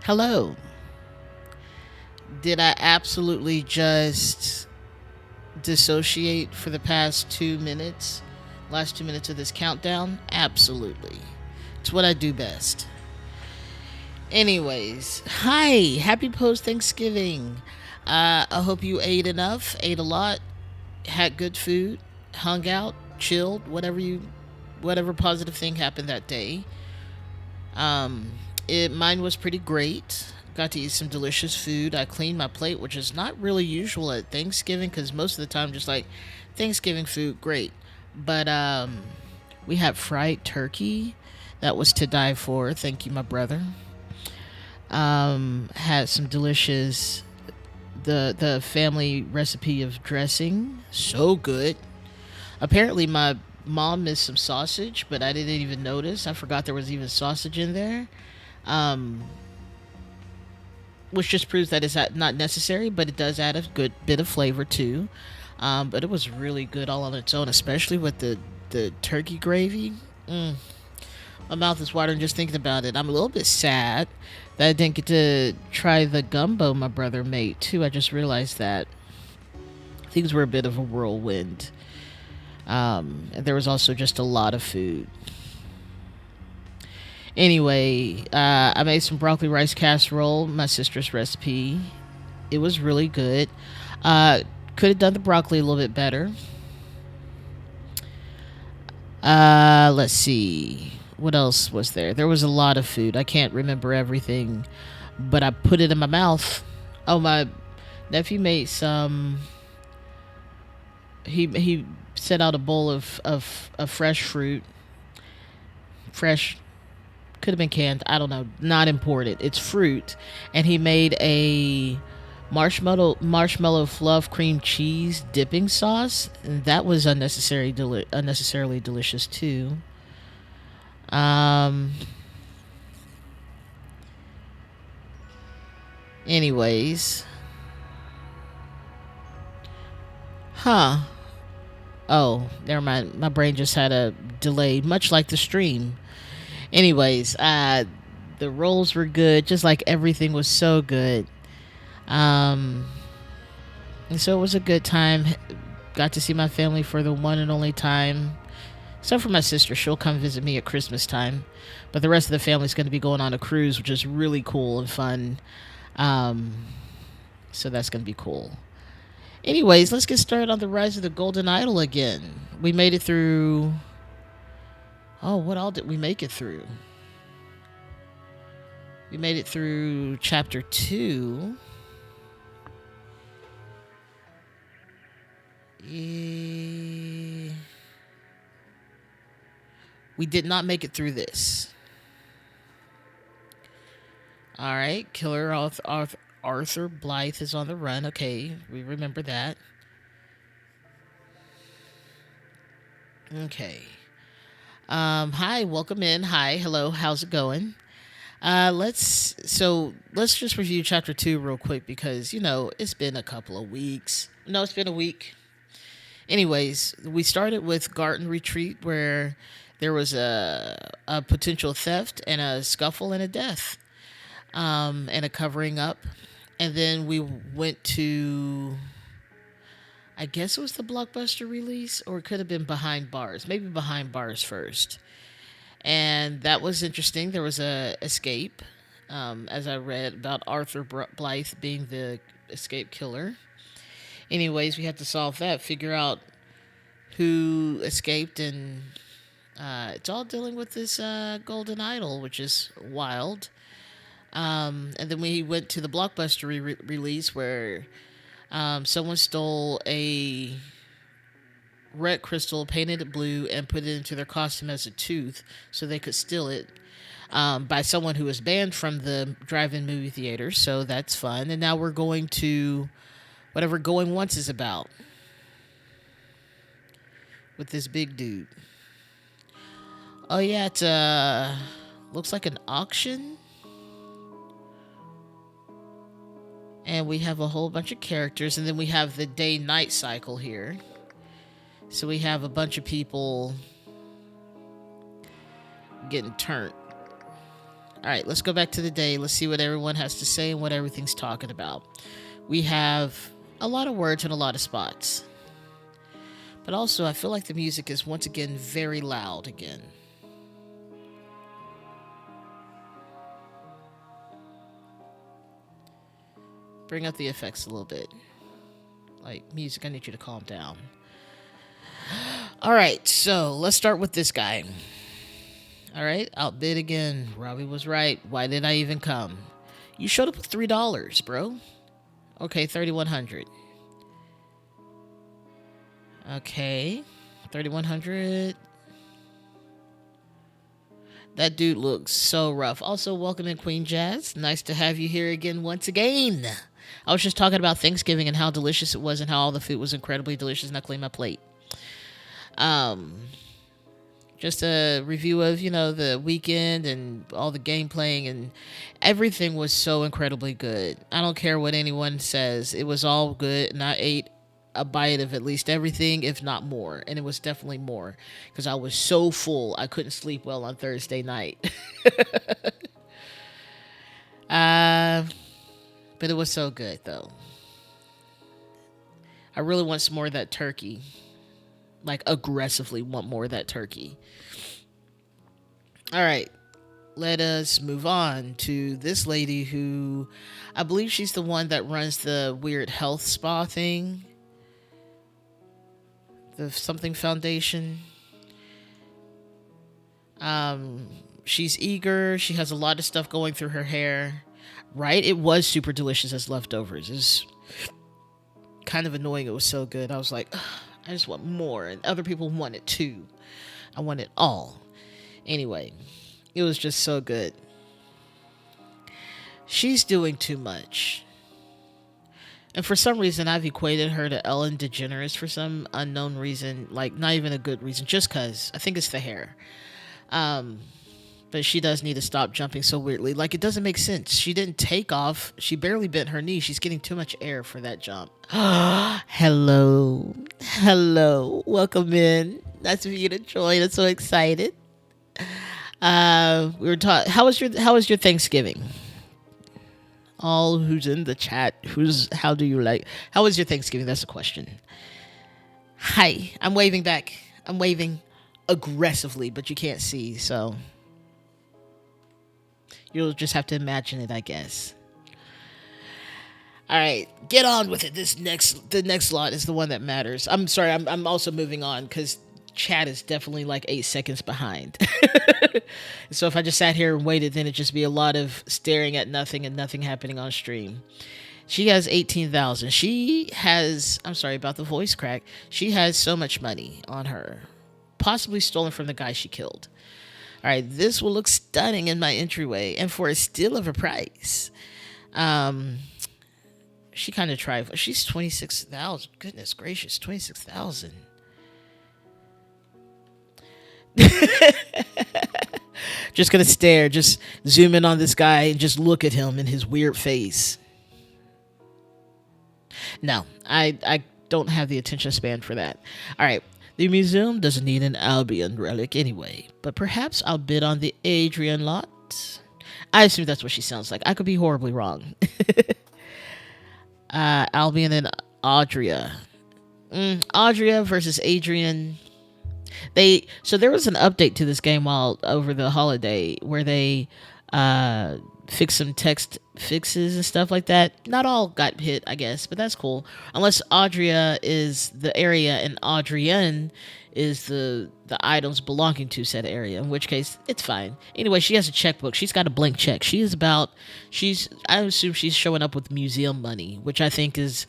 Hello. Did I absolutely just dissociate for the past 2 minutes? Last 2 minutes of this countdown? Absolutely. It's what I do best. Anyways, hi. Happy post Thanksgiving. I hope you ate enough, ate a lot, had good food, hung out, chilled, whatever positive thing happened that day. Um, mine was pretty great. Got to eat some delicious food. I cleaned my plate, which is not really usual at Thanksgiving because most of the time, just like Thanksgiving food, great. But we had fried turkey. That was to die for. Thank you, my brother. Had some delicious the family recipe of dressing. So good. Apparently, my mom missed some sausage, but I didn't even notice. I forgot there was even sausage in there. Um, which just proves that it's not necessary, but it does add a good bit of flavor too. But it was really good all on its own, especially with the turkey gravy. Mm, my mouth is watering just thinking about it. I'm a little bit sad that I didn't get to try the gumbo my brother made too. I just realized that things were a bit of a whirlwind. And there was also just a lot of food. Anyway, I made some broccoli rice casserole, my sister's recipe. It was really good. Uh, could have done the broccoli a little bit better. Let's see. What else was there? There was a lot of food. I can't remember everything, but I put it in my mouth. Oh, my nephew made some. He set out a bowl of fresh fruit. Fresh could have been canned. I don't know. Not important. It's fruit, and he made a marshmallow fluff cream cheese dipping sauce. And that was unnecessarily delicious too. Um. Anyways, huh? Oh, never mind. My brain just had a delay, much like the stream. Anyways, the rolls were good, just like everything was so good. Um, and so it was a good time. Got to see my family for the one and only time. Except for my sister, she'll come visit me at Christmas time. But the rest of the family's going to be going on a cruise, which is really cool and fun. Um, so that's going to be cool. Anyways, let's get started on the rise of the Golden Idol again. We made it through. Oh, what all did we make it through? We made it through chapter 2. We did not make it through this. All right, Killer Arthur Blythe is on the run. Okay, we remember that. Okay. Hi, welcome in. Hi, hello. How's it going? Let's just review chapter 2 real quick because it's been a couple of weeks. No, it's been a week. Anyways, we started with Garden Retreat where there was a potential theft and a scuffle and a death, and a covering up, and then we went to. I guess it was the Blockbuster release, or it could have been Behind Bars. Maybe Behind Bars first, and that was interesting. There was a escape, as I read about Arthur Blythe being the escape killer. Anyways, we had to solve that, figure out who escaped, and it's all dealing with this golden idol, which is wild. And then we went to the Blockbuster release where someone stole a red crystal, painted it blue, and put it into their costume as a tooth so they could steal it, by someone who was banned from the drive-in movie theater. So that's fun. And now we're going to whatever Going Once is about with this big dude. Oh yeah, it's looks like an auction. And we have a whole bunch of characters, and then we have the day-night cycle here. So we have a bunch of people getting turned. All right, let's go back to the day. Let's see what everyone has to say and what everything's talking about. We have a lot of words and a lot of spots. But also, I feel like the music is once again very loud again. Bring up the effects a little bit. Like, music, I need you to calm down. All right, so let's start with this guy. All right, outbid again. Robbie was right. Why did I even come? You showed up with $3, bro. Okay, 3,100. Okay, 3,100. That dude looks so rough. Also, welcome in, Queen Jazz. Nice to have you here again once again. I was just talking about Thanksgiving and how delicious it was and how all the food was incredibly delicious, and I cleaned my plate. Just a review of, the weekend and all the game playing, and everything was so incredibly good. I don't care what anyone says. It was all good, and I ate a bite of at least everything, if not more. And it was definitely more because I was so full I couldn't sleep well on Thursday night. But it was so good, though. I really want some more of that turkey. Like, aggressively want more of that turkey. All right. Let us move on to this lady who, I believe she's the one that runs the weird health spa thing. The something foundation. She's eager. She has a lot of stuff going through her hair. Right? It was super delicious as leftovers. It's kind of annoying. It was so good. I was like, ugh, I just want more. And other people want it too. I want it all. Anyway, it was just so good. She's doing too much. And for some reason, I've equated her to Ellen DeGeneres for some unknown reason. Like, not even a good reason. Just because. I think it's the hair. But she does need to stop jumping so weirdly. Like, it doesn't make sense. She didn't take off. She barely bent her knee. She's getting too much air for that jump. Hello. Hello. Welcome in. Nice for you to join. I'm so excited. We were talking. How was your Thanksgiving? All who's in the chat, how was your Thanksgiving? That's a question. Hi. I'm waving back. I'm waving aggressively, but you can't see, so you'll just have to imagine it, I guess. All right, get on with it. The next lot is the one that matters. I'm sorry, I'm also moving on because chat is definitely like 8 seconds behind. So if I just sat here and waited, then it'd just be a lot of staring at nothing and nothing happening on stream. She has 18,000. I'm sorry about the voice crack. She has so much money on her, possibly stolen from the guy she killed. All right, this will look stunning in my entryway, and for a steal of a price. She kind of tried. She's 26,000. Goodness gracious, 26,000. Just gonna stare. Just zoom in on this guy and just look at him and his weird face. No, I don't have the attention span for that. All right. The museum doesn't need an Albion relic anyway, but perhaps I'll bid on the Adrian lot. I assume that's what she sounds like. I could be horribly wrong. Albion and Audria. Audria versus Adrian. So there was an update to this game while over the holiday where they fixed some text fixes and stuff like that. Not all got hit, I guess, but that's cool. Unless Audria is the area and Adrienne is the items belonging to said area, in which case it's fine. Anyway, she has a checkbook. She's got a blank check. I assume she's showing up with museum money, which I think is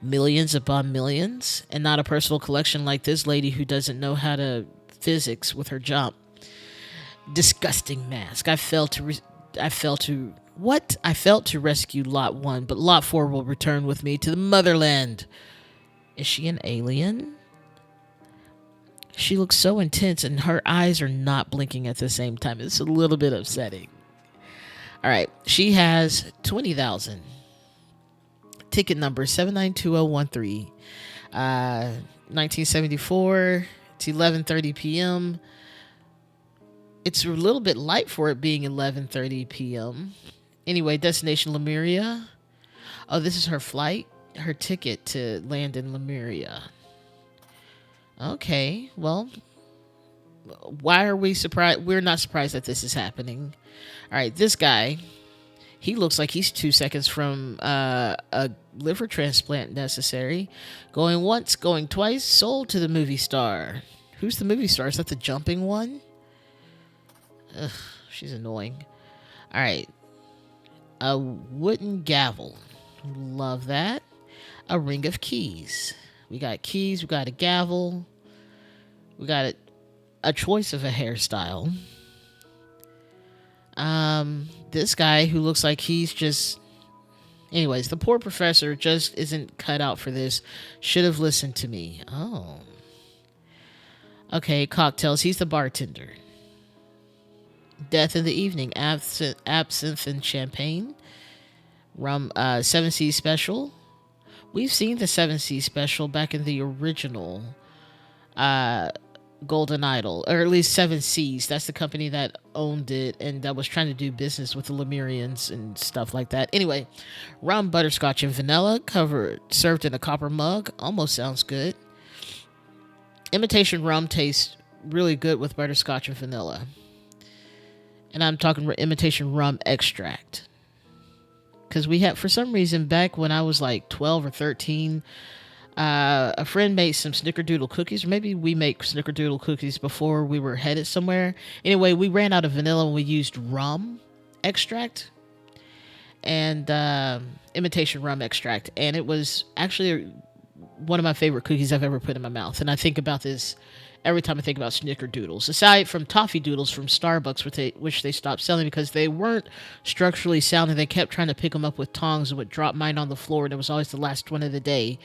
millions upon millions, and not a personal collection like this lady who doesn't know how to physics with her jump. Disgusting mask. I felt to rescue Lot 1, but Lot 4 will return with me to the motherland. Is she an alien? She looks so intense and her eyes are not blinking at the same time. It's a little bit upsetting. All right. She has 20,000. Ticket number 792013. 1974. It's 11:30 p.m. It's a little bit light for it being 11:30 p.m. Anyway, destination Lemuria. Oh, this is her flight, her ticket to land in Lemuria. Okay, well, why are we surprised? We're not surprised that this is happening. All right, this guy, he looks like he's 2 seconds from a liver transplant necessary. Going once, going twice, sold to the movie star. Who's the movie star? Is that the jumping one? Ugh, she's annoying. All right, a wooden gavel. Love that. A ring of keys. We got keys, we got a gavel, we got a choice of a hairstyle. This guy who looks like he's just. Anyways, the poor professor just isn't cut out for this. Should have listened to me. Oh. Okay, cocktails. He's the bartender. Death in the evening. Absinthe and champagne. Rum. Seven Seas special. We've seen the Seven Seas special back in the original Golden Idol, or at least Seven Seas. That's the company that owned it and that was trying to do business with the Lemurians and stuff like that. Anyway, rum, butterscotch, and vanilla, served in a copper mug. Almost sounds good. Imitation rum tastes really good with butterscotch and vanilla. And I'm talking imitation rum extract. Because we had, for some reason, back when I was like 12 or 13, a friend made some snickerdoodle cookies. Or maybe we make snickerdoodle cookies before we were headed somewhere. Anyway, we ran out of vanilla and we used rum extract and imitation rum extract. And it was actually one of my favorite cookies I've ever put in my mouth. And I think about this every time I think about snickerdoodles. Aside from toffee doodles from Starbucks, which they stopped selling because they weren't structurally sound and they kept trying to pick them up with tongs and would drop mine on the floor and it was always the last one of the day.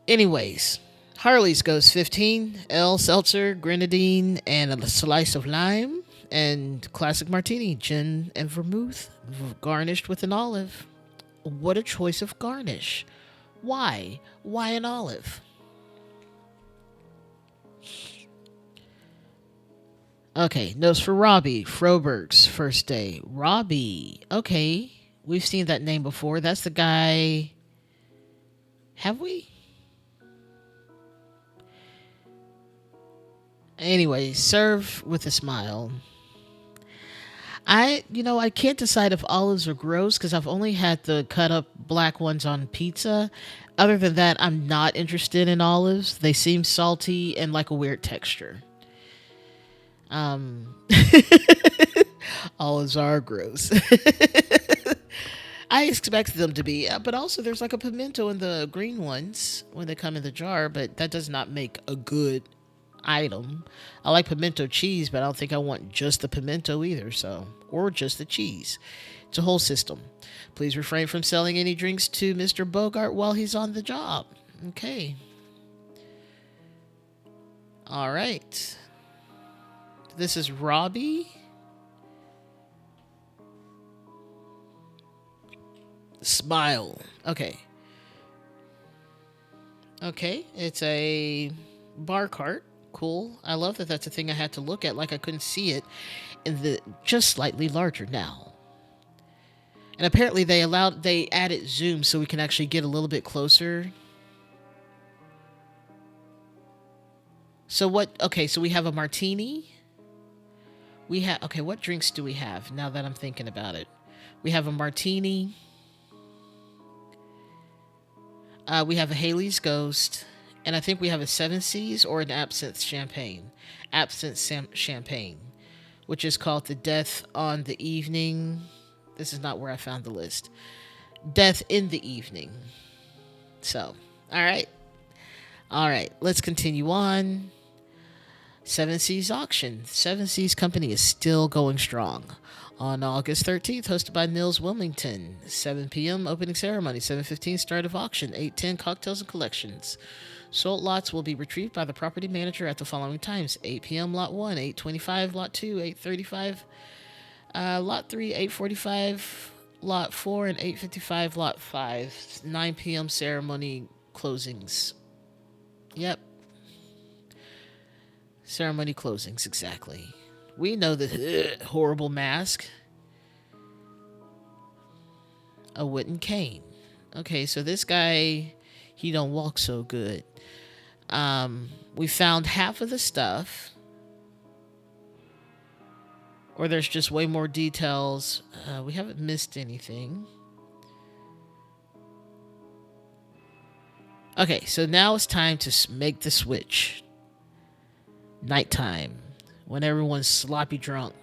Anyways, Harley's goes 15, L seltzer, grenadine, and a slice of lime, and classic martini, gin and vermouth, garnished with an olive. What a choice of garnish. Why? Why an olive? Okay, notes for Robbie, Froberg's first day. Robbie. Okay, we've seen that name before. That's the guy. Have we? Anyway, serve with a smile. I can't decide if olives are gross because I've only had the cut up black ones on pizza. Other than that, I'm not interested in olives. They seem salty and like a weird texture. Um, Olives are gross. I expect them to be, but also there's like a pimento in the green ones when they come in the jar, but that does not make a good item. I like pimento cheese, but I don't think I want just the pimento either, or just the cheese. It's a whole system. Please refrain from selling any drinks to Mr. Bogart while he's on the job. Okay. All right. This is Robbie. Smile. Okay. Okay. It's a bar cart. Cool. I love that that's a thing I had to look at like I couldn't see it. And just slightly larger now. And apparently they added zoom so we can actually get a little bit closer. So we have a martini. What drinks do we have now that I'm thinking about it? We have a martini. We have a Haley's Ghost. And I think we have a Seven Seas or an absinthe champagne. Champagne, which is called the Death on the Evening. This is not where I found the list. Death in the Evening. So, all right. All right, let's continue on. Seven Seas auction. Seven Seas Company is still going strong. On August 13th, hosted by Nils Wilmington. 7 p.m. opening ceremony. 7:15 start of auction. 8:10 cocktails and collections. Sold lots will be retrieved by the property manager at the following times. 8 p.m. lot 1, 8:25 lot 2, 8:35 lot 3, 8:45 lot 4, and 8:55 lot 5. 9 p.m. ceremony closings. Yep. Ceremony closings, exactly. We know the horrible mask. A wooden cane. Okay, so this guy, he don't walk so good. We found half of the stuff. Or there's just way more details. We haven't missed anything. Okay, so now it's time to make the switch. Nighttime. When everyone's sloppy drunk.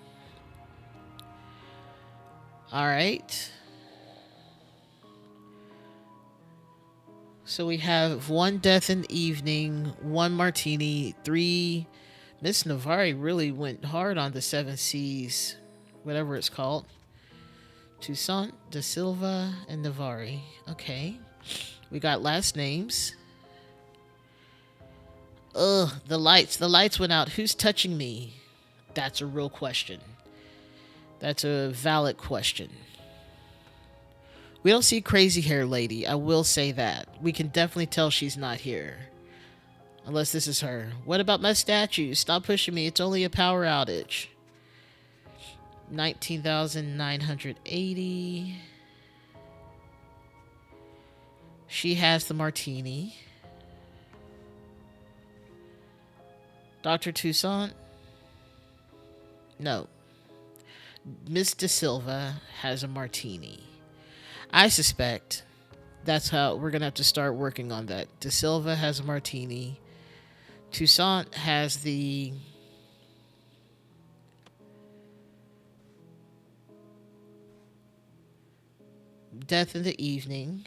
Alright. So we have 1 death in the evening, 1 martini, 3... Miss Navari really went hard on the 7 C's, whatever it's called. Toussaint, Da Silva, and Navari. Okay. We got last names. Ugh, the lights. The lights went out. Who's touching me? That's a real question. That's a valid question. We don't see crazy hair lady. I will say that. We can definitely tell she's not here. Unless this is her. What about my statue? Stop pushing me. It's only a power outage. 19,980. She has the martini. Dr. Toussaint? No. Miss Da Silva has a martini. I suspect that's how we're going to have to start working on that. Da Silva has a martini. Toussaint has the death in the evening.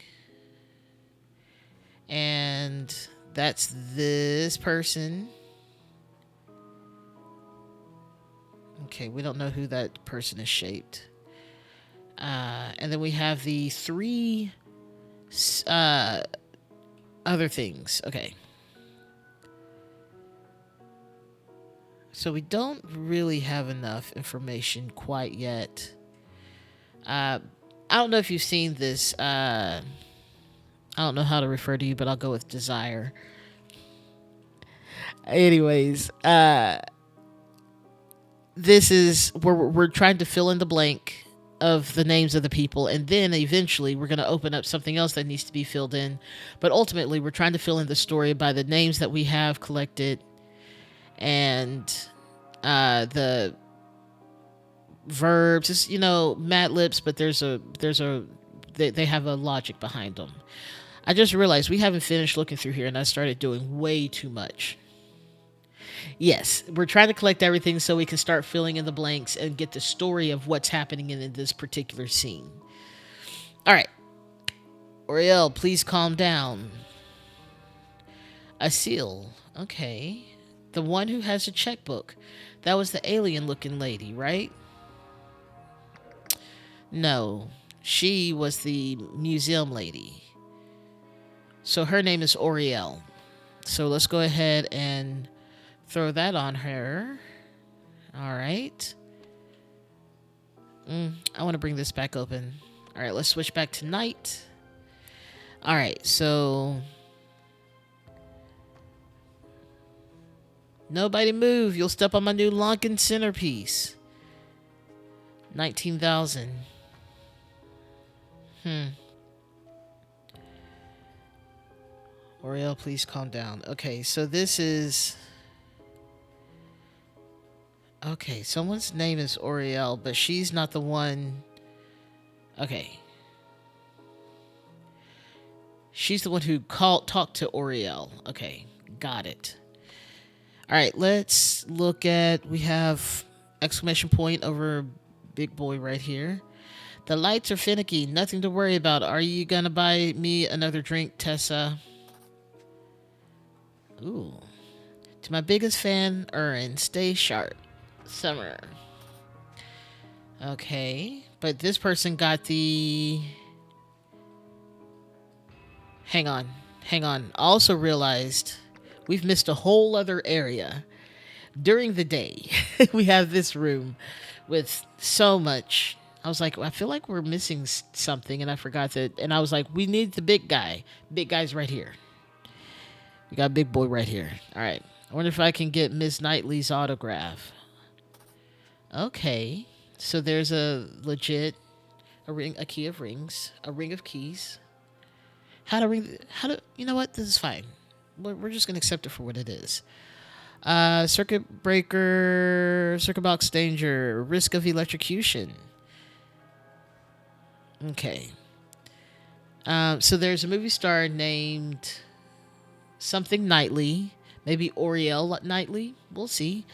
And that's this person. Okay, we don't know who that person is shaped. And then we have the 3 other things. Okay. So we don't really have enough information quite yet. I don't know if you've seen this. I don't know how to refer to you, but I'll go with Desire. Anyways, this is where we're trying to fill in the blank of the names of the people, and then eventually we're going to open up something else that needs to be filled in. But ultimately, we're trying to fill in the story by the names that we have collected and the verbs. It's, Mad Libs, but they have a logic behind them. I just realized we haven't finished looking through here, and I started doing way too much. Yes, we're trying to collect everything so we can start filling in the blanks and get the story of what's happening in this particular scene. All right. Oriel, please calm down. Asil. Okay. The one who has a checkbook. That was the alien-looking lady, right? No. She was the museum lady. So her name is Oriel. So let's go ahead and throw that on her. All right. I want to bring this back open. All right, let's switch back to night. All right, so nobody move. You'll step on my new Lankan centerpiece. 19,000. Oriel, please calm down. Okay, so this is... Okay, someone's name is Oriel, but she's not the one... Okay. She's the one who talked to Oriel. Okay, got it. Alright, let's look at... We have exclamation point over big boy right here. The lights are finicky. Nothing to worry about. Are you gonna buy me another drink, Tessa? Ooh. To my biggest fan, Erin, stay sharp. Summer. Okay. But this person got the... Hang on. I also realized we've missed a whole other area. During the day, we have this room with so much... I was like, I feel like we're missing something, and I forgot that. And I was like, we need the big guy. Big guy's right here. We got big boy right here. All right. I wonder if I can get Miss Knightley's autograph. Okay. So there's a legit a ring, a key of rings, a ring of keys. How to ring? How to? You know what? This is fine. We're just gonna accept it for what it is. Circuit breaker, circuit box danger, risk of electrocution. Okay. So there's a movie star named something Knightley, maybe Oriel Knightley. We'll see.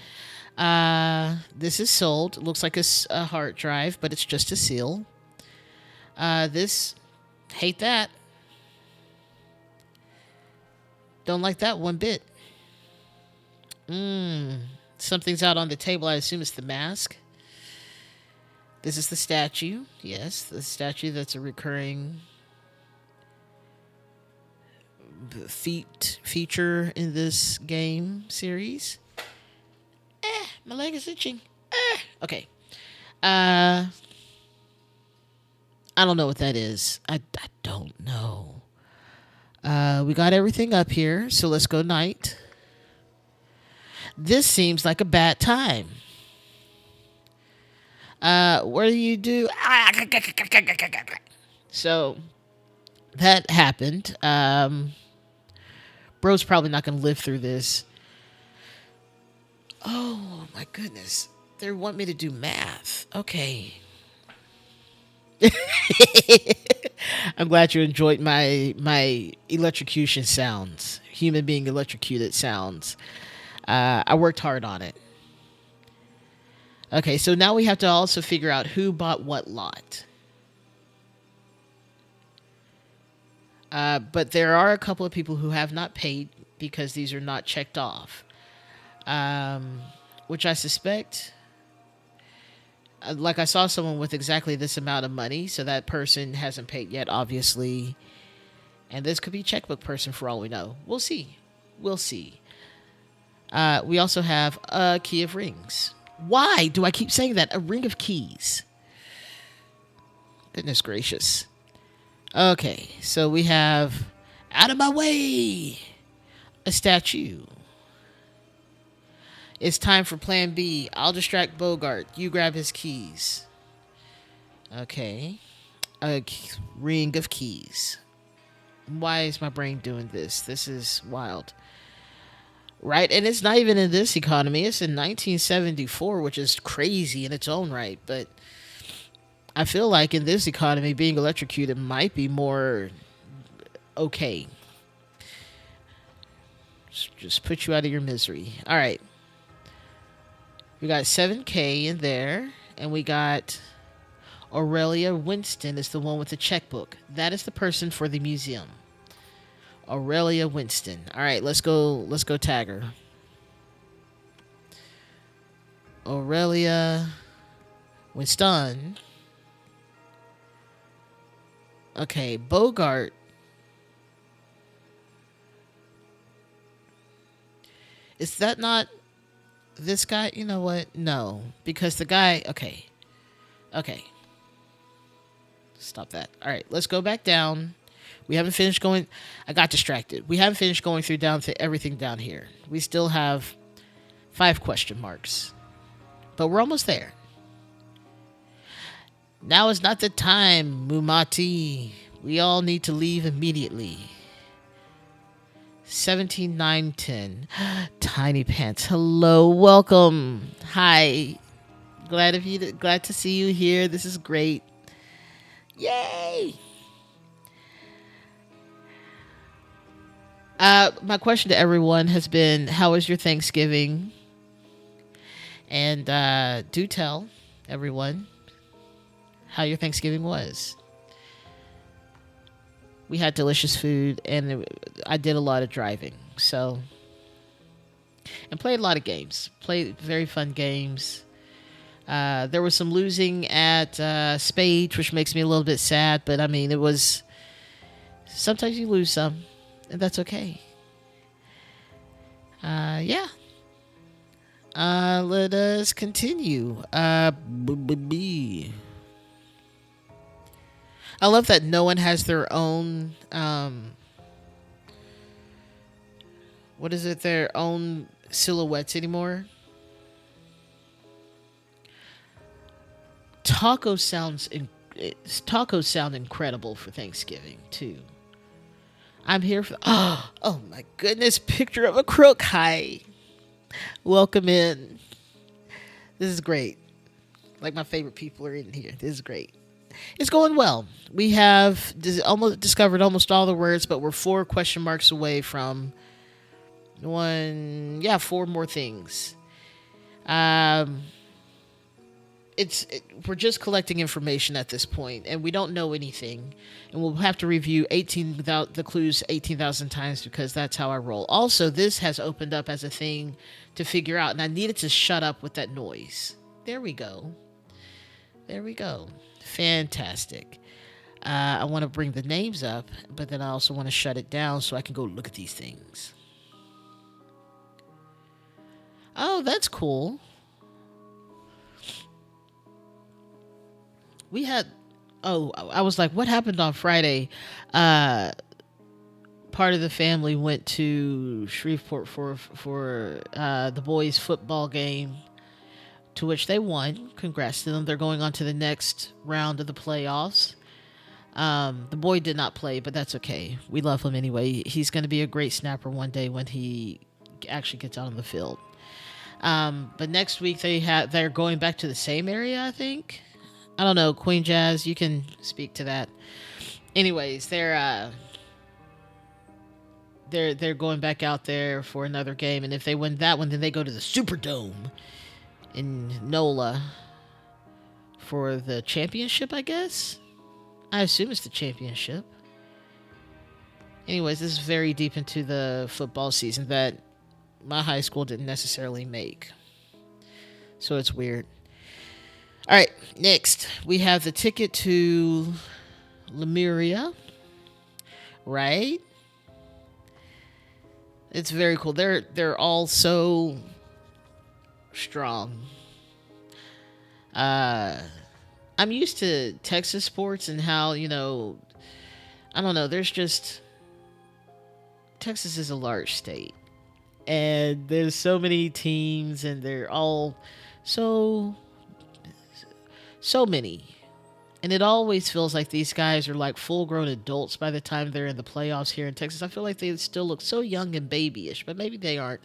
This is sold. It looks like a hard drive, but it's just a seal. This, hate that. Don't like that one bit. Something's out on the table. I assume it's the mask. This is the statue. Yes, the statue that's a recurring feature in this game series. My leg is itching. Okay. I don't know what that is. I don't know. We got everything up here, so let's go night. This seems like a bad time. What do you do? So that happened. Bro's probably not going to live through this. Oh my goodness. They want me to do math. Okay. I'm glad you enjoyed my electrocution sounds. Human being electrocuted sounds. I worked hard on it. Okay, so now we have to also figure out who bought what lot. But there are a couple of people who have not paid because these are not checked off. Which I suspect, like I saw someone with exactly this amount of money, so that person hasn't paid yet, obviously. And this could be checkbook person for all we know. We'll see. We'll see. We also have a key of rings. Why do I keep saying that? A ring of keys. Goodness gracious. Okay, so we have out of my way a statue. It's time for plan B. I'll distract Bogart. You grab his keys. Okay. A ring of keys. Why is my brain doing this? This is wild. Right? And it's not even in this economy. It's in 1974, which is crazy in its own right. But I feel like in this economy, being electrocuted might be more okay. Just put you out of your misery. All right. We got 7K in there. And we got Aurelia Winston is the one with the checkbook. That is the person for the museum. Aurelia Winston. All right, let's go tag her. Aurelia Winston. Okay, Bogart. Is that not this guy? You know what? No, because the guy. Okay. Stop that. All right, let's go back down. We haven't finished going. I got distracted. We haven't finished going through down to everything down here. We still have 5 question marks, but we're almost there. Now is not the time, Mumati. We all need to leave immediately. 17,910. Tiny Pants. Hello, welcome. Hi. Glad to see you here. This is great. Yay! My question to everyone has been, how was your Thanksgiving? And do tell everyone how your Thanksgiving was. We had delicious food, and I did a lot of driving. So, and played a lot of games. Played very fun games. There was some losing at Spades, which makes me a little bit sad. But I mean, it was. Sometimes you lose some, and that's okay. Yeah. Let us continue. I love that no one has their own. What is it? Their own silhouettes anymore. tacos sound incredible for Thanksgiving too. I'm here for oh my goodness, picture of a crook. Hi. Welcome in. This is great. Like my favorite people are in here. This is great. It's going well. We have almost discovered almost all the words, but we're 4 question marks away from four more things. We're just collecting information at this point, and we don't know anything, and we'll have to review 18 without the clues 18,000 times because that's how I roll. Also, this has opened up as a thing to figure out, and I needed to shut up with that noise. There we go. Fantastic. I want to bring the names up, but then I also want to shut it down so I can go look at these things. Oh, that's cool. I was like, what happened on Friday? Part of the family went to Shreveport for the boys' football game, to which they won. Congrats to them. They're going on to the next round of the playoffs. The boy did not play, but that's okay. We love him anyway. He's going to be a great snapper one day when he actually gets out on the field. But next week they're going back to the same area, I think. I don't know, Queen Jazz, you can speak to that. Anyways, they're going back out there for another game, and if they win that one, then they go to the Superdome in NOLA for the championship, I guess. I assume it's the championship. Anyways, this is very deep into the football season that my high school didn't necessarily make. So it's weird. All right, next we have the ticket to Lemuria, right? It's very cool. They're all so strong. I'm used to Texas sports and how, I don't know, Texas is a large state. And there's so many teams and they're all so many. And it always feels like these guys are like full-grown adults by the time they're in the playoffs here in Texas. I feel like they still look so young and babyish, but maybe they aren't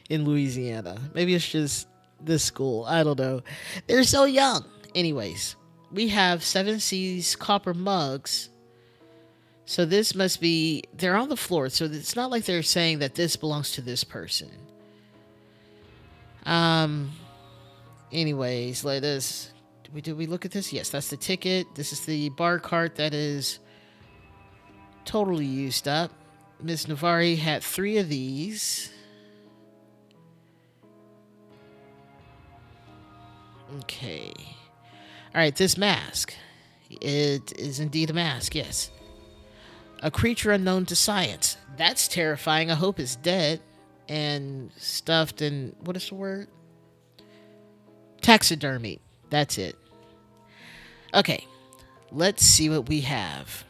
in Louisiana. Maybe it's just this school. I don't know. They're so young. Anyways, we have 7 Seas copper mugs. So this must be, they're on the floor. So it's not like they're saying that this belongs to this person. Anyways, did we look at this? Yes, that's the ticket. This is the bar cart that is totally used up. Miss Navari had 3 of these. Okay. All right, this mask. It is indeed a mask, yes. A creature unknown to science. That's terrifying. I hope it's dead and stuffed in, what is the word? Taxidermy. That's it. Okay, let's see what we have.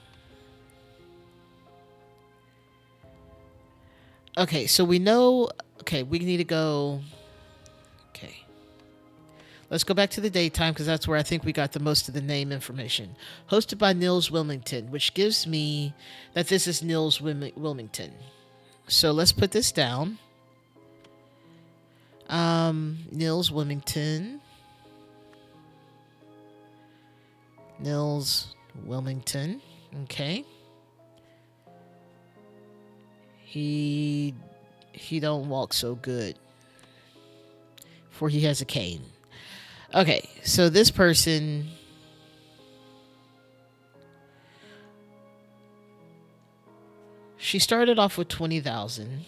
Okay, so we know, we need to go. Okay. Let's go back to the daytime because that's where I think we got the most of the name information. Hosted by Nils Wilmington, which gives me that this is Nils Wilmington. So let's put this down. Nils Wilmington. Nils Wilmington. Okay. He don't walk so good, for he has a cane. Okay, so this person, she started off with 20,000,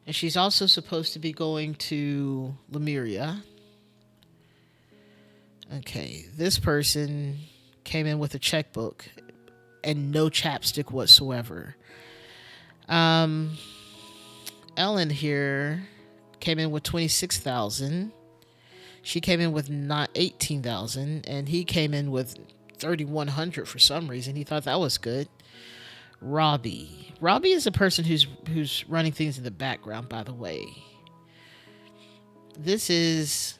and she's also supposed to be going to Lemuria. Okay, this person came in with a checkbook and no chapstick whatsoever. Ellen here came in with 26,000. She came in with not 18,000, and he came in with 3,100 for some reason. He thought that was good. Robbie is a person who's running things in the background, by the way. This is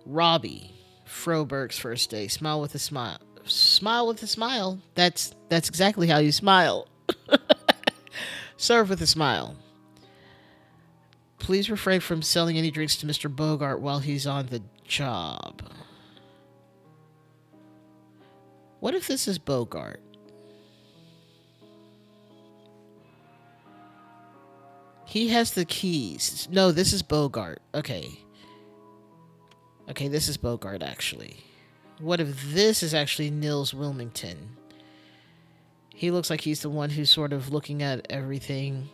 Robbie Froberg's first day. Smile with a smile. Smile with a smile. That's exactly how you smile. Serve with a smile. Please refrain from selling any drinks to Mr. Bogart while he's on the job. What if this is Bogart? He has the keys. No, this is Bogart. Okay. Okay, this is Bogart, actually. What if this is actually Nils Wilmington? He looks like he's the one who's sort of looking at everything.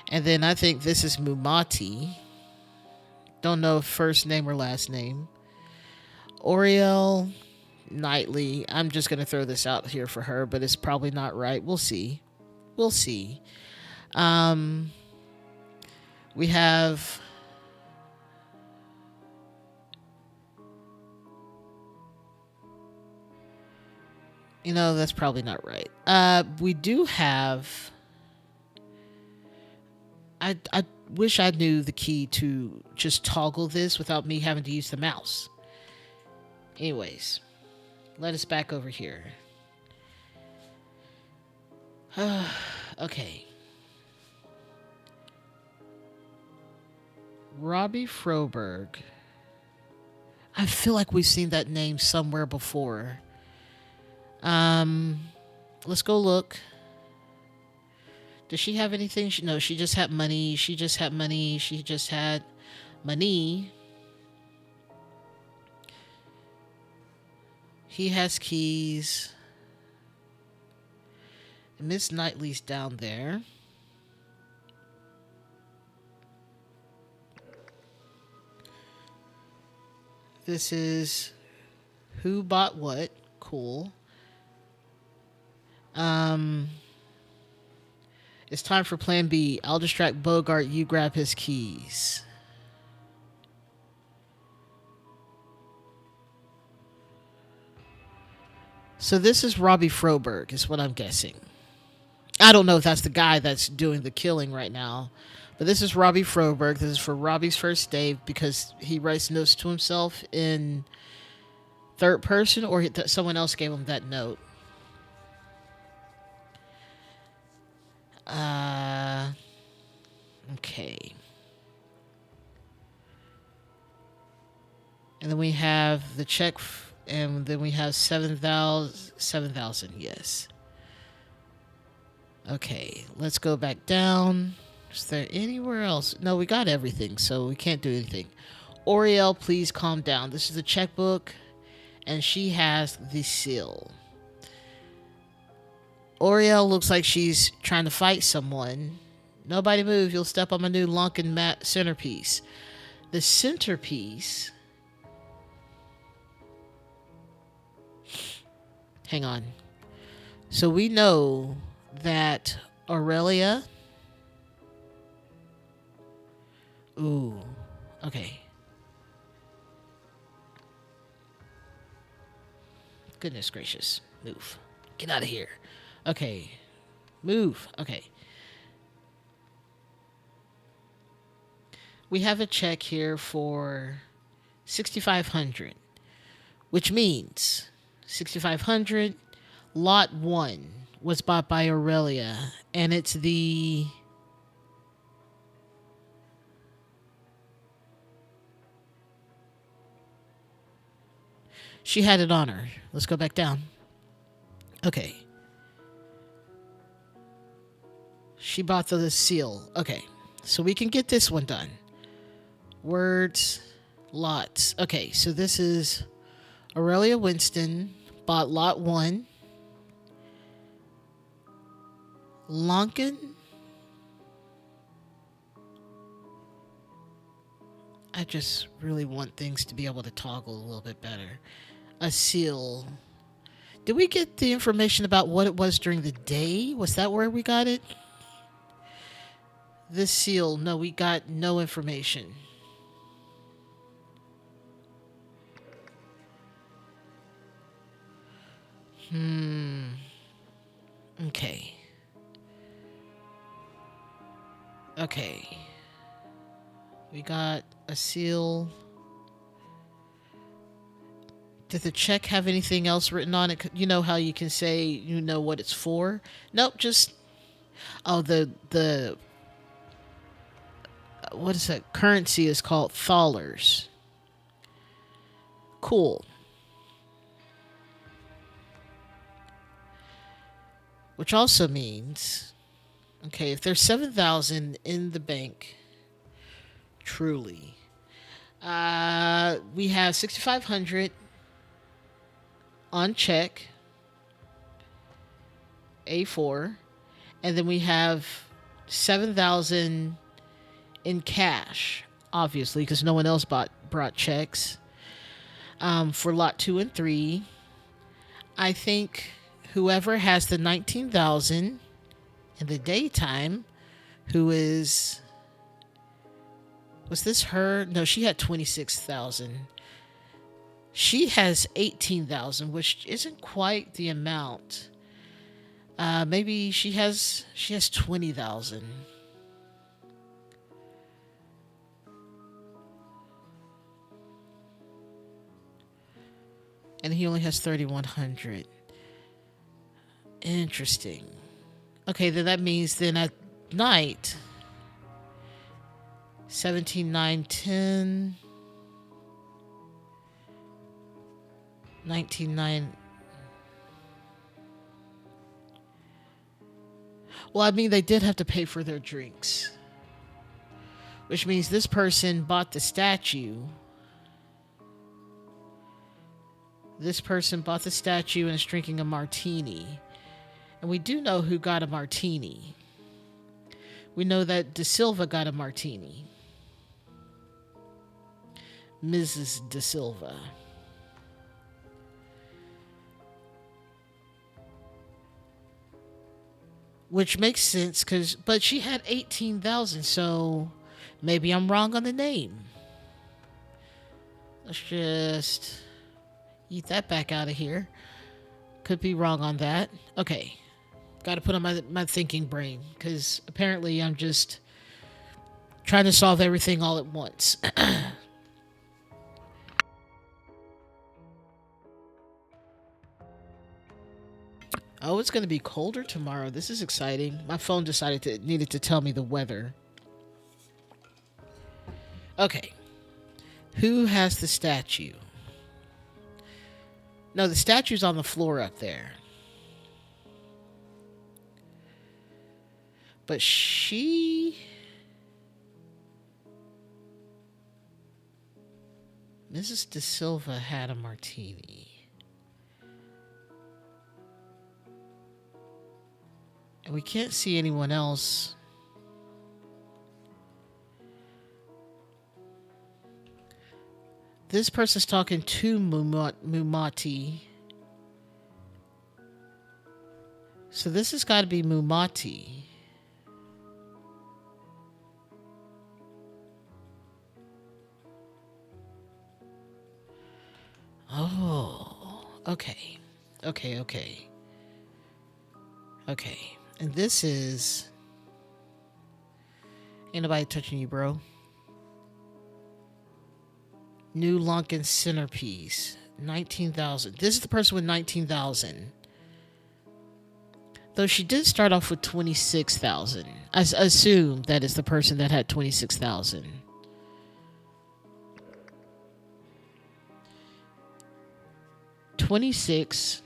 And then I think this is Mumati. Don't know first name or last name. Oriel Knightley. I'm just going to throw this out here for her, but it's probably not right. We'll see. We'll see. We have... You know, that's probably not right. We do have... I wish I knew the key to just toggle this without me having to use the mouse. Anyways, let us back over here. Okay. Robbie Froberg. I feel like we've seen that name somewhere before. Let's go look. Does she have anything? No, she just had money. She just had money. She just had money. He has keys. Miss Knightley's down there. This is who bought what. Cool. It's time for plan B. I'll distract Bogart. You grab his keys. So this is Robbie Froberg, is what I'm guessing. I don't know if that's the guy that's doing the killing right now. But this is Robbie Froberg. This is for Robbie's first day because he writes notes to himself in third person, or someone else gave him that note. Okay. And then we have the check, and then we have 7,000, yes. Okay, let's go back down. Is there anywhere else? No, we got everything, so we can't do anything. Oriel, please calm down. This is the checkbook, and she has the seal. Oriel looks like she's trying to fight someone. Nobody move. You'll step on my new Lunken mat centerpiece. The centerpiece... Hang on. So we know that Aurelia... Ooh. Okay. Goodness gracious. Move. Get out of here. Okay. Move. Okay. We have a check here for 6,500, which means 6,500 lot 1 was bought by Aurelia, and it's the she had it on her. Let's go back down. Okay. She bought the seal. Okay. So we can get this one done. Words, lots. Okay, so this is Aurelia Winston bought lot 1. Lonkin. I just really want things to be able to toggle a little bit better. A seal. Did we get the information about what it was during the day? Was that where we got it? This seal. No, we got no information. Okay. Okay. We got a seal. Did the check have anything else written on it? You know how you can say you know what it's for? Nope, just oh the what is that currency is called thalers. Cool. Which also means okay, if there's 7,000 in the bank, truly, we have 6,500 on check, A4, and then we have 7,000 in cash, obviously, because no one else brought checks. For lot 2 and 3, I think whoever has the 19,000 in the daytime, who is was this her? No, she had 26,000. She has 18,000, which isn't quite the amount. Maybe she has 20,000. And he only has 3,100. Interesting. Okay, then that means then at night 17, 9, 10, 19, 9. Well, I mean, they did have to pay for their drinks, which means this person bought the statue. This person bought the statue and is drinking a martini. And we do know who got a martini. We know that De Silva got a martini. Mrs. De Silva. Which makes sense, but she had 18,000, so maybe I'm wrong on the name. Let's just eat that back out of here. Could be wrong on that. Okay. Got to put on my thinking brain, because apparently I'm just trying to solve everything all at once. Oh, it's going to be colder tomorrow. This is exciting. My phone decided it needed to tell me the weather. Okay. Who has the statue? No, the statue's on the floor up there. But Mrs. De Silva had a martini. And we can't see anyone else. This person's talking to Mumati. So this has got to be Mumati. Oh, okay. Okay. And this is... Ain't nobody touching you, bro. New Lankan centerpiece. 19,000. This is the person with 19,000. Though she did start off with 26,000. I assume that is the person that had 26,000. $26,000.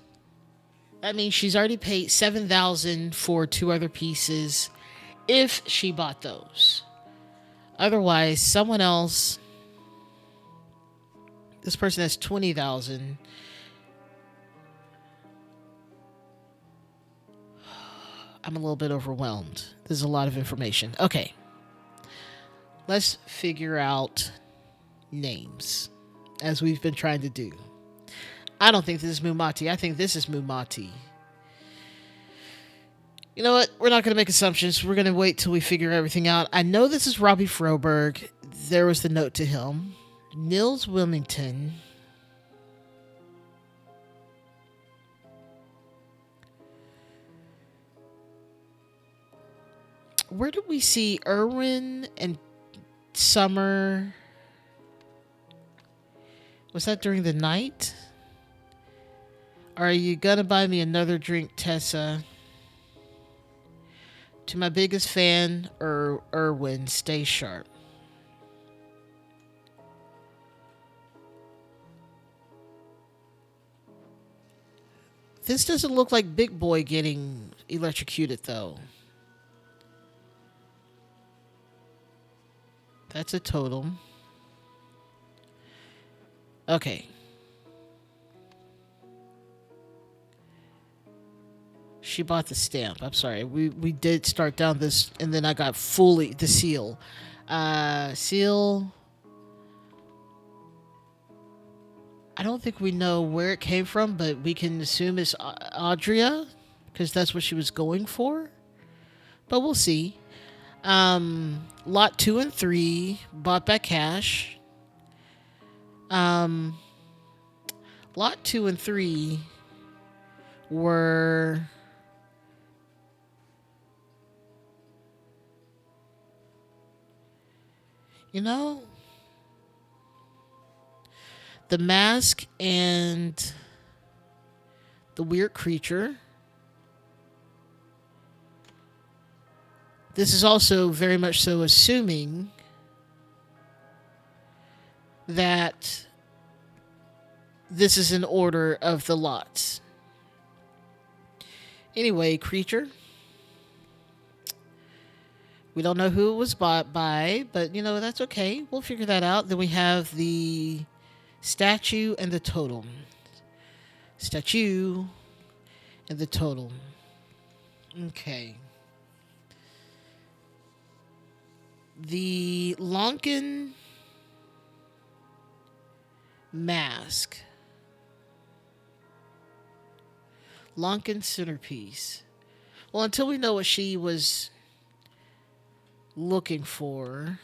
That means she's already paid $7,000 for 2 other pieces if she bought those. Otherwise, someone else... This person has 20,000. I'm a little bit overwhelmed. There's a lot of information. Okay. Let's figure out names, as we've been trying to do. I don't think this is Mumati. I think this is Mumati. You know what? We're not going to make assumptions. We're going to wait till we figure everything out. I know this is Robbie Froberg. There was the note to him. Nils Wilmington. Where did we see Irwin and Summer? Was that during the night? Are you gonna buy me another drink, Tessa? To my biggest fan, Erwin, stay sharp. This doesn't look like Big Boy getting electrocuted, though. That's a totem. Okay. She bought the stamp. I'm sorry. We did start down this, and then I got fully the seal. Seal. I don't think we know where it came from, but we can assume it's Audria, because that's what she was going for. But we'll see. Lot 2 and 3 bought back cash. Lot 2 and 3 were you know the mask and the weird creature. This is also very much so assuming that this is in order of the lots. Anyway, creature. We don't know who it was bought by, but that's okay. We'll figure that out. Then we have the statue and the totem. Statue and the totem. Okay. The Lonkin mask. Lonkin centerpiece. Well, until we know what she was looking for,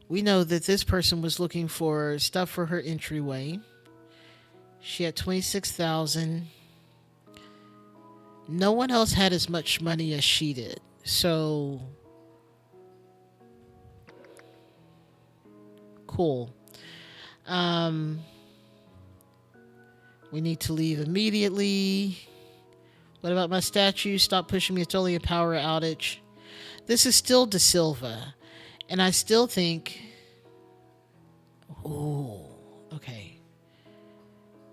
we know that this person was looking for stuff for her entryway. She had 26,000. No one else had as much money as she did. So cool. We need to leave immediately. What about my statue? Stop pushing me. It's only a power outage. This is still De Silva. And I still think... Oh, okay.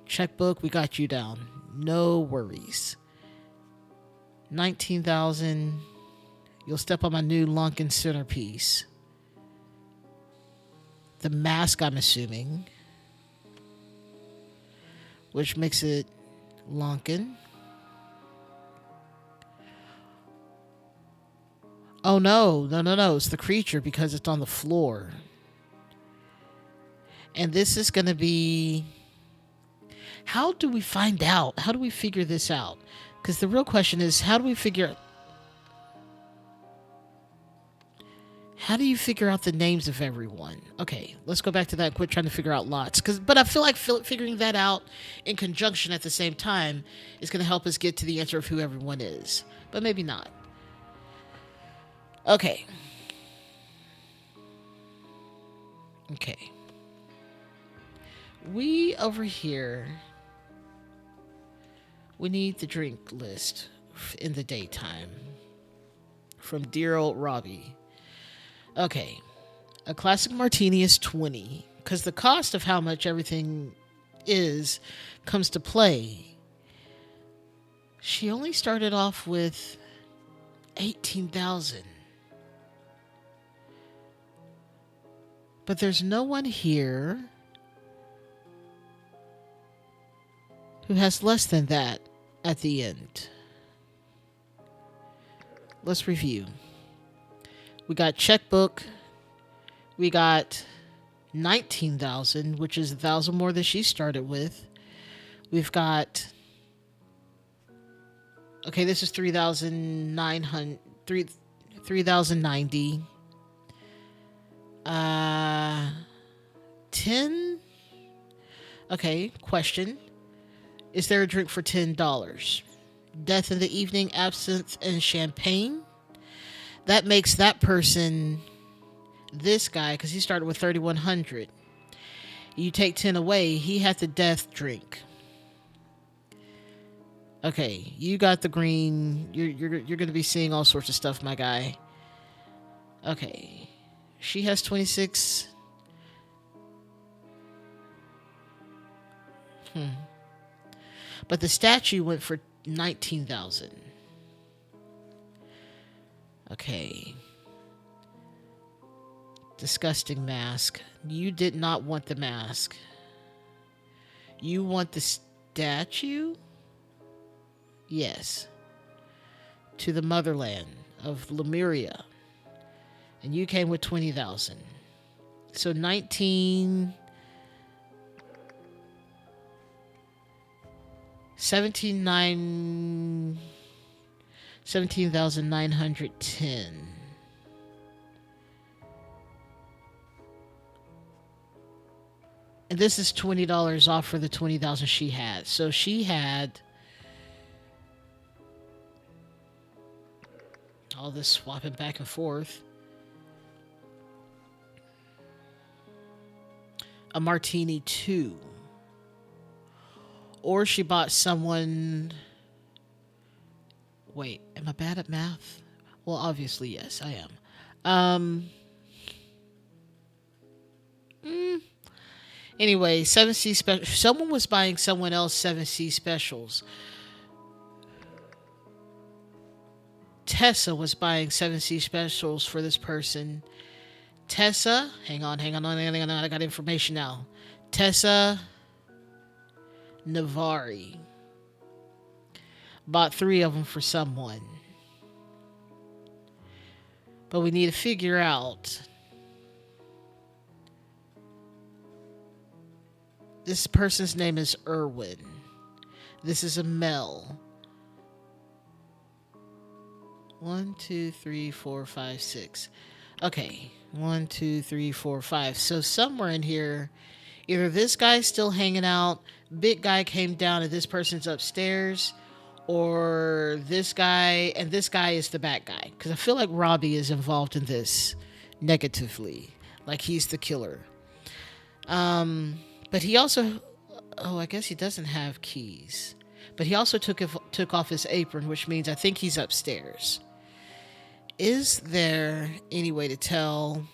Checkbook, we got you down. No worries. 19,000. You'll step on my new Lunkin centerpiece. The mask, I'm assuming. Which makes it Lunkin. Oh, no. It's the creature because it's on the floor. And this is going to be... How do we find out? How do we figure this out? Because the real question is, how do you figure out the names of everyone? Okay, let's go back to that and quit trying to figure out lots. But I feel like figuring that out in conjunction at the same time is going to help us get to the answer of who everyone is. But maybe not. Okay. We over here... We need the drink list in the daytime. From dear old Robbie. Okay. A classic martini is 20. Because the cost of how much everything is comes to play. She only started off with 18,000. But there's no one here who has less than that at the end. Let's review. We got checkbook. We got 19,000, which is 1,000 more than she started with. We've got... Okay, this is 3,900... 3,090. 10? Okay, question. Is there a drink for $10? Death in the evening, absinthe, and champagne. That makes that person this guy, because he started with 3,100. You take 10 away, he had the death drink. Okay, you got the green. You're going to be seeing all sorts of stuff, my guy. Okay. She has 26. But the statue went for 19,000. Okay. Disgusting mask. You did not want the mask. You want the statue? Yes. To the motherland of Lemuria. And you came with 20,000. So 19... 17,910. And this is $20 off for the 20,000 she had. So she had all this swapping back and forth. A martini 2. Or she bought someone... Wait, am I bad at math? Well, obviously, yes, I am. Anyway, 7C special. Someone was buying someone else 7C specials. Tessa was buying 7C specials for this person. Tessa, hang on. I got information now. Tessa Navari bought 3 of them for someone. But we need to figure out this person's name is Irwin. This is a male. 1, 2, 3, 4, 5, 6. Okay. 1, 2, 3, 4, 5. So somewhere in here, either this guy's still hanging out, big guy came down and this person's upstairs, or this guy, and this guy is the bad guy. Because I feel like Robbie is involved in this negatively. Like he's the killer. But he also, I guess he doesn't have keys. But he also took off his apron, which means I think he's upstairs. Is there any way to tell?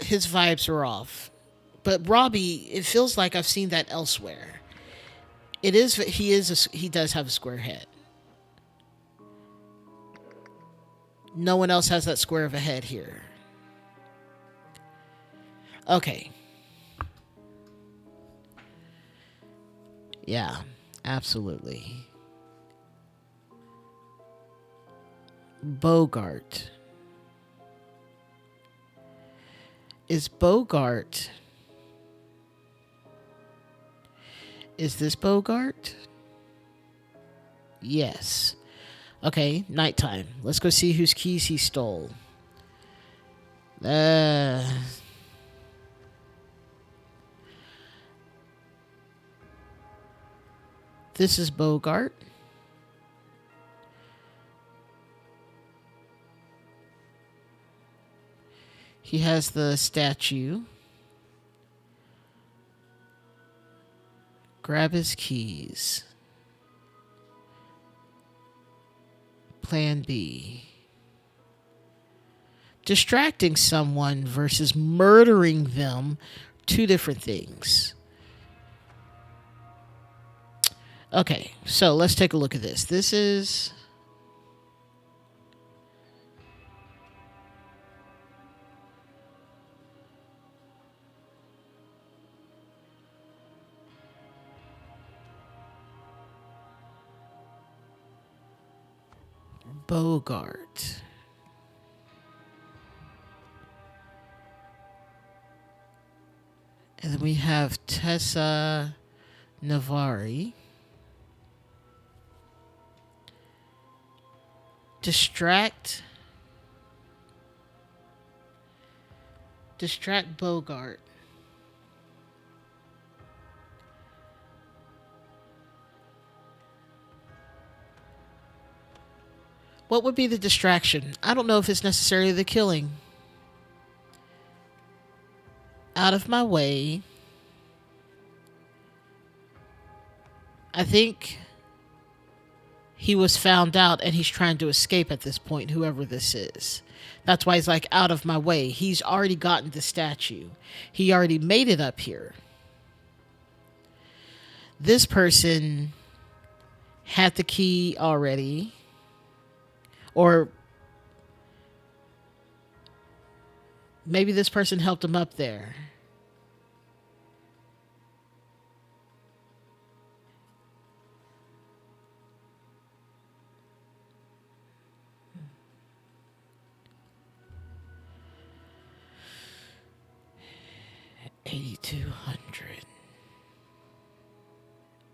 His vibes are off. But Robbie, it feels like I've seen that elsewhere. He does have a square head. No one else has that square of a head here. Okay. Yeah, absolutely. Bogart. Is this Bogart? Yes. Okay, nighttime. Let's go see whose keys he stole. This is Bogart. He has the statue. Grab his keys. Plan B. Distracting someone versus murdering them. 2 different things. Okay, so let's take a look at this. This is... Bogart. And then we have Tessa Navari. Distract Bogart. What would be the distraction? I don't know if it's necessarily the killing. Out of my way. I think he was found out and he's trying to escape at this point, whoever this is. That's why he's like, out of my way. He's already gotten the statue. He already made it up here. This person had the key already. Or maybe this person helped him up there. $8,200.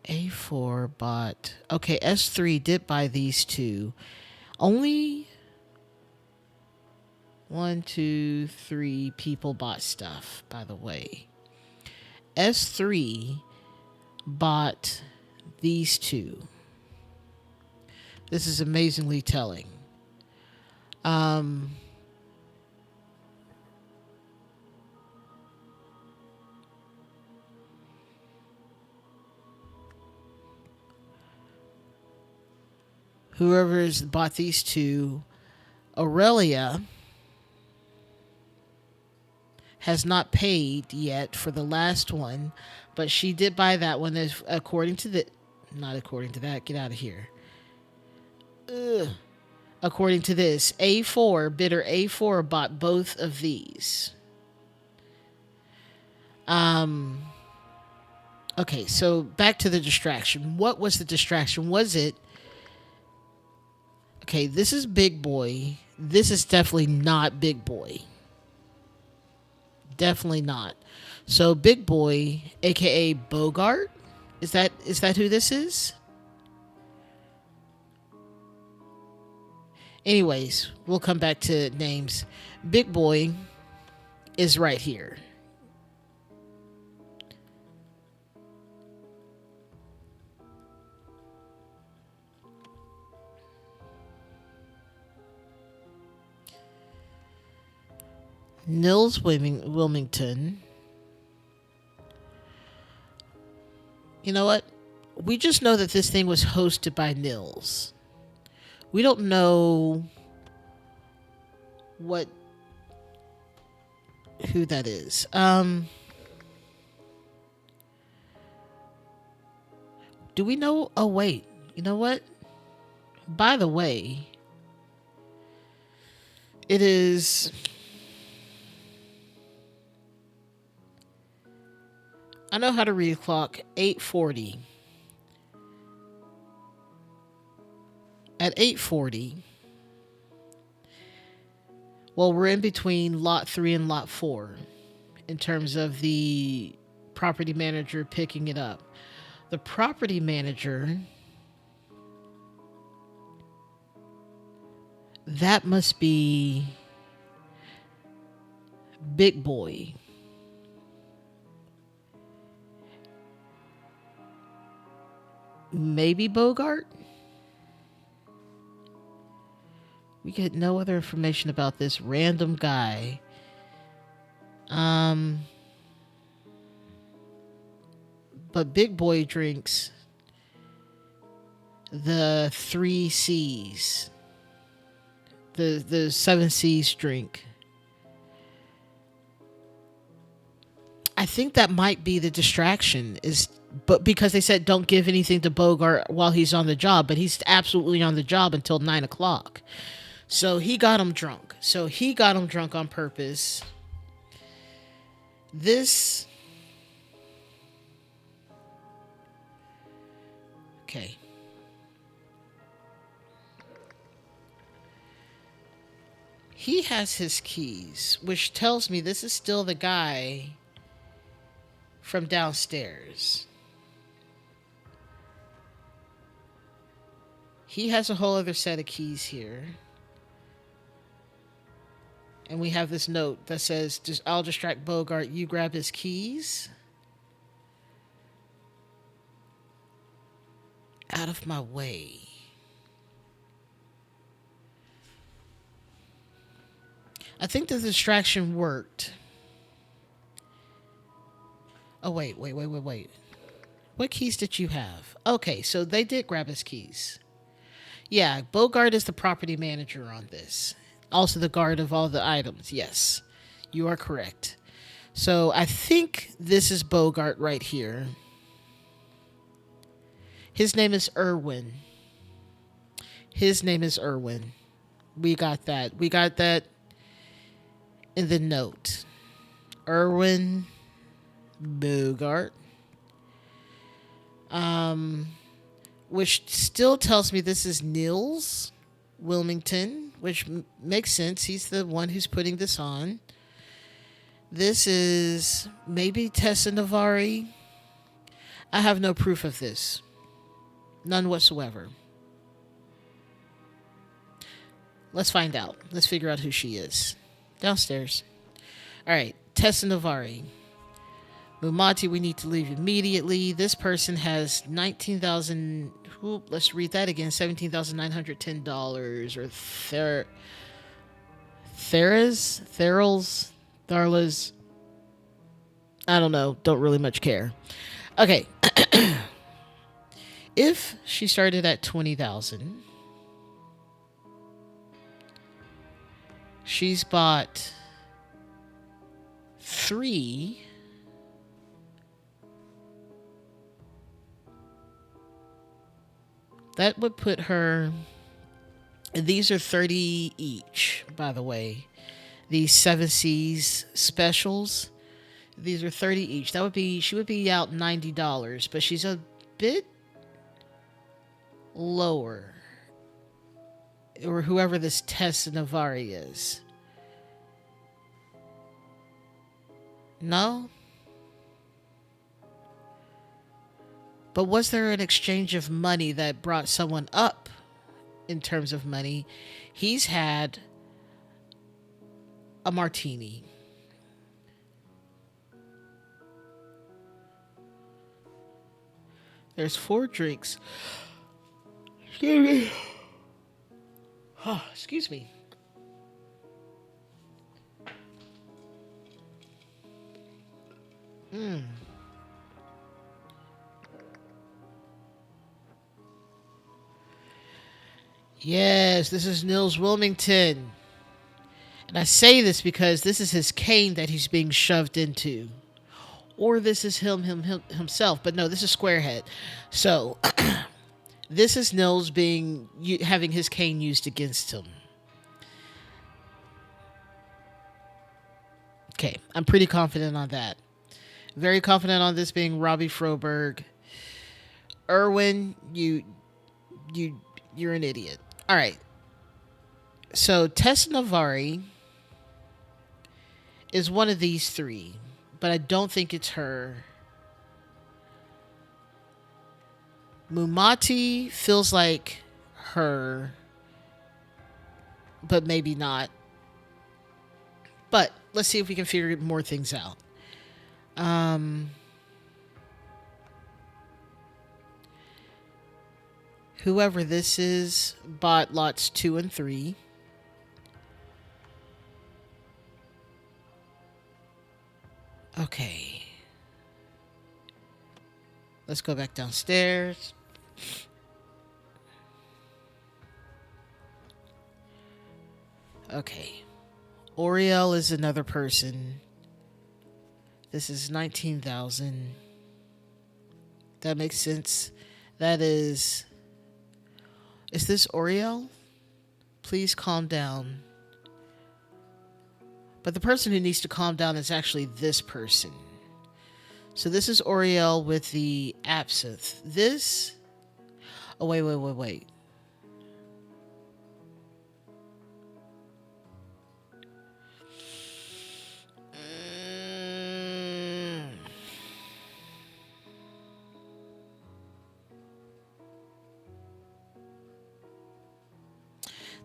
A4 bought. Okay, S3 did buy these two. Only 1, 2, 3 people bought stuff, by the way. S3 bought these two. This is amazingly telling. Whoever's bought these two, Aurelia has not paid yet for the last one, but she did buy that one. According to the, not according to that, get out of here. Ugh. According to this, bidder A4 bought both of these. Okay, so back to the distraction. What was the distraction? Was it, okay, this is Big Boy. This is definitely not Big Boy. Definitely not. So Big Boy, aka Bogart, is that who this is? Anyways, we'll come back to names. Big Boy is right here. Nils Wilmington. You know what? We just know that this thing was hosted by Nils. We don't know who that is. Do we know? Oh, wait. You know what? By the way, it is... I know how to read a clock. 8:40. At 8:40, well, we're in between lot 3 and lot 4 in terms of the property manager picking it up. The property manager, that must be Big Boy. Maybe Bogart? We get no other information about this random guy. But Big Boy drinks the 3 C's. The 7 C's drink. I think that might be the distraction, but because they said don't give anything to Bogart while he's on the job, but he's absolutely on the job until 9 o'clock. So he got him drunk. On purpose. This... Okay. He has his keys, which tells me this is still the guy from downstairs. He has a whole other set of keys here. And we have this note that says, I'll distract Bogart, you grab his keys. Out of my way. I think the distraction worked. Oh, wait. What keys did you have? Okay, so they did grab his keys. Yeah, Bogart is the property manager on this. Also the guard of all the items. Yes, you are correct. So I think this is Bogart right here. His name is Irwin. His name is Irwin. We got that. We got that in the note. Irwin Bogart. Which still tells me this is Nils Wilmington, which makes sense. He's the one who's putting this on. This is maybe Tessa Navari. I have no proof of this. None whatsoever. Let's find out. Let's figure out who she is. Downstairs. All right, Tessa Navari. Mumati, we need to leave immediately. This person has 19,000. Let's read that again. $17,910 or Tharlas. I don't know. Don't really much care. Okay. If she started at 20,000, she's bought 3. That would put her. These are 30 each, by the way. These 7 C's specials. These are 30 each. That would be. She would be out $90, but she's a bit lower. Or whoever this Tessa Navari is. No? But was there an exchange of money that brought someone up in terms of money? He's had a martini. There's 4 drinks. Excuse me. Oh, excuse me. Yes, this is Nils Wilmington. And I say this because this is his cane that he's being shoved into. Or this is himself. But no, this is Squarehead. So, this is Nils having his cane used against him. Okay, I'm pretty confident on that. Very confident on this being Robbie Froberg. Irwin, you're an idiot. All right. So Tessa Navari is one of these 3, but I don't think it's her. Mumati feels like her, but maybe not. But let's see if we can figure more things out. Whoever this is bought lots 2 and 3. Okay. Let's go back downstairs. Okay. Oriel is another person. This is 19,000. That makes sense. That is... Is this Oriel? Please calm down. But the person who needs to calm down is actually this person. So this is Oriel with the absinthe. This... Oh, wait.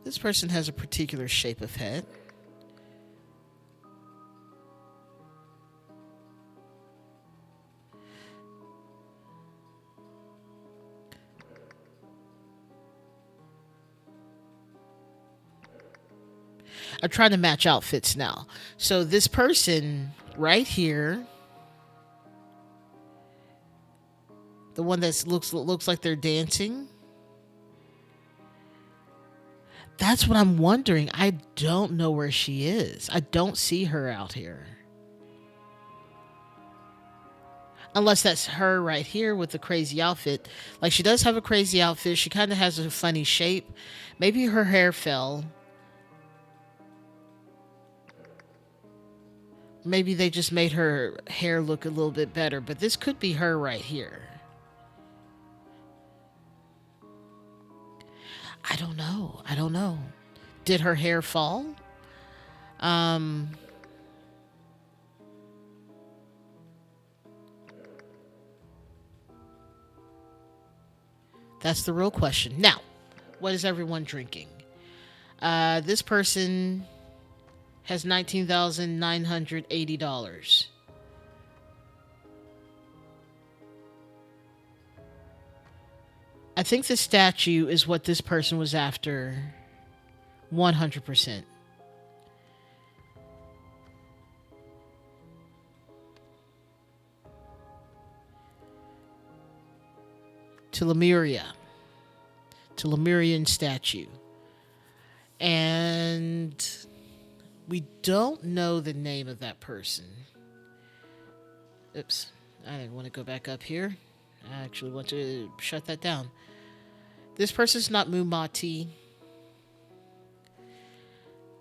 This person has a particular shape of head. I'm trying to match outfits now. So this person right here The one that looks like they're dancing. That's what I'm wondering. I don't know where she is. I don't see her out here. Unless that's her right here with the crazy outfit. Like, she does have a crazy outfit. She kind of has a funny shape. Maybe her hair fell. Maybe they just made her hair look a little bit better. But this could be her right here. I don't know. I don't know. Did her hair fall? Um, that's the real question. Now, what is everyone drinking? This person has $19,980. I think the statue is what this person was after 100%. To Lemuria. To Lemurian statue. And we don't know the name of that person. Oops. I didn't want to go back up here. I actually want to shut that down. This person's not Mumati.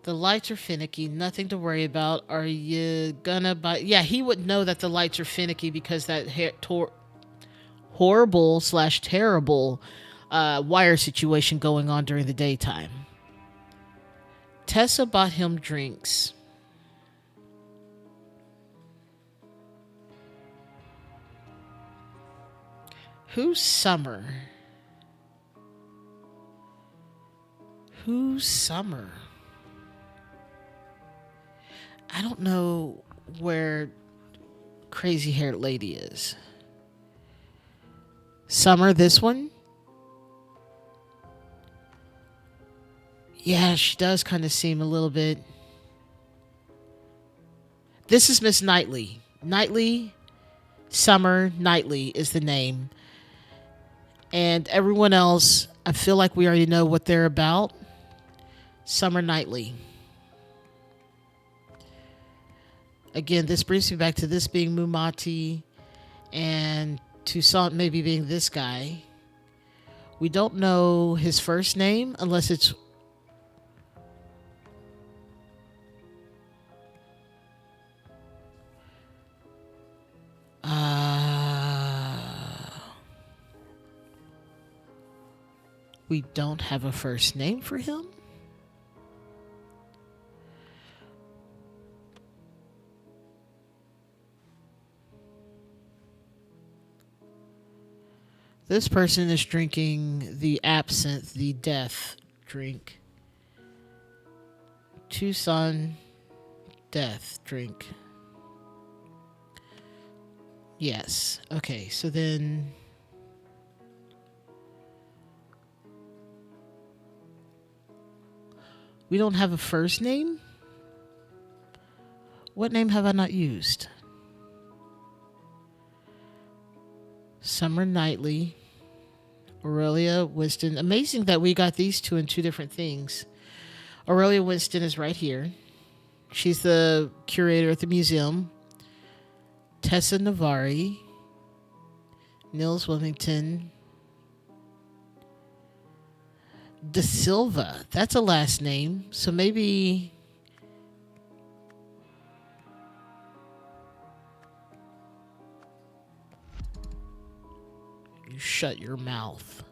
The lights are finicky. Nothing to worry about. Are you gonna buy? Yeah, he would know that the lights are finicky because that horrible / terrible wire situation going on during the daytime. Tessa bought him drinks. Who's Summer? Who's Summer? I don't know where crazy haired lady is. Summer, this one? Yeah, she does kind of seem a little bit. This is Miss Knightley. Knightley, Summer Knightley is the name. And everyone else, I feel like we already know what they're about. Summer Knightley. Again, this brings me back to this being Mumati and Toussaint maybe being this guy. We don't know his first name unless it's we don't have a first name for him. This person is drinking the absinthe, the death drink. Toussaint death drink. Yes. Okay, so then we don't have a first name? What name have I not used? Summer Knightley. Aurelia Winston. Amazing that we got these two in two different things. Aurelia Winston is right here. She's the curator at the museum. Tessa Navari. Nils Wilmington. De Silva. That's a last name. So maybe... You shut your mouth.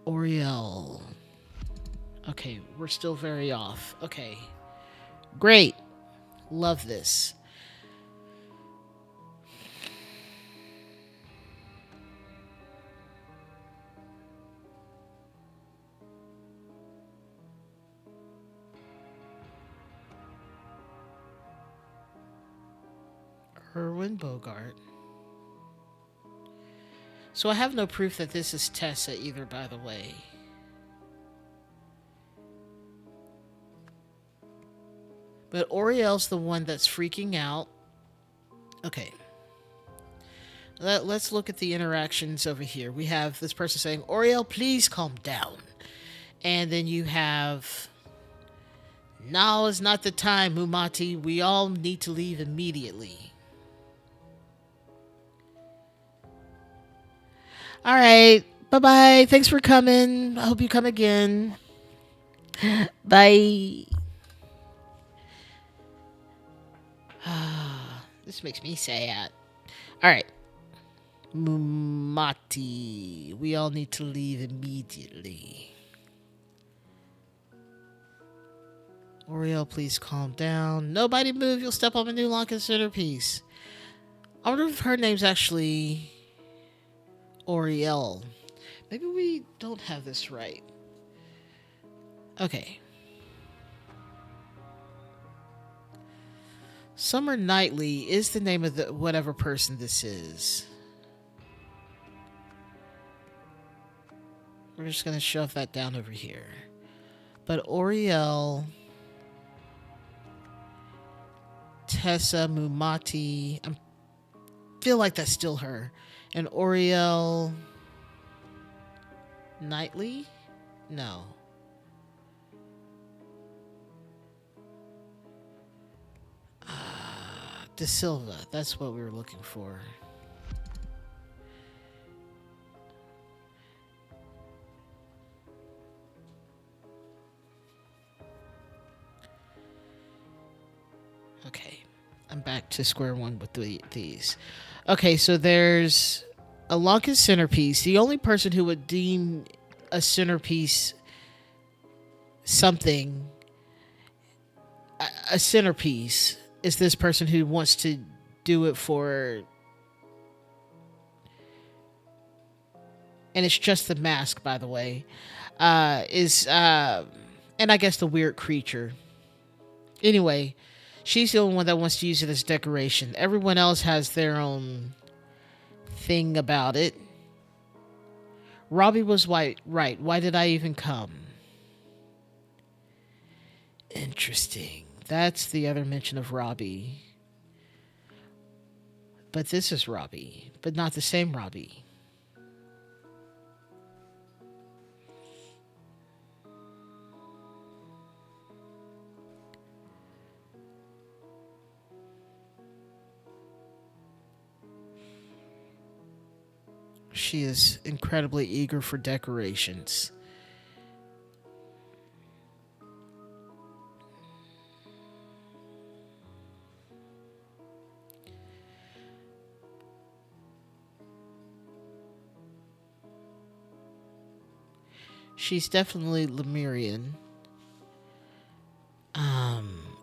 Oriel. Okay, we're still very off. Okay. Great. Love this. Erwin Bogart. So I have no proof that this is Tessa either, by the way. But Oriel's the one that's freaking out Okay. Let's look at the interactions over here. We have this person saying, Oriel, please calm down. And then you have, now is not the time, Mumati. We all need to leave immediately. All right. Bye bye. Thanks for coming. I hope you come again. Bye. This makes me sad. All right. Mumati. We all need to leave immediately. Oriel, please calm down. Nobody move. You'll step on a new Lankan centerpiece. I wonder if her name's actually Oriel. Maybe we don't have this right. Okay. Summer Knightley is the name of the whatever person this is. We're just going to shove that down over here. But Oriel, Tessa Mumati, I feel like that's still her. And Oriel Knightley? No. De Silva, that's what we were looking for. Okay, I'm back to square one with these. Okay, so there's a Lankan centerpiece. The only person who would deem a centerpiece something, a centerpiece, is this person who wants to do it for, and it's just the mask, by the way, and I guess the weird creature. Anyway, she's the only one that wants to use it as decoration. Everyone else has their own thing about it. Robbie was right. Why did I even come? Interesting. That's the other mention of Robbie. But this is Robbie, but not the same Robbie. She is incredibly eager for decorations. She's definitely Lemurian.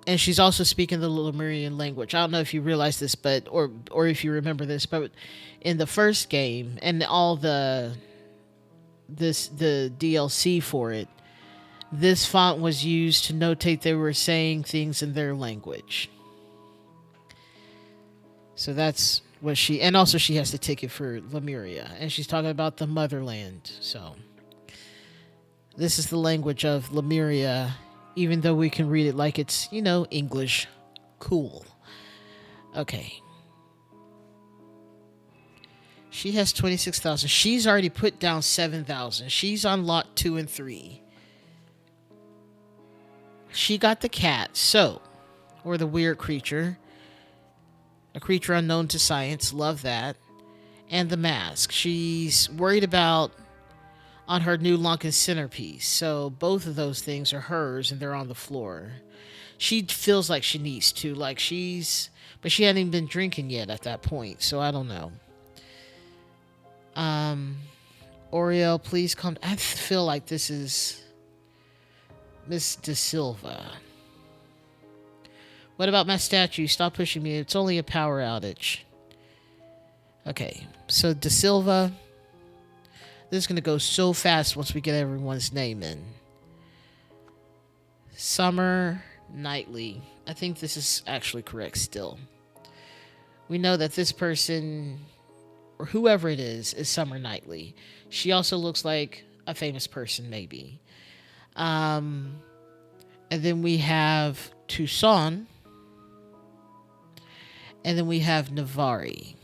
And she's also speaking the Lemurian language. I don't know if you realize this, but or if you remember this, but in the first game and all the DLC for it, this font was used to notate they were saying things in their language. So that's what she, and also she has the ticket for Lemuria, and she's talking about the motherland. So this is the language of Lemuria, even though we can read it like it's, English. Cool. Okay. She has 26,000. She's already put down 7,000. She's on lot 2 and 3. She got the cat, or the weird creature. A creature unknown to science. Love that. And the mask. She's worried about on her new Lankan centerpiece. So both of those things are hers and they're on the floor. She feels like she needs to. But she hadn't even been drinking yet at that point. So I don't know. Oriel, please come. I feel like this is Miss De Silva. What about my statue? Stop pushing me. It's only a power outage. Okay, so De Silva. This is going to go so fast once we get everyone's name in. Summer Knightley. I think this is actually correct still. We know that this person, or whoever it is Summer Knightley. She also looks like a famous person, maybe. And then we have Tucson. And then we have Navari.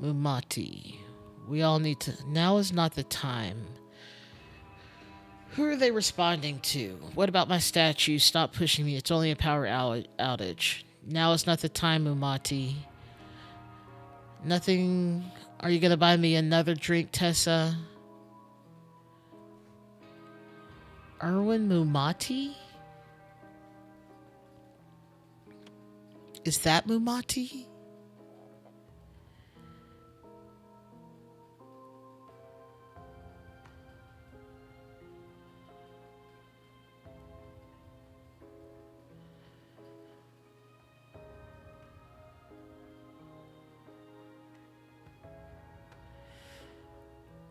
Mumati. We all need to. Now is not the time. Who are they responding to? What about my statue? Stop pushing me. It's only a power outage. Now is not the time, Mumati. Nothing. Are you going to buy me another drink, Tessa? Erwin Mumati? Is that Mumati?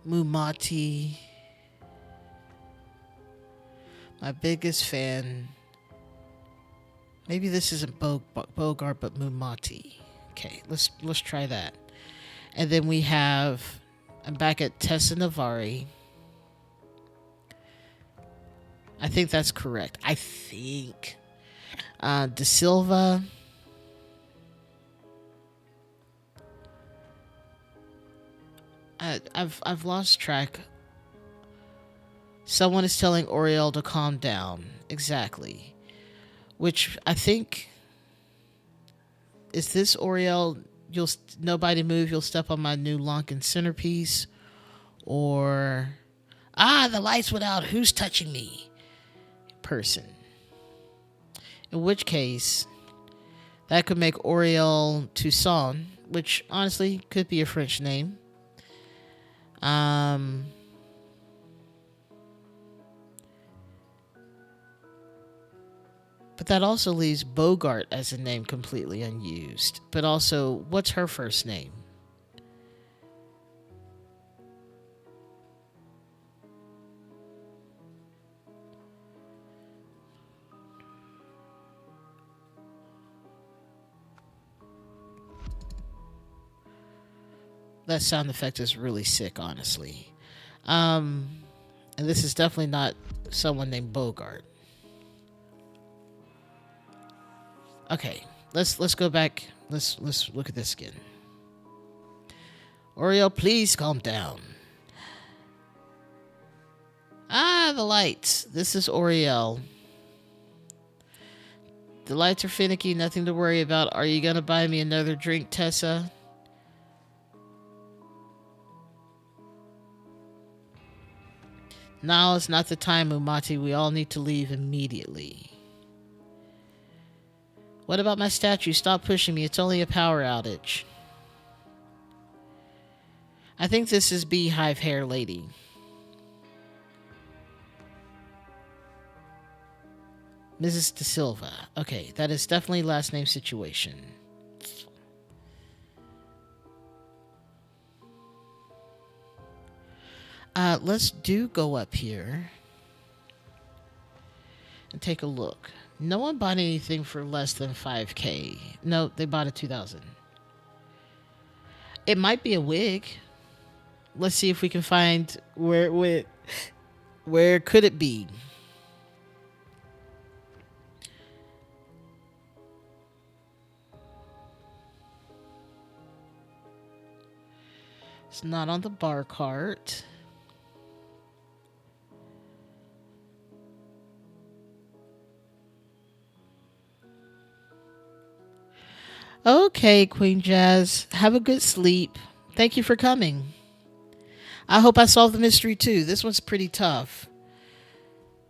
Mumati. My biggest fan. Maybe this isn't Bogart, but Mumati. Okay, let's try that. And then we have. I'm back at Tessa Navari. I think that's correct. I think. De Silva. I've lost track. Someone is telling Oriel to calm down. Exactly. Which I think is this Oriel. You'll nobody move. You'll step on my new Lankan centerpiece, or the lights went out. Who's touching me? Person. In which case, that could make Oriel Toussaint, which honestly could be a French name. But that also leaves Bogart as a name completely unused. But also, what's her first name? That sound effect is really sick, honestly. And this is definitely not someone named Bogart. Okay, let's go back. Let's look at this again. Oriel, please calm down. The lights. This is Oriel. The lights are finicky, nothing to worry about. Are you gonna buy me another drink, Tessa? Now is not the time, Umati. We all need to leave immediately. What about my statue? Stop pushing me. It's only a power outage. I think this is Beehive Hair Lady. Mrs. De Silva. Okay, that is definitely last name situation. Let's go up here and take a look. No one bought anything for less than 5K. No, they bought a 2,000. It might be a wig. Let's see if we can find where could it be? It's not on the bar cart. Okay, Queen Jazz. Have a good sleep. Thank you for coming. I hope I solved the mystery too. This one's pretty tough.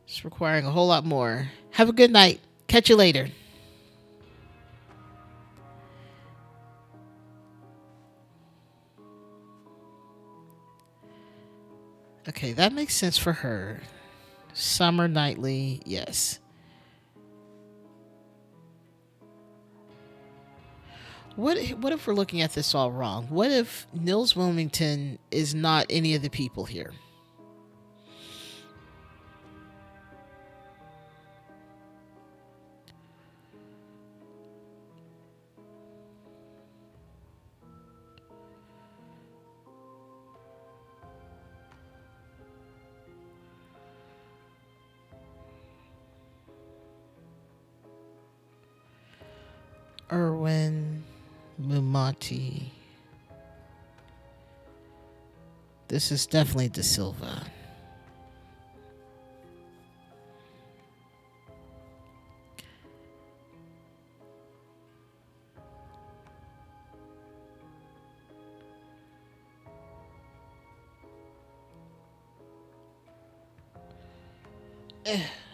It's requiring a whole lot more. Have a good night. Catch you later. Okay, that makes sense for her. Summer Nightly, yes. What if we're looking at this all wrong? What if Nils Wilmington is not any of the people here? Irwin Mumati. This is definitely De Silva.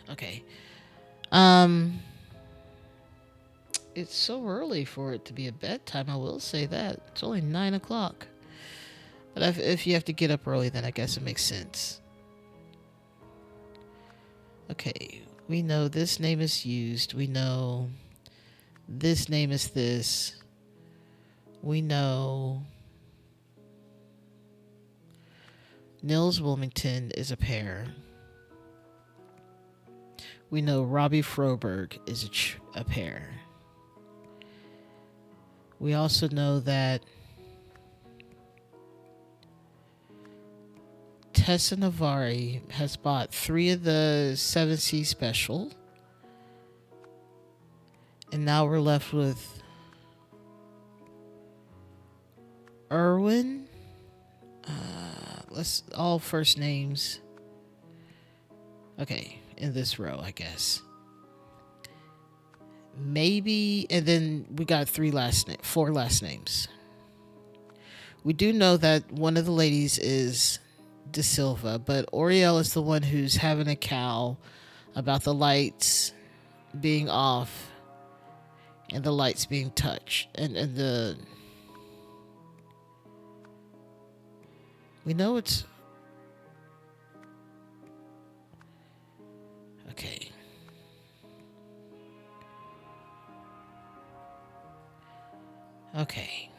Okay. Um, it's so early for it to be a bedtime. I will say that it's only 9 o'clock. But if you have to get up early, then I guess it makes sense. Okay, we know this name is used. We know this name is this. We know Nils Wilmington is a pair. We know Robbie Froberg is a pair. We also know that Tessa Navari has bought 3 of the 7C special. And now we're left with Irwin. Let's all first names. Okay, in this row, I guess. Maybe, and then we got 4 last names. We do know that one of the ladies is De Silva, but Oriel is the one who's having a cow about the lights being off and the lights being touched, and the we know it's okay. Okay.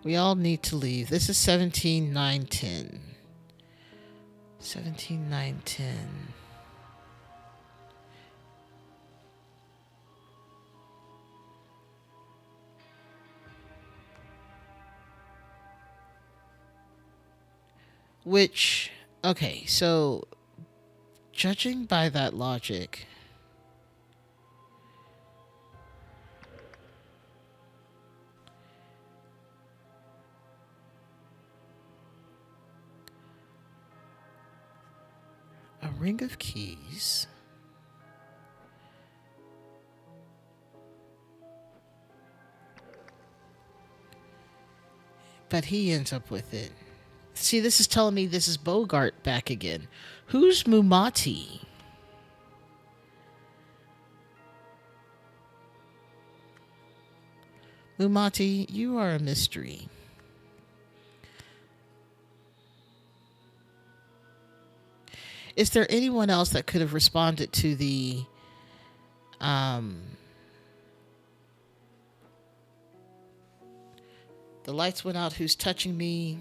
We all need to leave. This is 17-9-10. 17-9-10. Which, okay, so judging by that logic, a ring of keys, but he ends up with it. See, this is telling me this is Bogart back again. Who's Mumati? Mumati, you are a mystery. Is there anyone else that could have responded to the lights went out, who's touching me?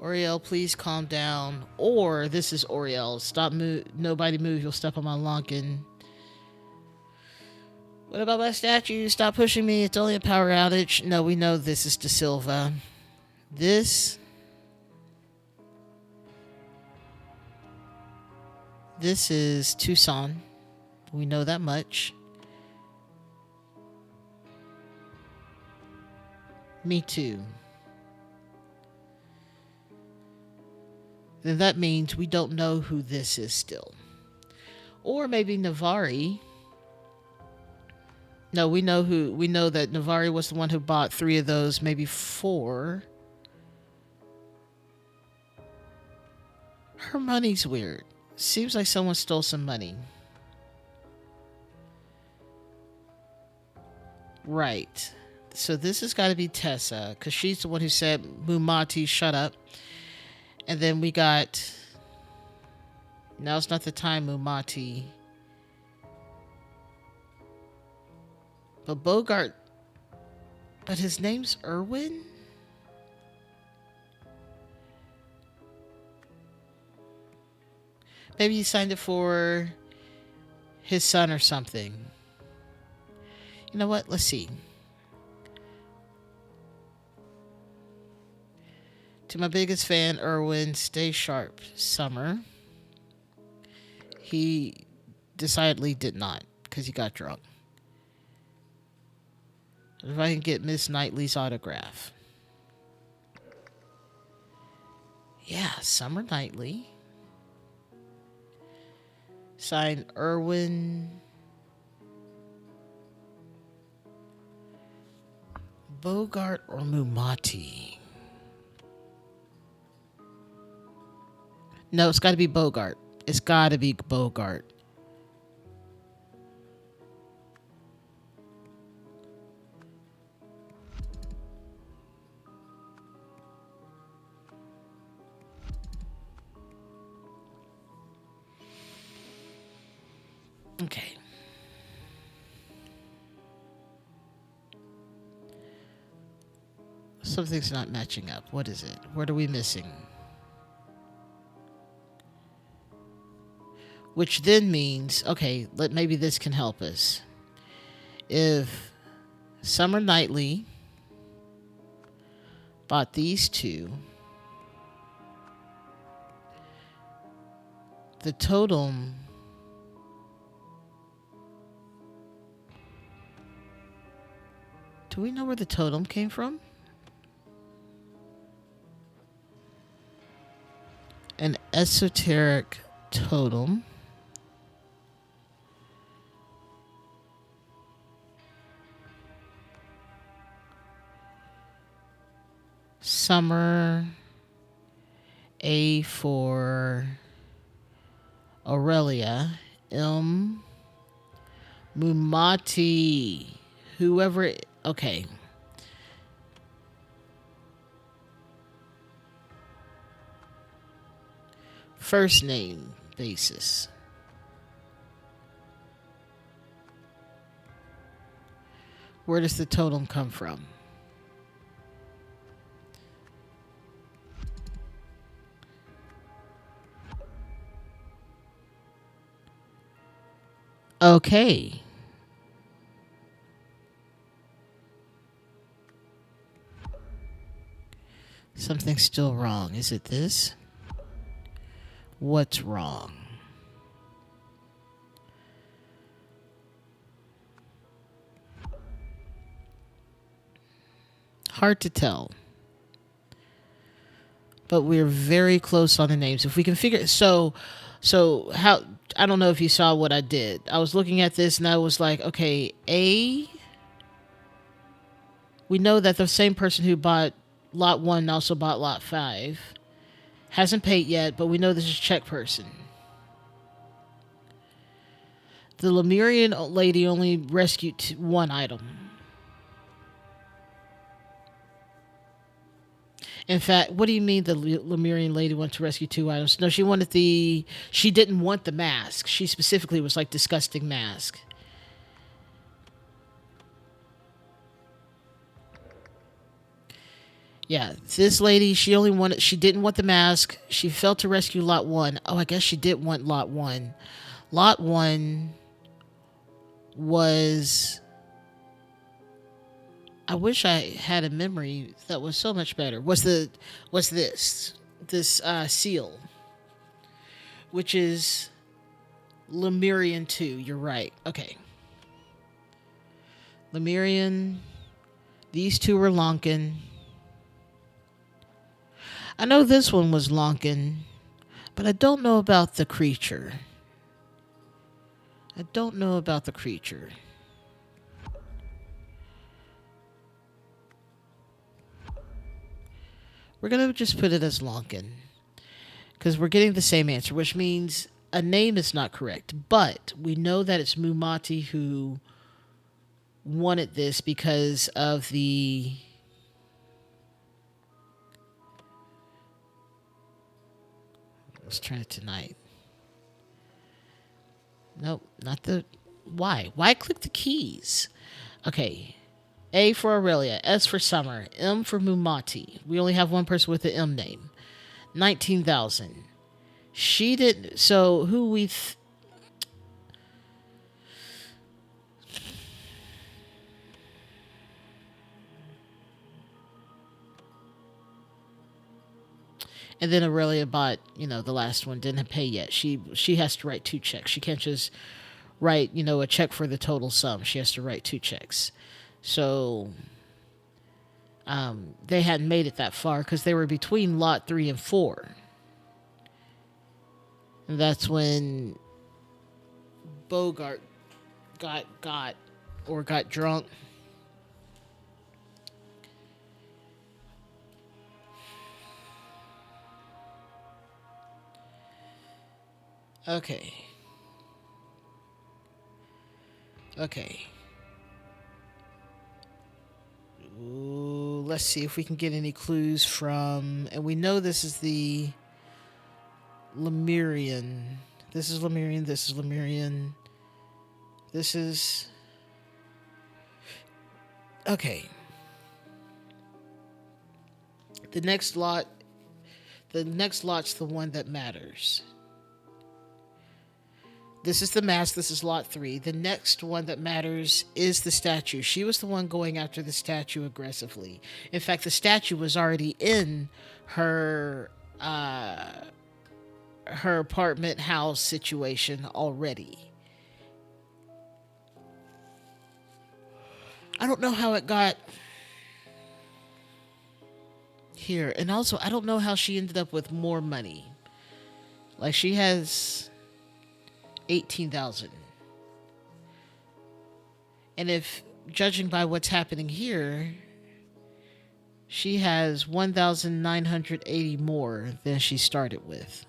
Oriel, please calm down. Or this is Oriel. Stop move. Nobody move. You'll step on my lunkin. What about my statue? Stop pushing me. It's only a power outage. No, we know this is De Silva. This is Tucson. We know that much. Me too. Then that means we don't know who this is still. Or maybe Navari. No, we know that Navari was the one who bought 3 of those, maybe 4. Her money's weird. Seems like someone stole some money. Right. So this has got to be Tessa, because she's the one who said, Mumati, shut up. And then we got, now's not the time, Mumati. But Bogart, but his name's Irwin? Maybe he signed it for his son or something. You know what? Let's see. To my biggest fan, Erwin, stay sharp. Summer. He decidedly did not because he got drunk. If I can get Miss Knightley's autograph. Yeah, Summer Knightley. Signed Erwin Bogart or Mumati. No, it's got to be Bogart. It's got to be Bogart. Okay. Something's not matching up. What is it? What are we missing? Which then means, okay, maybe this can help us. If Summer Knightley bought these two, the totem do we know where the totem came from? An esoteric totem. Summer. A for Aurelia. M. Mumati. Whoever. Okay. First name basis. Where does the totem come from? Okay. Something's still wrong. Is it this? What's wrong? Hard to tell. But we're very close on the names. If we can figure so how I don't know if you saw what I did. I was looking at this and I was like, okay, A, we know that the same person who bought lot 1 also bought lot 5. Hasn't paid yet, but we know this is a check person. The Lemurian lady only rescued one item. In fact, what do you mean the Lemurian lady wanted to rescue 2 items? No, she didn't want the mask. She specifically was like, disgusting mask. Yeah, this lady, she didn't want the mask. She failed to rescue lot 1. Oh, I guess she did want lot 1. Lot 1 was, I wish I had a memory that was so much better. Was this seal, which is Lemurian 2. You're right. Okay. Lemurian. These 2 were Lonkin. I know this one was Lonkin, but I don't know about the creature. We're going to just put it as Lonkin because we're getting the same answer, which means a name is not correct. But we know that it's Mumati who wanted this because of the... Let's try it tonight. Nope, not the... Why? Why click the keys? Okay. A for Aurelia, S for Summer, M for Mumati. We only have one person with the M name. 19,000. She didn't... So, who we... And then Aurelia bought, the last one, didn't pay yet. She has to write two checks. She can't just write, a check for the total sum. She has to write two checks. So they hadn't made it that far because they were between lot 3 and 4. And that's when Bogart got drunk. Okay. Ooh, let's see if we can get any clues from... And we know this is the Lemurian. This is Lemurian. This is Lemurian. This is... Okay. The next lot's the one that matters. This is the mask. This is lot 3. The next one that matters is the statue. She was the one going after the statue aggressively. In fact, the statue was already in her apartment house situation already. I don't know how it got here. And also, I don't know how she ended up with more money. Like, she has 18,000. And if, judging by what's happening here, she has 1,980 more than she started with.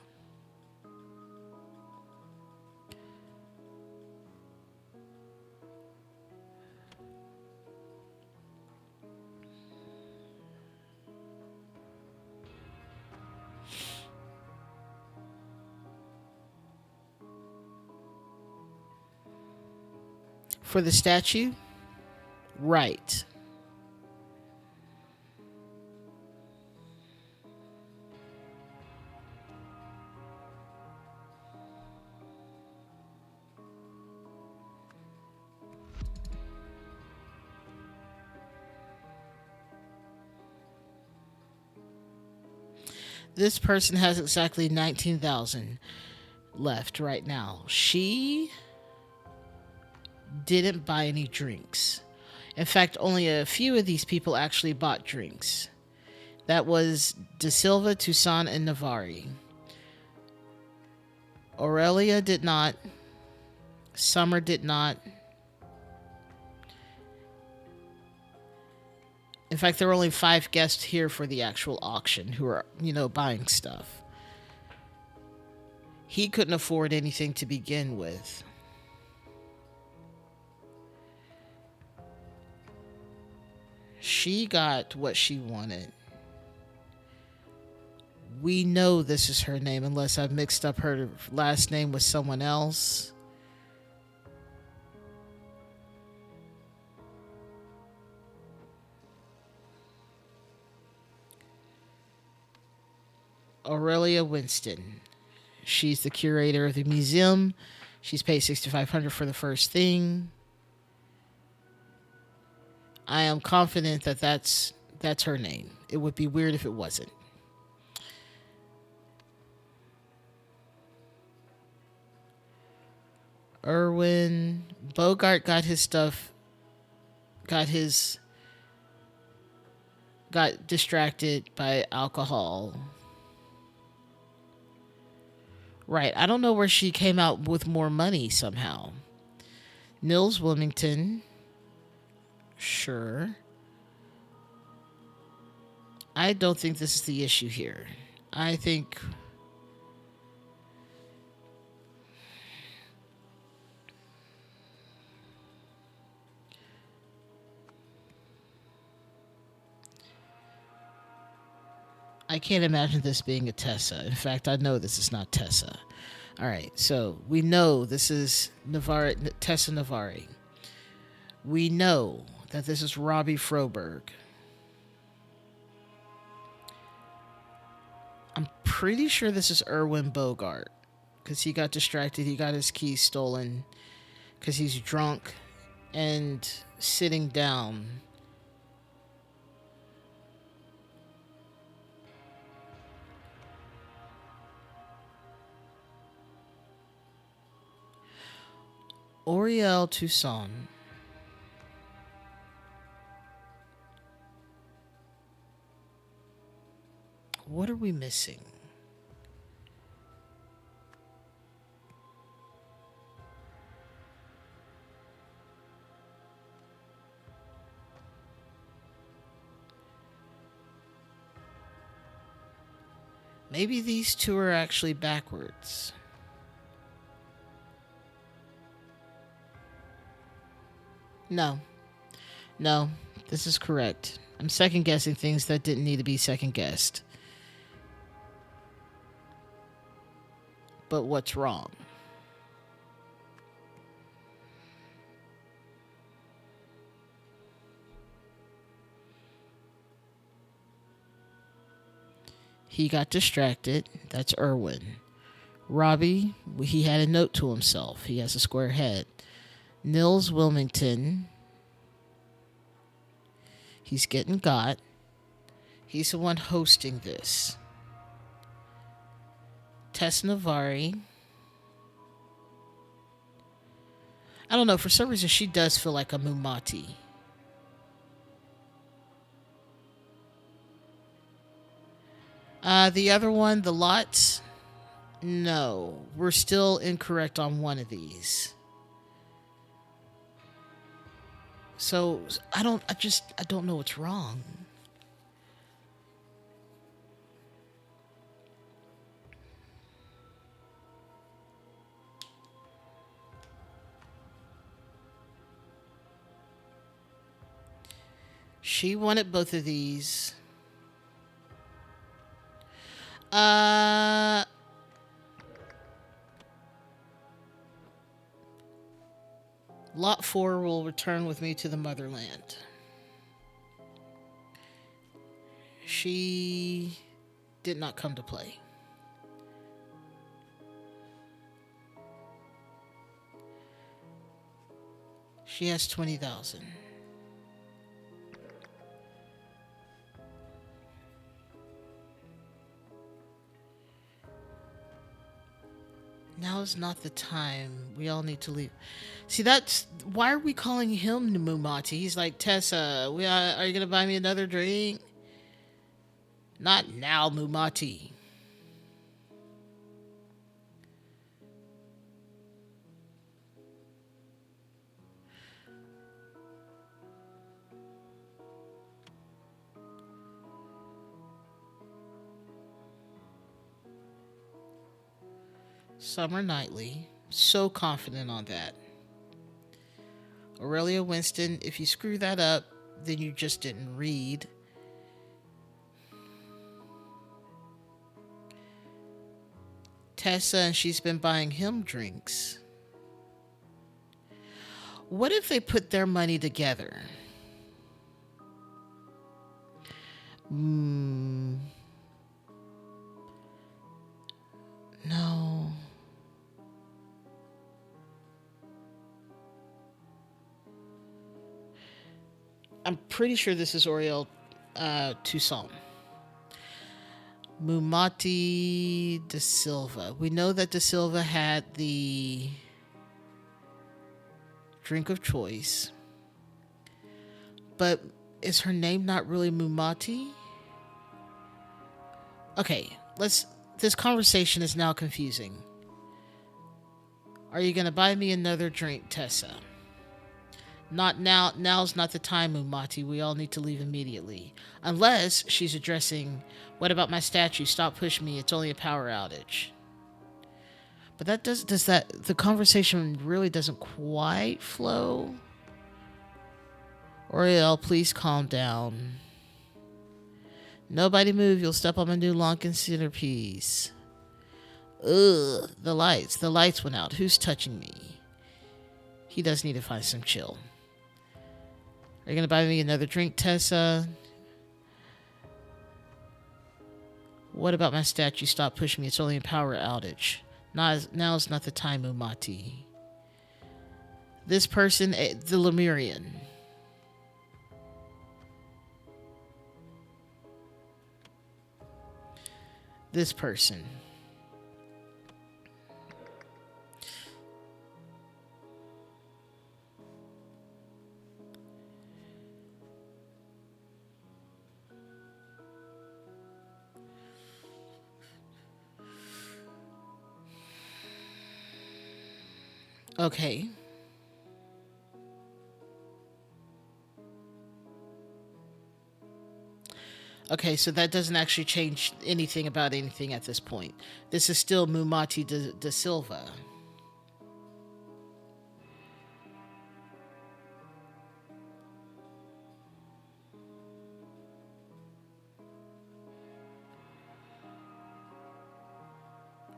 For the statue? Right. This person has exactly 19,000 left right now. She didn't buy any drinks. In fact, only a few of these people actually bought drinks. That was De Silva, Toussaint, and Navari. Aurelia did not. Summer did not. In fact, there were only 5 guests here for the actual auction who are, buying stuff. He couldn't afford anything to begin with. She got what she wanted. We know this is her name unless I've mixed up her last name with someone else. Aurelia Winston. She's the curator of the museum. She's paid $6,500 for the first thing. I am confident that that's her name. It would be weird if it wasn't. Irwin Bogart got distracted by alcohol. Right. I don't know where she came out with more money somehow. Nils Wilmington. Sure. I don't think this is the issue here. I think I can't imagine this being a Tessa. In fact, I know this is not Tessa. All right, so we know this is Tessa Navari. We know that this is Robbie Froberg. I'm pretty sure this is Irwin Bogart because he got distracted. He got his keys stolen because he's drunk and sitting down. Oriel Toussaint. What are we missing? Maybe these two are actually backwards. No, no, this is correct. I'm second guessing things that didn't need to be second guessed. But what's wrong? He got distracted. That's Irwin. Robbie, he had a note to himself. He has a square head. Nils Wilmington, he's getting got. He's the one hosting this. Tess Navari. I don't know. For some reason, she does feel like a Mumati. The other one, the Lots. No, we're still incorrect on one of these. So I don't know what's wrong. She wanted both of these. Uh, Lot 4 will return with me to the motherland. She did not come to play. She has 20,000. Now is not the time. We all need to leave. See, that's why are we calling him Mumati? He's like, Tessa, are you gonna buy me another drink? Not now, Mumati. Summer Knightley. So confident on that. Aurelia Winston, if you screw that up, then you just didn't read. Tessa, and she's been buying him drinks. What if they put their money together? No. I'm pretty sure this is Oriel Toussaint. Mumati da Silva. We know that da Silva had the drink of choice. But is her name not really Mumati? Okay, this conversation is now confusing. Are you gonna buy me another drink, Tessa? Not now. Now's not the time, Mumati. We all need to leave immediately. Unless she's addressing, what about my statue? Stop pushing me. It's only a power outage. But that does that, the conversation really doesn't quite flow. Oriel, please calm down. Nobody move. You'll step on my new Lankan centerpiece. Ugh, the lights went out. Who's touching me? He does need to find some chill. Are you going to buy me another drink, Tessa? What about my statue? Stop pushing me. It's only a power outage. Now's not the time, Umati. This person, the Lemurian. This person. Okay. Okay, so that doesn't actually change anything about anything at this point. This is still Mumati da Silva.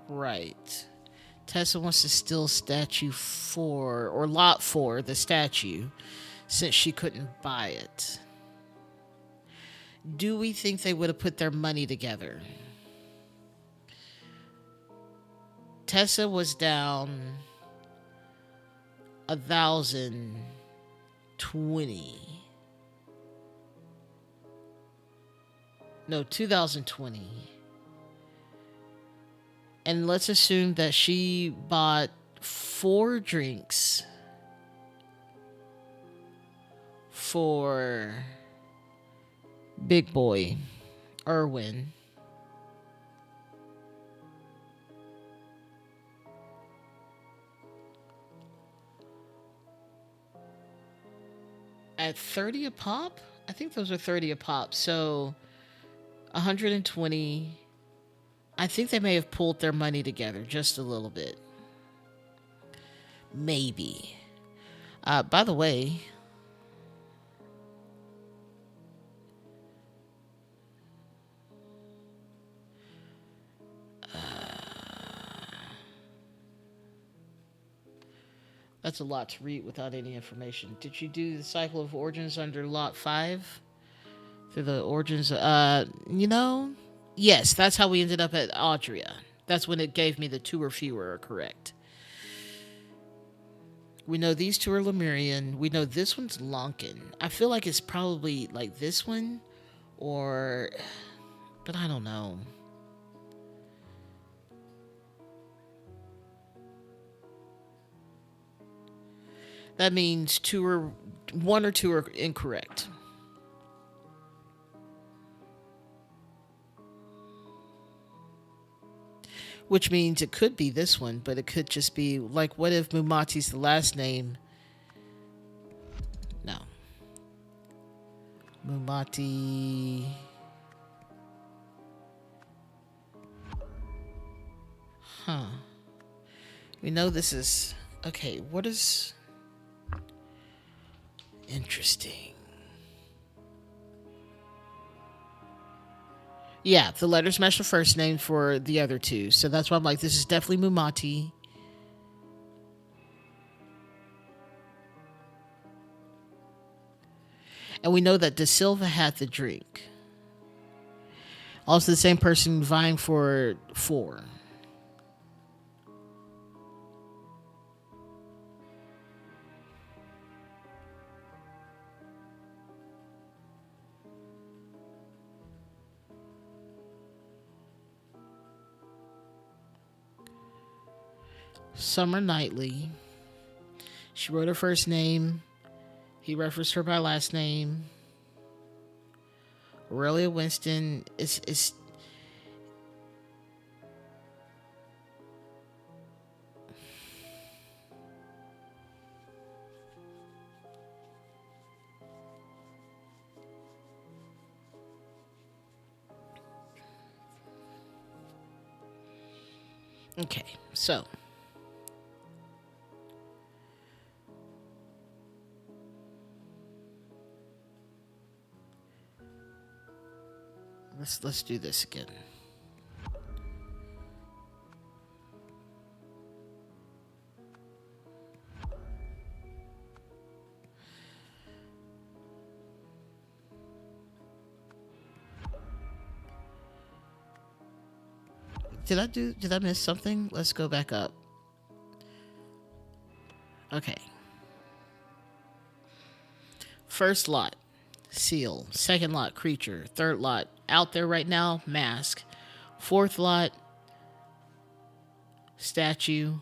Right. Tessa wants to steal statue 4, or lot 4, the statue, since she couldn't buy it. Do we think they would have put their money together? Tessa was down 1,020. No, 2020. And let's assume that she bought 4 drinks for Big Boy Irwin. At 30 a pop? I think those are 30 a pop. So 120. I think they may have pulled their money together just a little bit. Maybe. By the way, that's a lot to read without any information. Did you do the cycle of origins under lot 5? Through the origins, yes, that's how we ended up at Audria. That's when it gave me the 2 or fewer are correct. We know these 2 are Lemurian. We know this one's Lankan. I feel like it's probably like this one, or, but I don't know. That means 1 or 2 are incorrect. Which means it could be this one, but it could just be like, what if Mumati's the last name? No. Mumati. Huh. We know this is. Okay, what is. Interesting. Yeah, the letters match the first name for the other 2. So that's why I'm like, this is definitely Mumati. And we know that Da Silva had the drink. Also the same person vying for 4. Summer Knightley. She wrote her first name. He referenced her by last name. Aurelia Winston is okay. So let's do this again. Did I miss something? Let's go back up. Okay. First lot, seal. Second lot, creature. Third lot, out there right now, mask. Fourth lot, statue.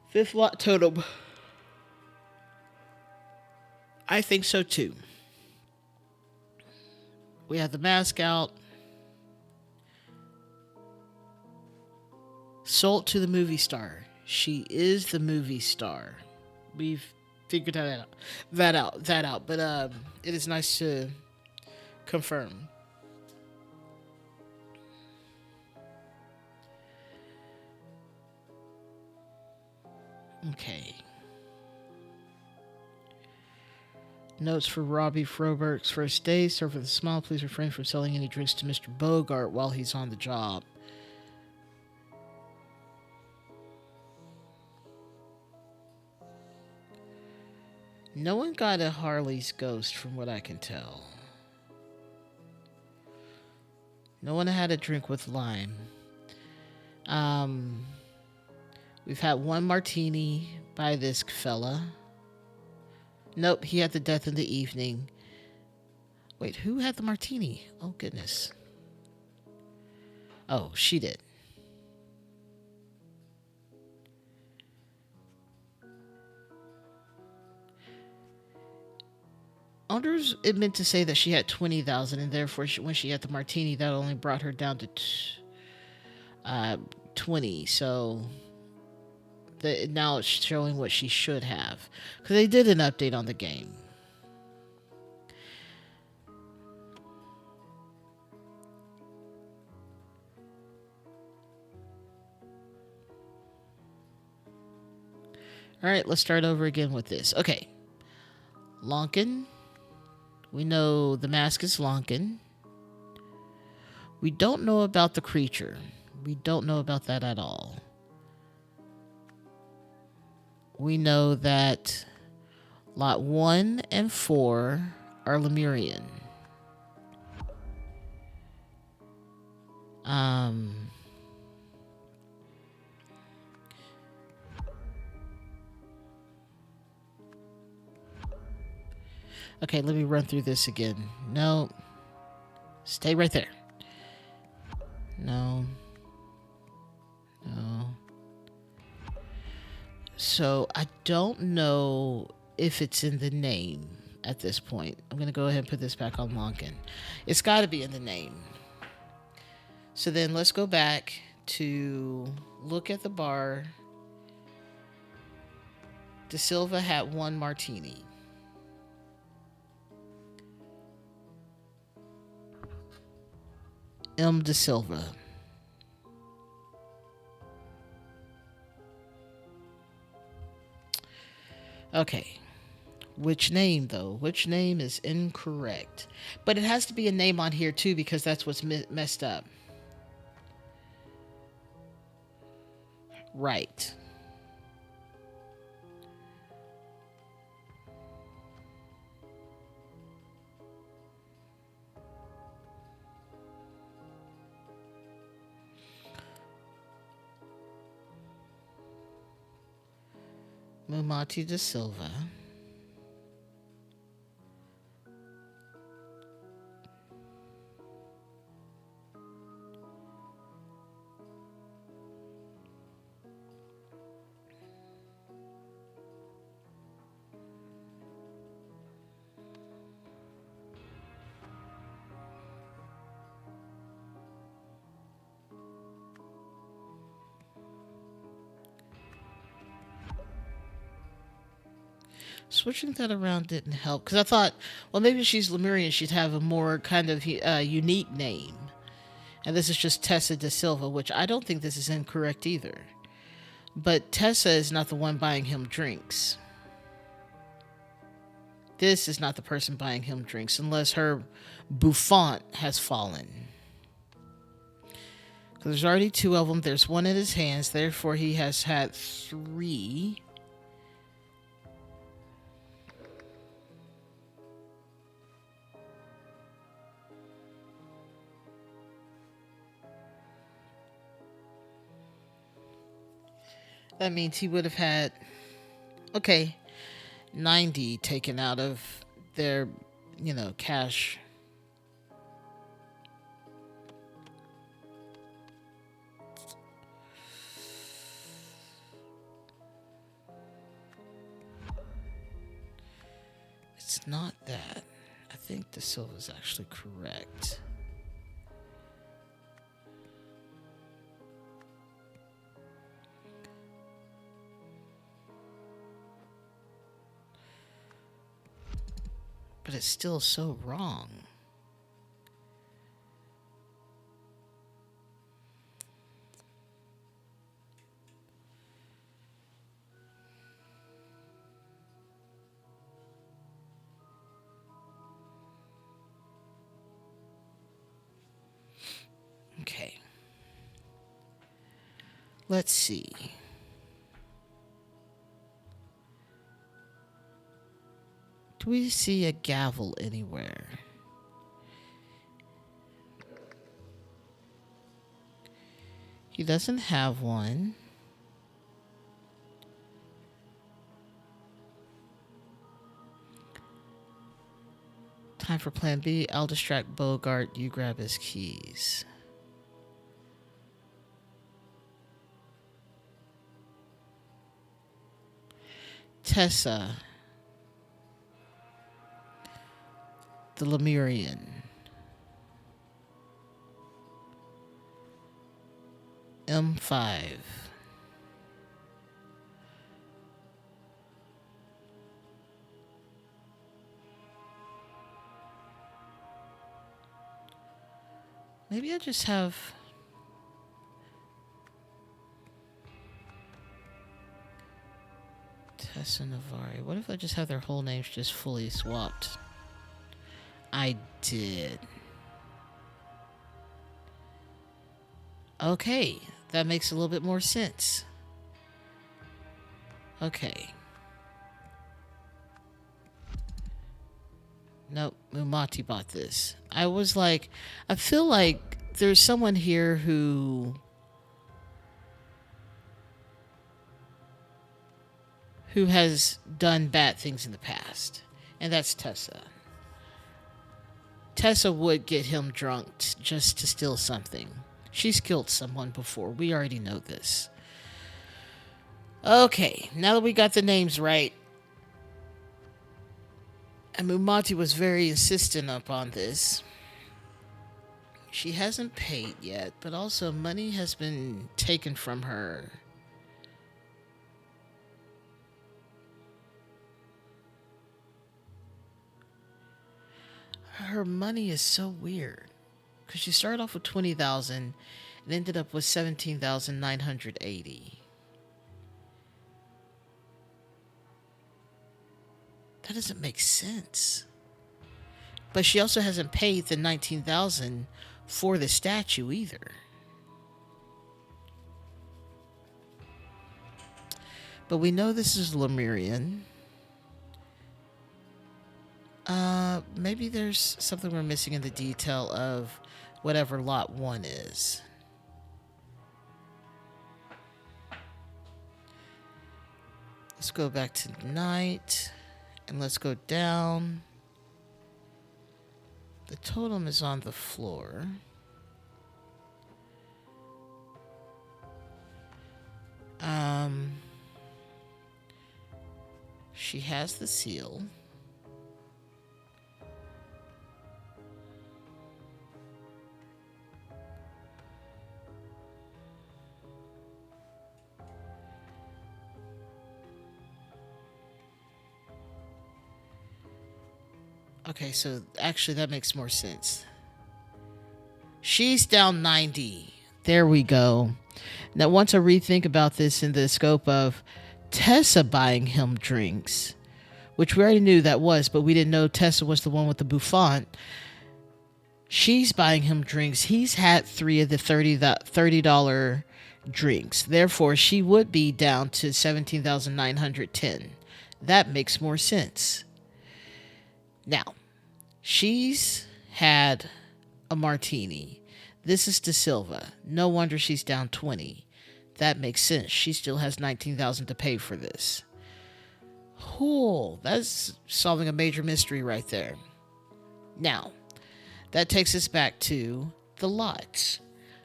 Fifth lot, totem. I think so too. We have the mask out. Sold to the movie star. She is the movie star. We've figured that out. But it is nice to confirm. Okay. Notes for Robbie Froberg's first day. Serve with a smile. Please refrain from selling any drinks to Mr. Bogart while he's on the job. No one got a Harley's Ghost from what I can tell. No one had a drink with lime. We've had one martini by this fella. Nope, he had the death in the evening. Wait, who had the martini? Oh, goodness. Oh, she did. Owners it meant to say that she had 20,000, and therefore, when she had the martini, that only brought her down to 20. So now it's showing what she should have, because they did an update on the game. All right, let's start over again with this. Okay, Lonkin. We know the mask is Lonkin. We don't know about the creature. We don't know about that at all. We know that lot 1 and 4 are Lemurian. Okay, let me run through this again. No. Stay right there. No. No. So I don't know if it's in the name at this point. I'm going to go ahead and put this back on Lonkin. It's got to be in the name. So then let's go back to look at the bar. De Silva had one martini. M. De Silva. Okay. Which name, though? Which name is incorrect? But it has to be a name on here, too, because that's what's messed up. Right. Mumati De Silva. Switching that around didn't help, because I thought, well, maybe she's Lemurian, she'd have a more kind of unique name. And this is just Tessa De Silva, which I don't think this is incorrect either. But Tessa is not the one buying him drinks. This is not the person buying him drinks, unless her bouffant has fallen. Because there's already 2 of them. There's 1 in his hands, therefore he has had 3. That means he would have had, 90 taken out of their, cash. It's not that. I think De Silva's actually correct. is still so wrong. Okay. Let's see. Do we see a gavel anywhere? He doesn't have one. Time for plan B. I'll distract Bogart. You grab his keys. Tessa. The Lemurian. M5. Maybe I just have... Tessa Navari. What if I just have their whole names just fully swapped? I did. Okay, that makes a little bit more sense. Okay. Nope, Mumati bought this. I was like, I feel like there's someone here who has done bad things in the past, and that's Tessa. Tessa would get him drunk just to steal something. She's killed someone before. We already know this. Okay, now that we got the names right, and Mumati was very insistent upon this. She hasn't paid yet, but also money has been taken from her. Her money is so weird because she started off with 20,000 and ended up with 17,980. That doesn't make sense. But she also hasn't paid the 19,000 for the statue either. But we know this is Lemurian. Maybe there's something we're missing in the detail of whatever lot 1 is. Let's go back to night. And let's go down. The totem is on the floor. She has the seal. Okay, so actually that makes more sense. She's down 90. There we go. Now, once I rethink about this in the scope of Tessa buying him drinks, which we already knew that was, but we didn't know Tessa was the one with the bouffant. She's buying him drinks. He's had 3 of the $30 drinks. Therefore, she would be down to 17,910. That makes more sense. Now, she's had a martini. This is De Silva. No wonder she's down 20. That makes sense. She still has 19,000 to pay for this. Cool. That's solving a major mystery right there. Now, that takes us back to the lots.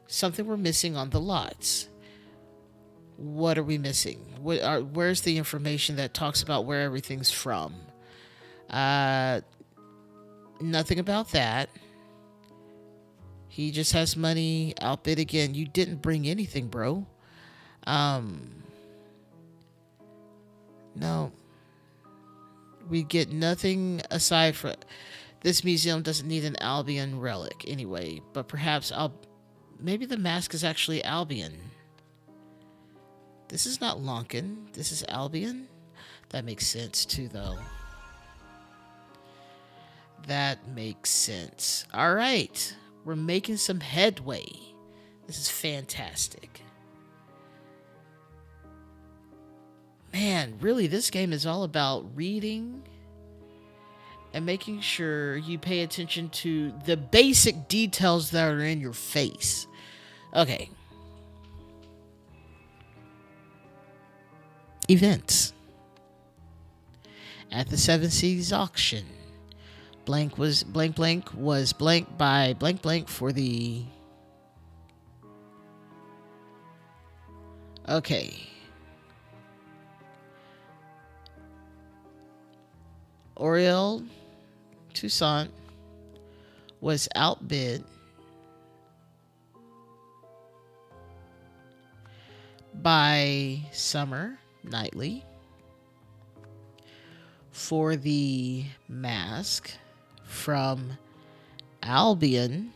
Something we're missing on the lots. What are we missing? Where's the information that talks about where everything's from? Nothing about that. He just has money. Outbid again. You didn't bring anything, bro. No. We get nothing aside from this museum doesn't need an Albion relic anyway, but perhaps maybe the mask is actually Albion. This is not Lonkin. This is Albion. That makes sense too, though. That makes sense. All right. We're making some headway. This is fantastic. Man, really, this game is all about reading and making sure you pay attention to the basic details that are in your face. Okay. Events. At the Seven Seas auction, blank was blank by blank blank for the... Okay. Oriel Toussaint was outbid by Summer Knightley for the mask from Albion,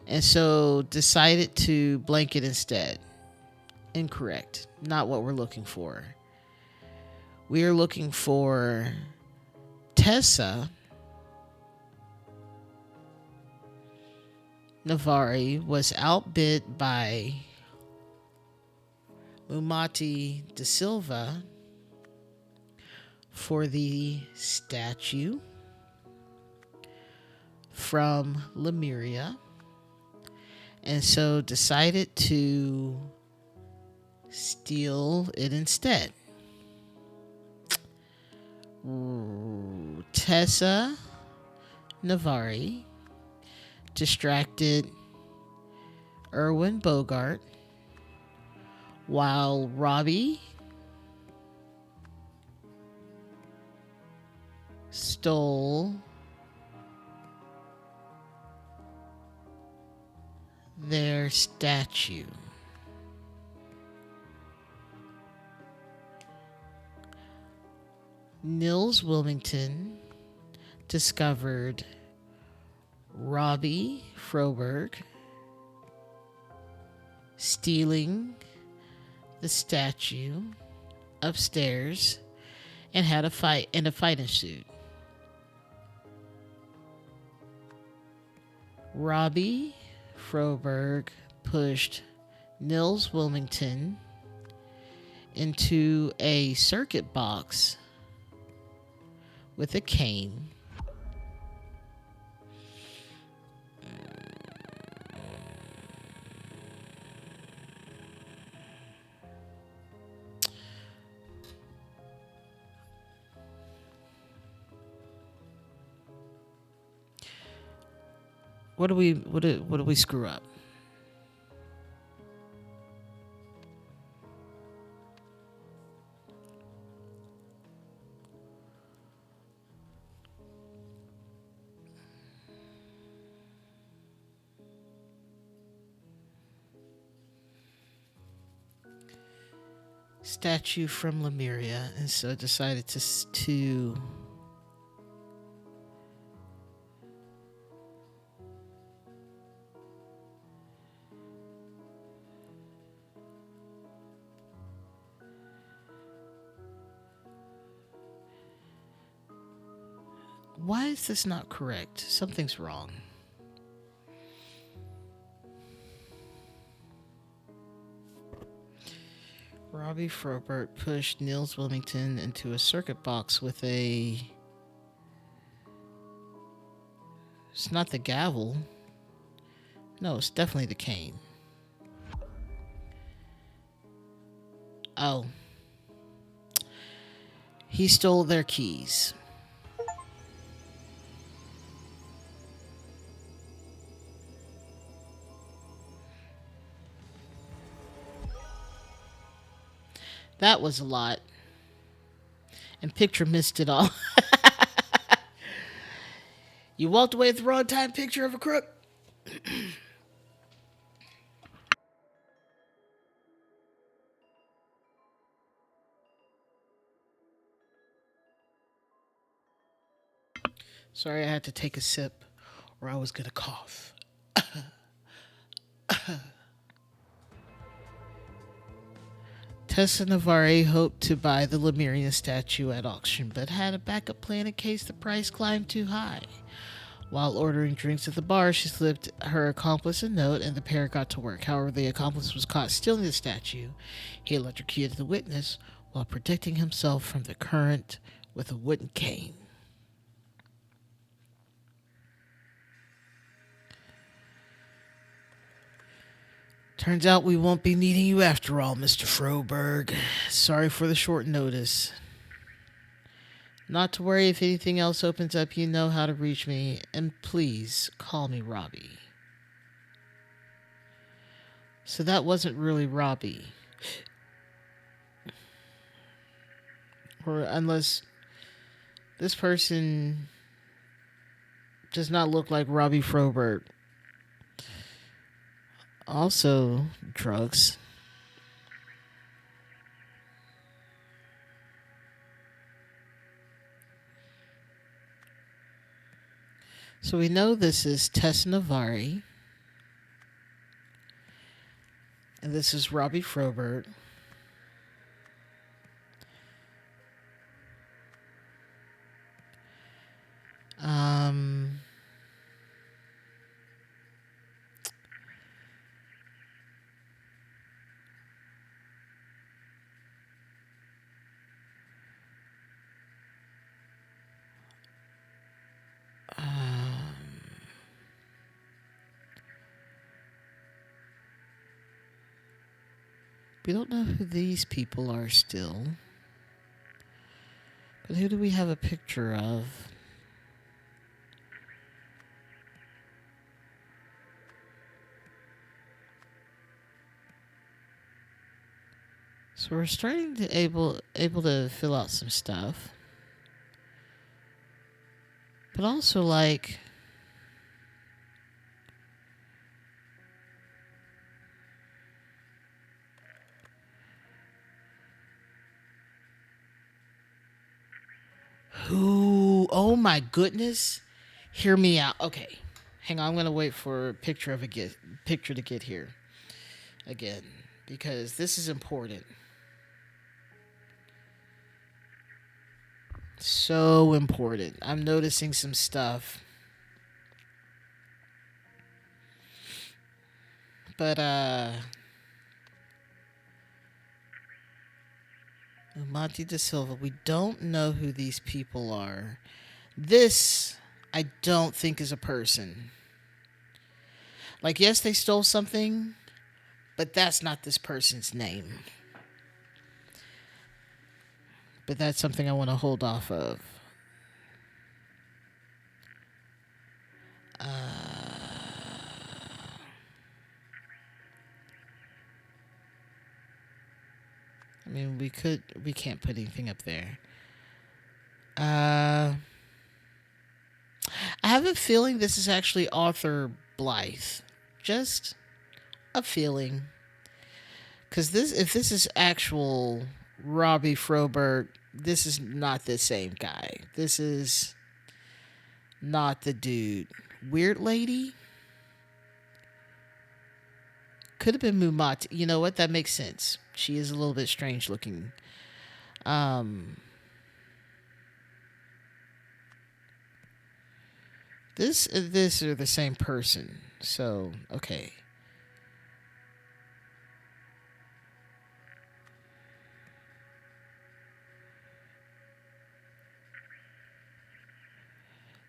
and so decided to blanket instead. Incorrect. Not what we're looking for. We are looking for Tessa Navari was outbid by Mumati da Silva for the statue from Lemuria, and so decided to steal it instead. Tessa Navari distracted Erwin Bogart while Robbie stole their statue. Nils Wilmington discovered Robbie Froberg stealing the statue upstairs and had a fight ensued. Robbie Froberg pushed Nils Wilmington into a circuit box with a cane. What do we screw up? Statue from Lemuria, and so decided to Why is this not correct? Something's wrong. Robbie Frobert pushed Nils Wilmington into a circuit box with a... It's not the gavel. No, it's definitely the cane. Oh. He stole their keys. That was a lot. And Picture missed it all. You walked away with the wrong time picture of a crook. Sorry, I had to take a sip or I was going to cough. Tessa Navarre hoped to buy the Lemurian statue at auction, but had a backup plan in case the price climbed too high. While ordering drinks at the bar, she slipped her accomplice a note and the pair got to work. However, the accomplice was caught stealing the statue. He electrocuted the witness while protecting himself from the current with a wooden cane. Turns out we won't be needing you after all, Mr. Froberg. Sorry for the short notice. Not to worry, if anything else opens up, you know how to reach me. And please, call me Robbie. So that wasn't really Robbie. Or unless this person does not look like Robbie Froberg. Also, drugs. So we know this is Tess Navari. And this is Robbie Froberg. Um... We don't know who these people are still. But who do we have a picture of? So we're starting to able to fill out some stuff. But also like who? Oh my goodness. Hear me out. Okay. Hang on, I'm gonna wait for a picture to get here again. Because this is important. So important. I'm noticing some stuff. But Monty Da Silva, we don't know who these people are. This I don't think is a person. Like, yes, they stole something, but that's not this person's name. But that's something I want to hold off of. I mean, we can't put anything up there. I have a feeling this is actually Arthur Blythe. Just a feeling. Because if this is actual Robbie Froberg, this is not the same guy. This is not the dude. Weird Lady? Could have been Mumati. You know what? That makes sense. She is a little bit strange looking. This are the same person. So, okay.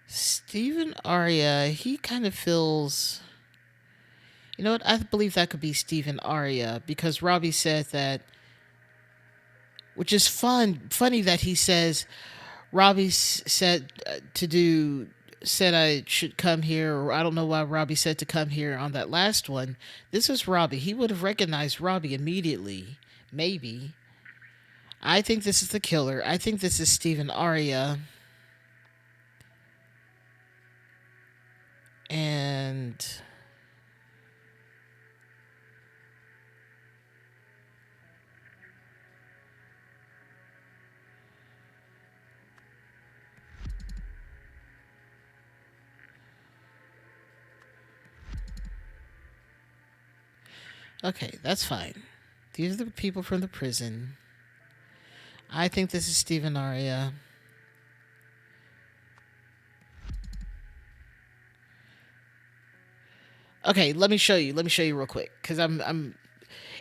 Stephen Aria, he kind of feels. You know what? I believe that could be Stephen Aria because Robbie said that, which is funny that he says Robbie said said I should come here, or I don't know why Robbie said to come here on that last one. This is Robbie. He would have recognized Robbie immediately. Maybe. I think this is the killer. I think this is Stephen Aria. And Okay, that's fine. These are the people from the prison. I think this is Stephen Aria. Okay, let me show you. Let me show you real quick because I'm.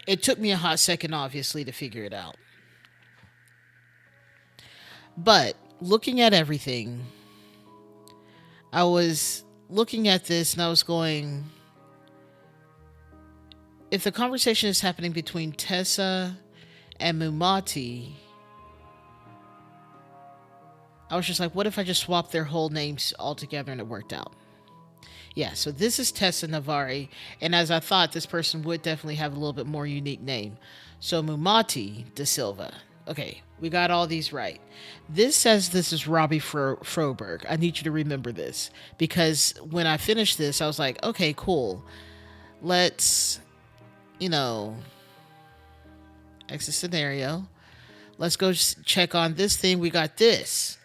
It took me a hot second, obviously, to figure it out. But looking at everything, I was looking at this and I was going, if the conversation is happening between Tessa and Mumati, I was just like, what if I just swapped their whole names altogether and it worked out? Yeah, so this is Tessa Navari, and as I thought, this person would definitely have a little bit more unique name. So Mumati De Silva. Okay, we got all these right. This says this is Robbie Froberg. I need you to remember this because when I finished this, I was like, okay, cool. Let's, you know, exit scenario. Let's go check on this thing. We got this.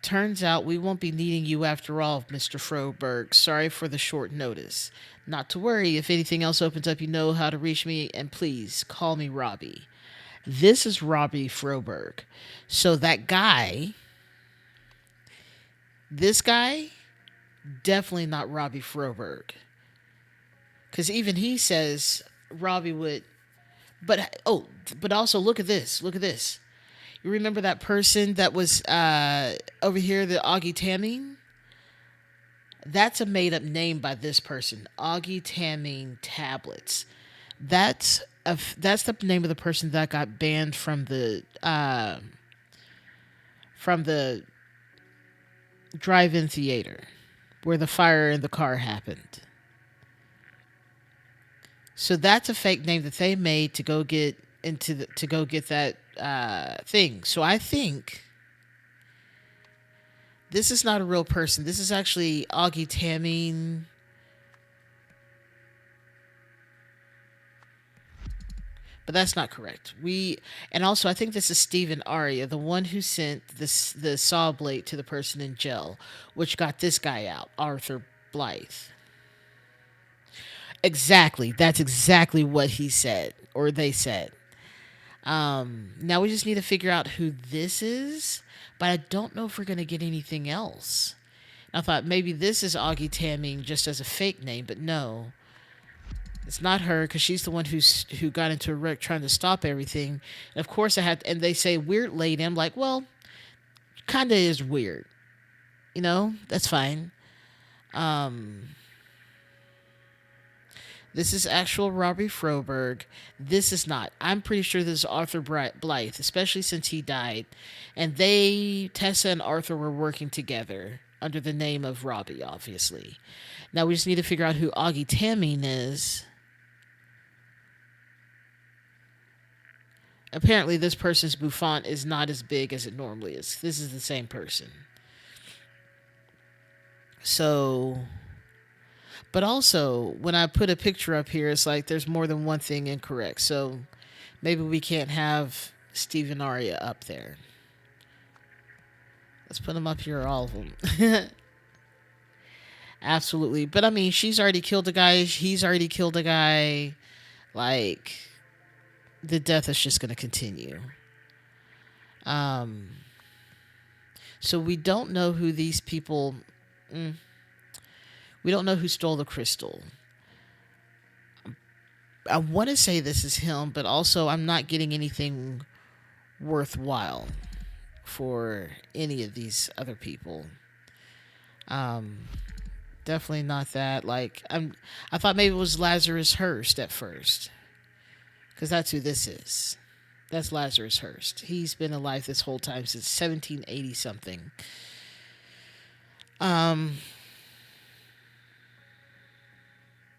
Turns out we won't be needing you after all, Mr. Froberg. Sorry for the short notice. Not to worry, if anything else opens up, you know how to reach me, and please call me Robbie. This is Robbie Froberg. So that guy, this guy, definitely not Robbie Froberg. Because even he says Robbie would. But also look at this. Look at this. You remember that person that was over here, the Augie Tamine? That's a made up name by this person, Augie Tamine Tablets. That's the name of the person that got banned from the drive-in theater where the fire in the car happened. So that's a fake name that they made to go get to go get that thing. So I think this is not a real person. This is actually Augie Tamine. But that's not correct. And also I think this is Stephen Aria, the one who sent the saw blade to the person in jail, which got this guy out, Arthur Blythe. Exactly. That's exactly what he said or they said. Now we just need to figure out who this is, but I don't know if we're gonna get anything else. I thought maybe this is Augie Taming just as a fake name, but no, it's not her because she's the one who got into a wreck trying to stop everything. And of course, and they say weird lady. I'm like, well, kind of is weird, That's fine. This is actual Robbie Froberg. This is not. I'm pretty sure this is Arthur Blythe, especially since he died. And Tessa and Arthur were working together under the name of Robbie, obviously. Now we just need to figure out who Augie Tamine is. Apparently, this person's bouffant is not as big as it normally is. This is the same person. So, but also, when I put a picture up here, it's like there's more than one thing incorrect. So maybe we can't have Stephen Aria up there. Let's put him up here, all of them. Absolutely. But I mean, she's already killed a guy. He's already killed a guy. Like, the death is just going to continue. So we don't know who these people... We don't know who stole the crystal. I want to say this is him, but also I'm not getting anything worthwhile for any of these other people. Definitely not that. Like, I thought maybe it was Lazarus Hearst at first, because that's who this is. That's Lazarus Hearst. He's been alive this whole time since 1780 something.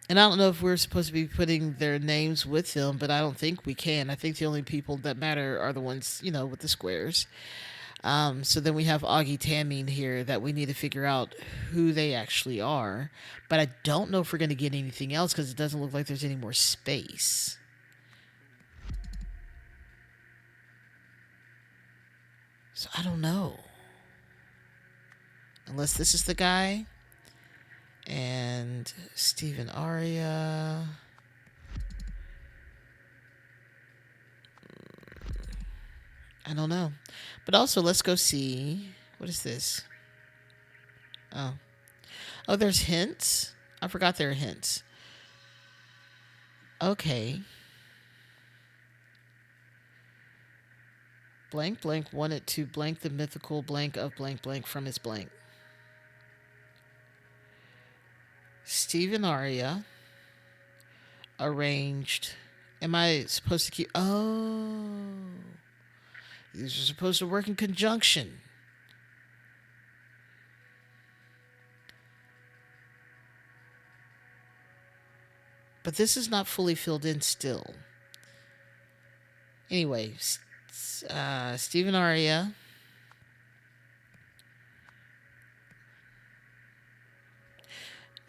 And I don't know if we're supposed to be putting their names with them, but I don't think we can. I think the only people that matter are the ones, with the squares. So then we have Augie Tamine here that we need to figure out who they actually are. But I don't know if we're going to get anything else because it doesn't look like there's any more space. So I don't know. Unless this is the guy. And Stephen Aria. I don't know. But also, let's go see. What is this? Oh. Oh, there's hints? I forgot there are hints. Okay. Blank blank wanted to blank the mythical blank of blank blank from his blank. Stephen Aria arranged. Am I supposed to keep. Oh. These are supposed to work in conjunction. But this is not fully filled in still. Anyway, Stephen Aria.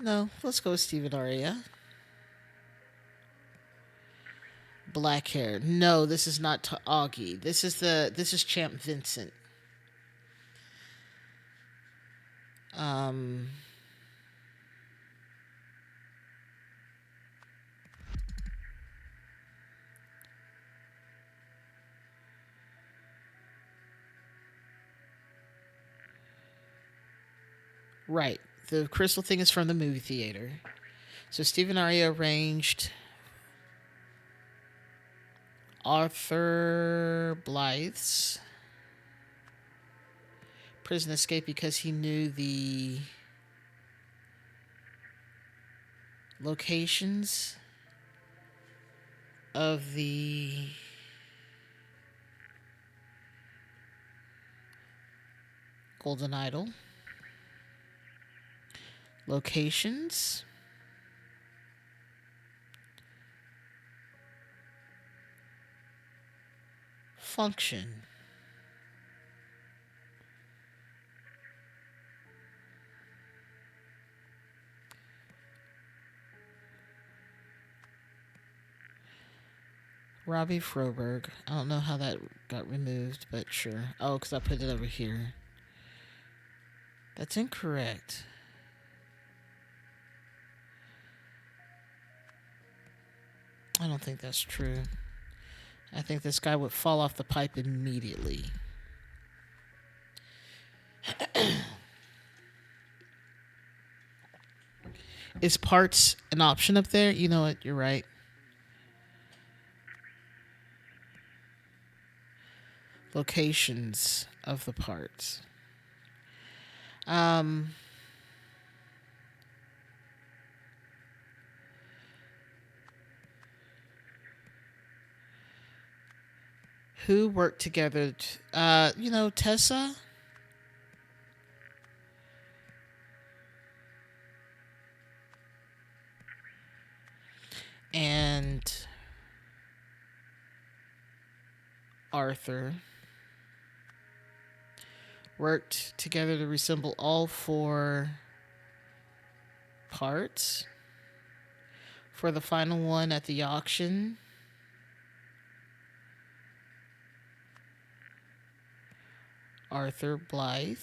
No, let's go with Stephen Aria. Black hair. No, this is not Augie. This is Champ Vincent. Um right. The crystal thing is from the movie theater. So Stephen Aria arranged Arthur Blythe's prison escape because he knew the locations of the Golden Idol. Locations. Function. Robbie Froberg. I don't know how that got removed, but sure. Oh, because I put it over here. That's incorrect. I don't think that's true. I think this guy would fall off the pipe immediately. Is parts an option up there? You know what? You're right. Locations of the parts. Um, who worked together? Tessa and Arthur worked together to reassemble all four parts for the final one at the auction. Arthur Blythe.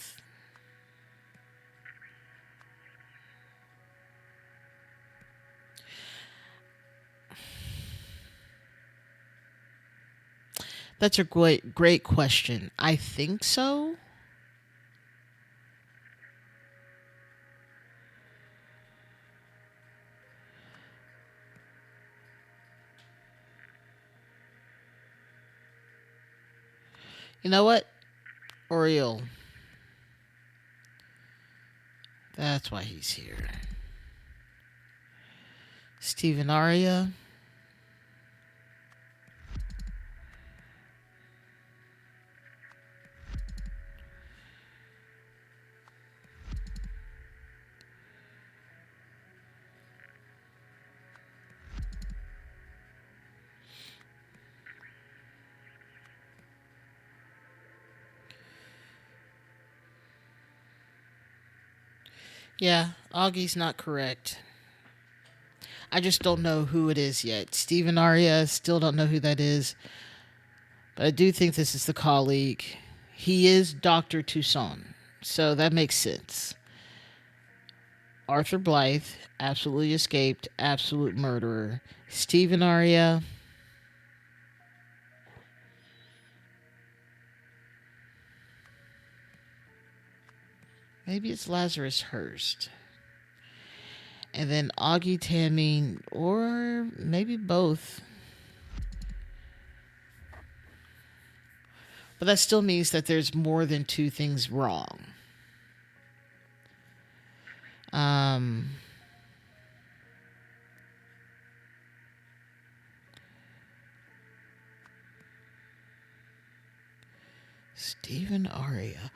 That's a great question. I think so. You know what? Oriole. That's why he's here. Stephen Aria. Yeah, Augie's not correct. I just don't know who it is yet. Stephen Aria, still don't know who that is. But I do think this is the colleague. He is Dr. Toussaint, so that makes sense. Arthur Blythe, absolutely escaped, absolute murderer. Stephen Aria. Maybe it's Lazarus Hearst. And then Augie Tamming, or maybe both. But that still means that there's more than two things wrong. Um, Stephen Aria.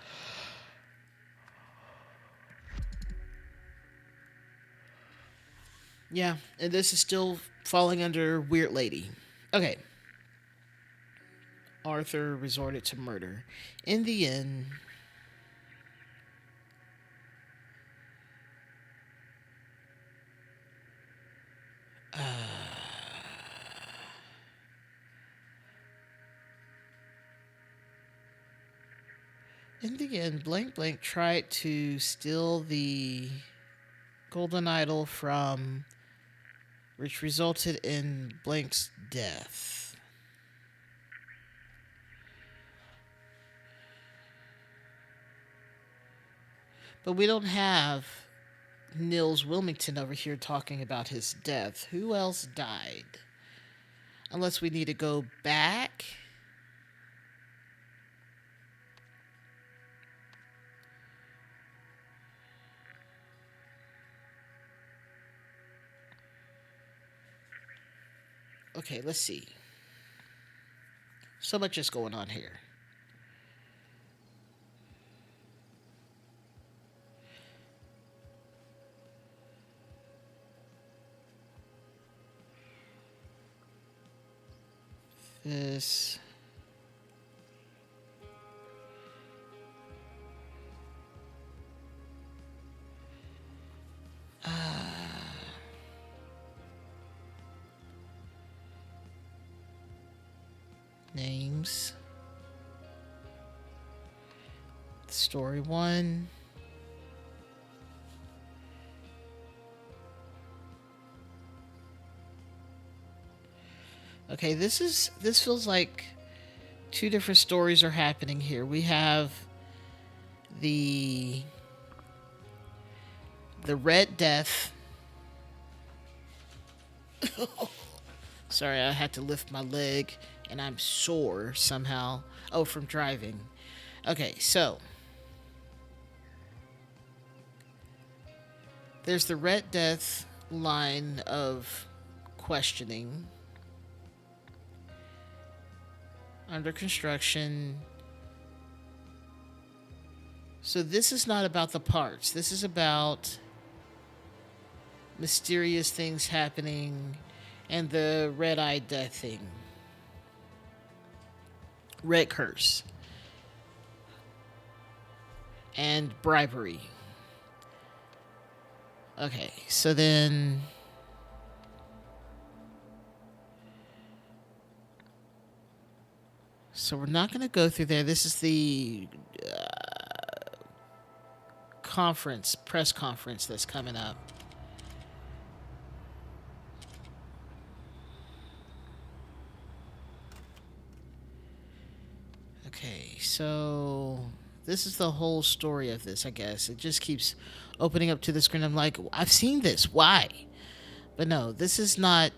Yeah, and this is still falling under Weird Lady. Okay. Arthur resorted to murder. In the end, Blank Blank tried to steal the golden idol from, which resulted in Blank's death. But we don't have Nils Wilmington over here talking about his death. Who else died? Unless we need to go back. Okay, let's see. So much is going on here. This. Names. Story 1. Okay, this feels like two different stories are happening here. We have the Red Death. Sorry, I had to lift my leg and I'm sore somehow. Oh, from driving. Okay, so there's the Red Death line of questioning. Under construction. So this is not about the parts. This is about mysterious things happening and the red-eyed death thing. Red curse. And bribery. Okay, so then so we're not going to go through there. This is the press conference that's coming up. Okay, so this is the whole story of this, I guess. It just keeps opening up to the screen. I'm like, I've seen this. Why? But no, this is not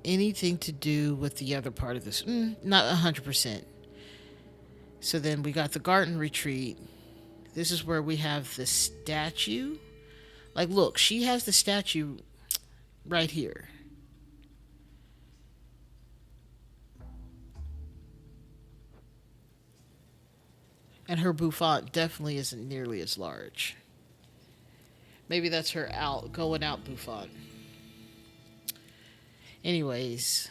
anything to do with the other part of this. Not 100%. So then we got the garden retreat. This is where we have the statue. Like, look, she has the statue right here. And her bouffant definitely isn't nearly as large. Maybe that's her going out bouffant. Anyways,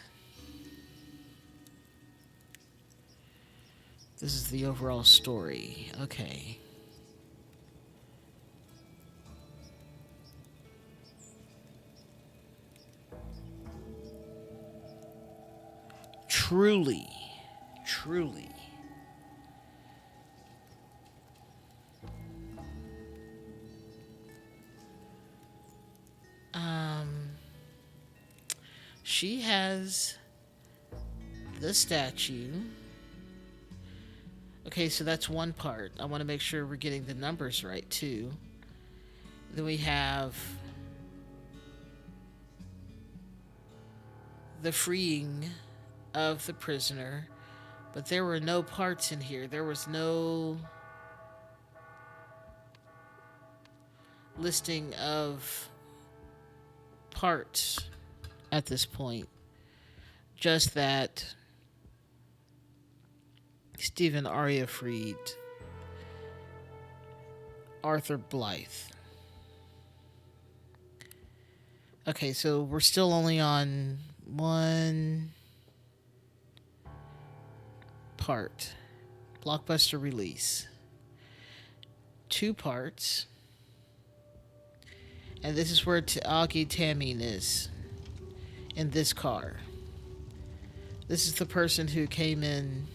this is the overall story. Okay. Truly. She has the statue. Okay, so that's one part. I want to make sure we're getting the numbers right, too. Then we have the freeing of the prisoner, but there were no parts in here. There was no listing of parts at this point. Just that Stephen Aria freed Arthur Blythe. Okay, so we're still only on one part. Blockbuster release. 2 parts. And this is where Augie Tamine is. In this car. This is the person who came in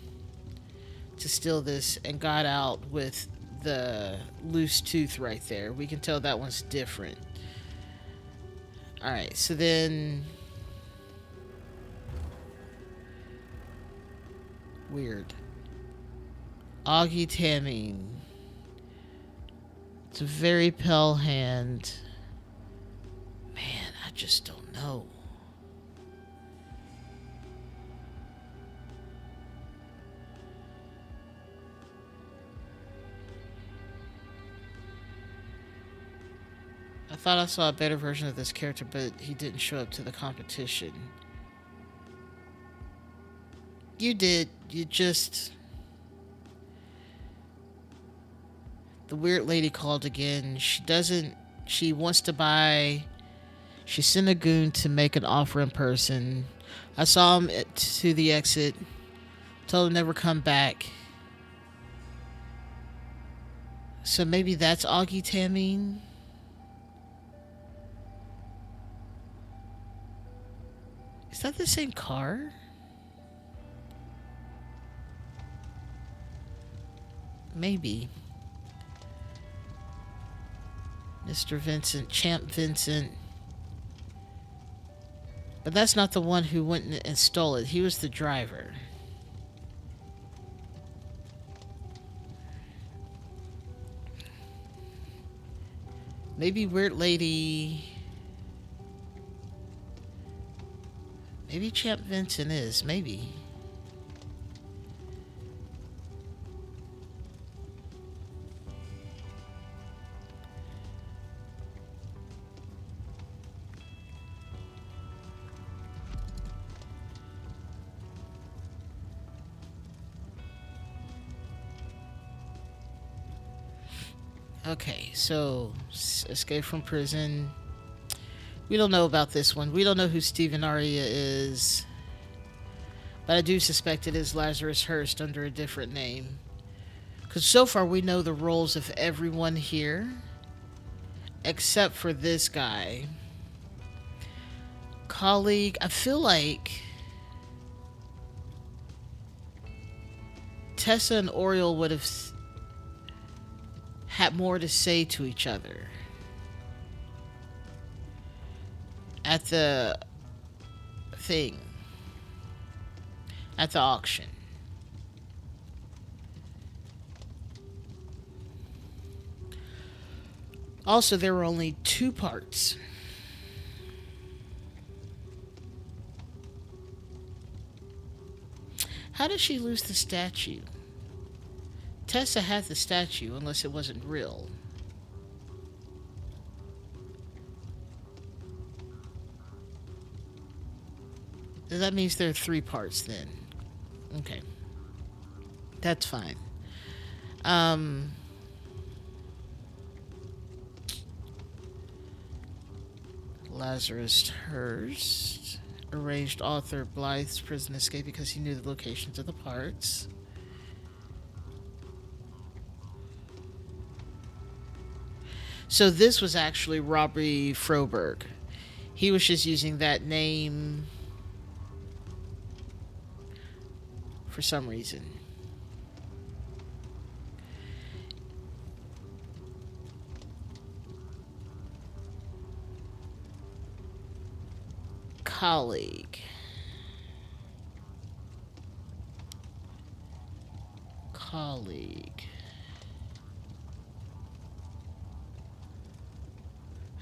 to steal this and got out with the loose tooth right there. We can tell that one's different. Alright, so then... Weird. Augie Tamine. It's a very pale hand. Man, I just don't know. I thought I saw a better version of this character, but he didn't show up to the competition. You did. You just... The weird lady called again. She wants to buy... She sent a goon to make an offer in person. I saw him to the exit. Told him never come back. So maybe that's Augie Tamine? Is that the same car? Maybe. Mr. Vincent, Champ Vincent. But that's not the one who went and stole it. He was the driver. Maybe Weird Lady... Maybe Champ Vincent is. Maybe. Okay, so escape from prison. We don't know about this one. We don't know who Stephen Aria is. But I do suspect it is Lazarus Hurst under a different name. Because so far we know the roles of everyone here. Except for this guy. Colleague. I feel like Tessa and Oriole would have had more to say to each other. At the thing. At the auction. Also, there were only 2 parts. How did she lose the statue? Tessa had the statue, unless it wasn't real. That means there are 3 parts then. Okay. That's fine. Lazarus Hurst arranged Arthur Blythe's prison escape because he knew the locations of the parts. So this was actually Robbie Froberg. He was just using that name for some reason. Colleague.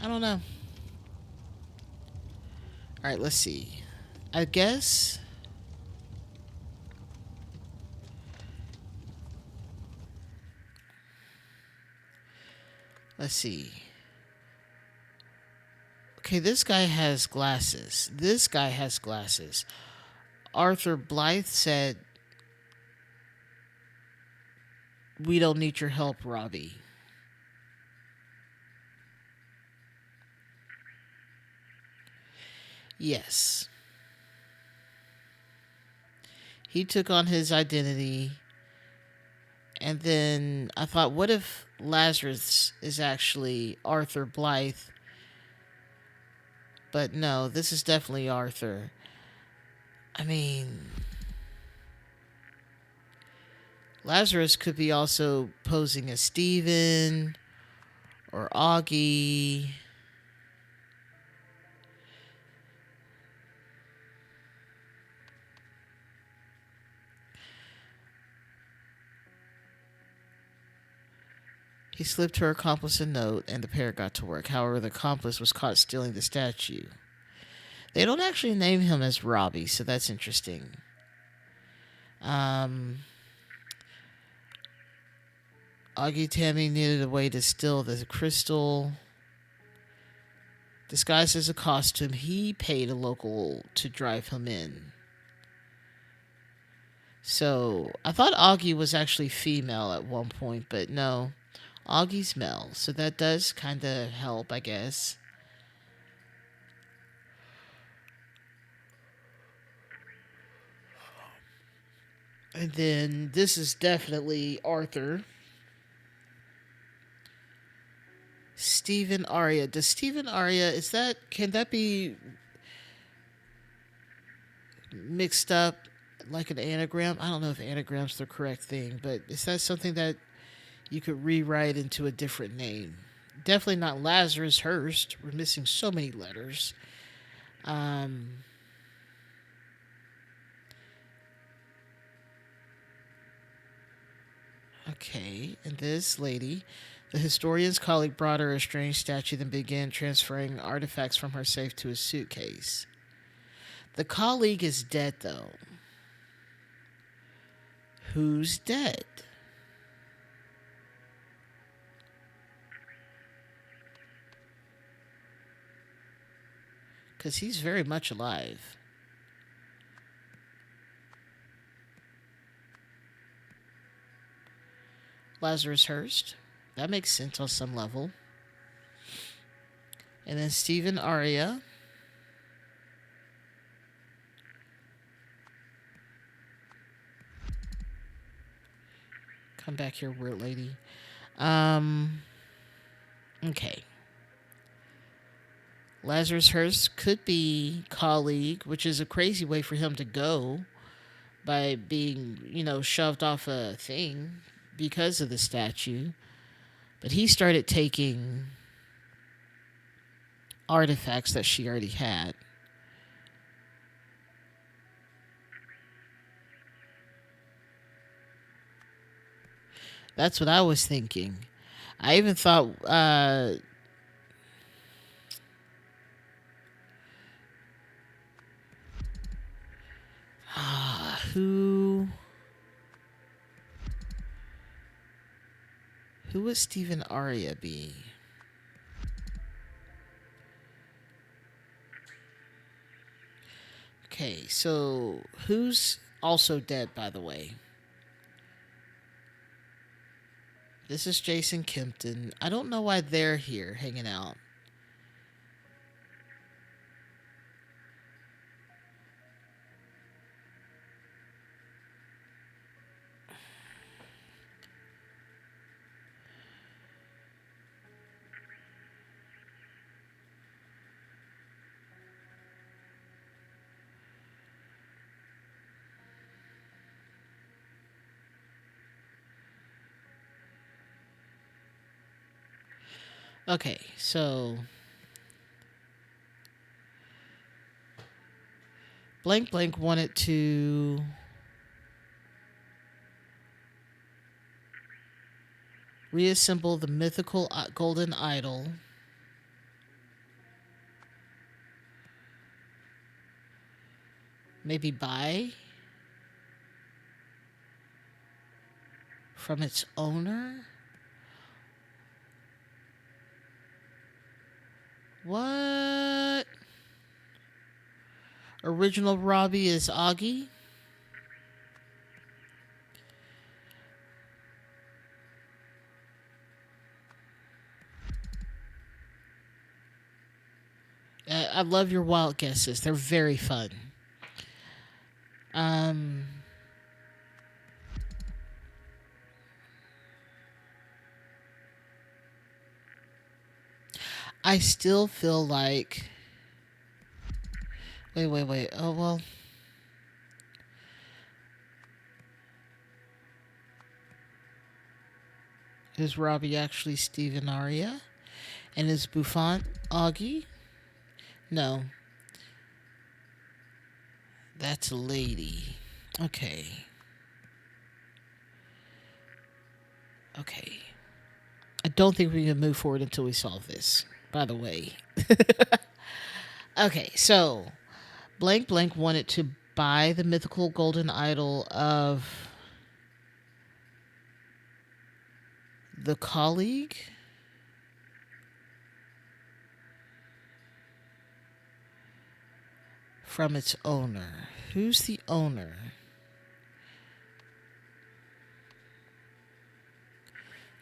I don't know. All right, let's see. I guess. Let's see. Okay, this guy has glasses. This guy has glasses. Arthur Blythe said, "We don't need your help, Robbie." Yes. He took on his identity. And then I thought, what if Lazarus is actually Arthur Blythe? But no, this is definitely Arthur. I mean, Lazarus could be also posing as Steven or Augie. He slipped her accomplice a note and the pair got to work. However, the accomplice was caught stealing the statue. They don't actually name him as Robbie, so that's interesting. Um, Augie Tammy needed a way to steal the crystal. Disguised as a costume, he paid a local to drive him in. So I thought Augie was actually female at one point, but no, Augie's male. So that does kind of help, I guess. And then this is definitely Arthur. Stephen Aria. Does Stephen Aria, is that, can that be mixed up like an anagram? I don't know if anagram's the correct thing, but is that something that you could rewrite into a different name? Definitely not Lazarus Hurst. We're missing so many letters. Um, okay, and this lady, the historian's colleague brought her a strange statue, then began transferring artifacts from her safe to a suitcase. The colleague is dead, though. Who's dead? Because he's very much alive. Lazarus Hurst. That makes sense on some level. And then Stephen Aria. Come back here, weird lady. Okay. Lazarus Hurst could be colleague, which is a crazy way for him to go by being, shoved off a thing because of the statue. But he started taking artifacts that she already had. That's what I was thinking. I even thought, who would Stephen Aria be? Okay, so who's also dead, by the way? This is Jason Kempton. I don't know why they're here hanging out. Okay, so Blank Blank wanted to reassemble the mythical golden idol Maybe buy from its owner? What? Original Robbie is Augie? I love your wild guesses. They're very fun. Um, I still feel like. Wait. Oh, well. Is Robbie actually Steven Aria? And is Buffon Augie? No, that's a lady. Okay. Okay. I don't think we can move forward until we solve this, by the way. Okay, so blank blank wanted to buy the mythical golden idol of the colleague from its owner. Who's the owner?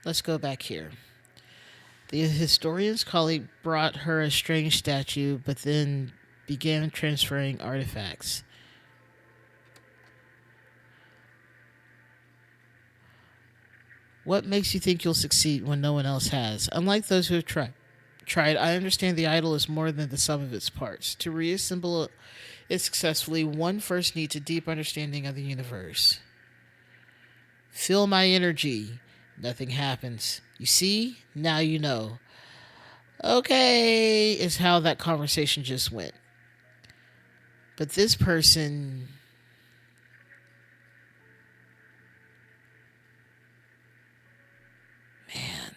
Let's go back here. The historian's colleague brought her a strange statue, but then began transferring artifacts. What makes you think you'll succeed when no one else has? Unlike those who have tried, I understand the idol is more than the sum of its parts. To reassemble it successfully, one first needs a deep understanding of the universe. Feel my energy. Nothing happens. You see? Now you know. Okay, is how that conversation just went. But this person. Man.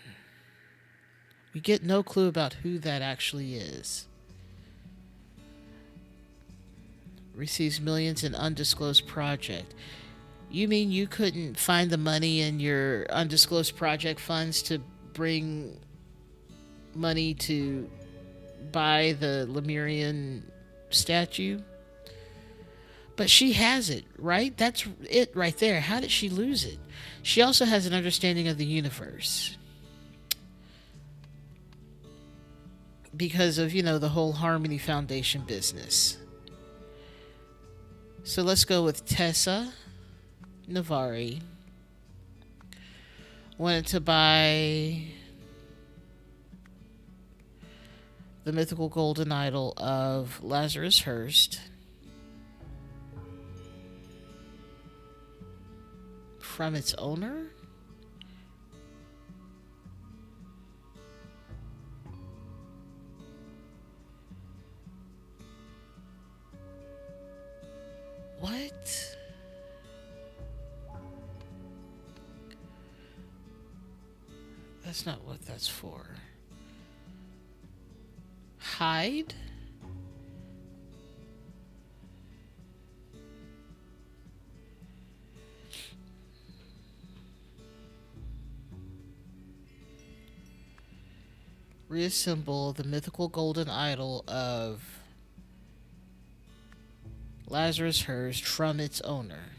We get no clue about who that actually is. Receives millions in undisclosed project. You mean you couldn't find the money in your undisclosed project funds to bring money to buy the Lemurian statue? But she has it, right? That's it right there. How did she lose it? She also has an understanding of the universe. Because of, the whole Harmony Foundation business. So let's go with Tessa Navari. Wanted to buy the mythical golden idol of Lazarus Hearst from its owner? What? That's not what that's for. Hide? Reassemble the mythical golden idol of Lazarus Hearst from its owner.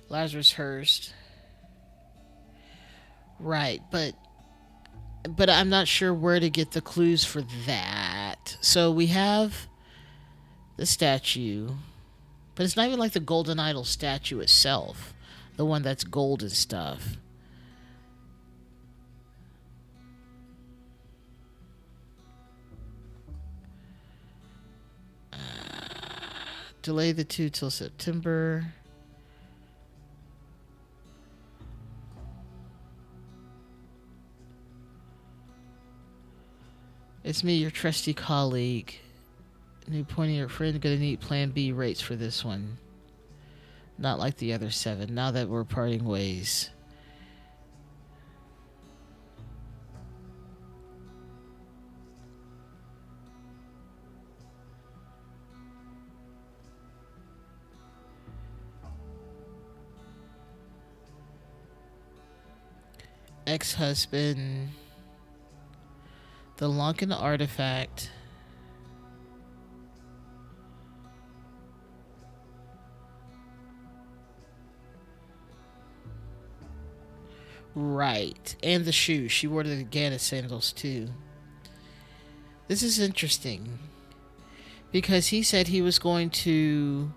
Lazarus Hearst. Right, but I'm not sure where to get the clues for that. So we have the statue, but it's not even like the golden idol statue itself, the one that's gold and stuff. Delay the two till September. It's me, your trusty colleague. New pointing your friend, gonna need plan B rates for this one. Not like the other 7, now that we're parting ways. ex-husband, the Lunken artifact, right, and the shoes. She wore the Gana sandals too. This is interesting because he said he was going to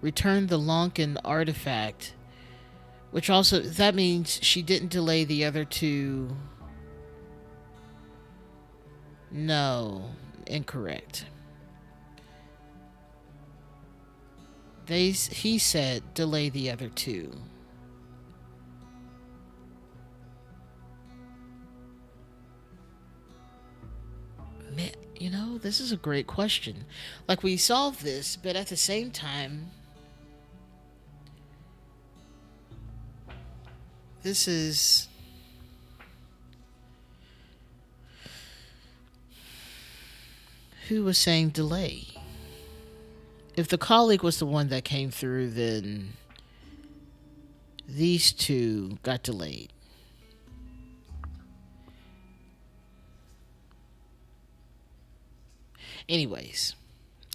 return the Lunken artifact, which also that means she didn't delay the other two. No, incorrect. He said delay the other two. Man, this is a great question. Like, we solved this, but at the same time, this is who was saying delay. If the colleague was the one that came through, then these two got delayed. Anyways,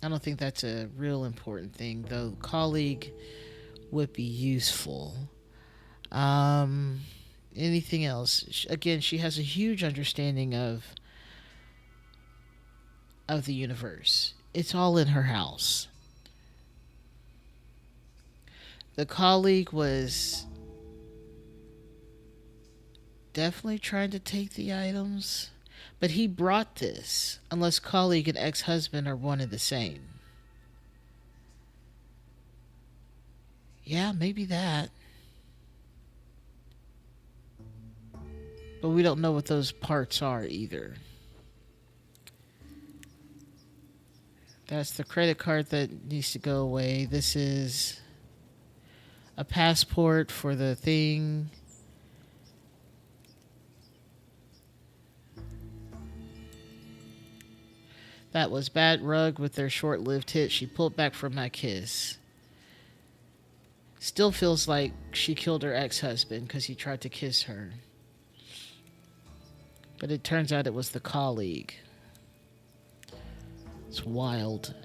I don't think that's a real important thing, though. Colleague would be useful. Anything else? Again, she has a huge understanding of the universe. It's all in her house. The colleague was definitely trying to take the items, but he brought this, unless colleague and ex-husband are one and the same. Yeah, maybe that. But we don't know what those parts are either. That's the credit card that needs to go away. This is a passport for the thing. That was bad rug with their short-lived hit. She pulled back from my kiss. Still feels like she killed her ex-husband because he tried to kiss her. But it turns out it was the colleague. It's wild.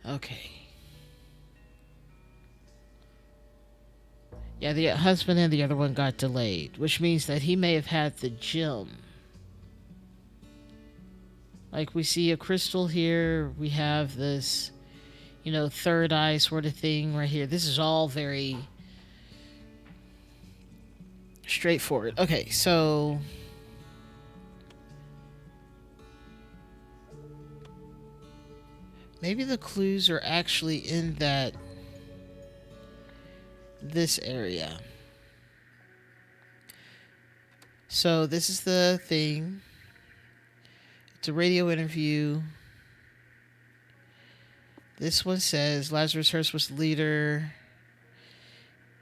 Okay. Yeah, the husband and the other one got delayed, which means that he may have had the gem. Like, we see a crystal here. We have this, third eye sort of thing right here. This is all very straightforward. Okay, so maybe the clues are actually in this area. So this is the thing. It's a radio interview. This one says Lazarus Hearst was the leader.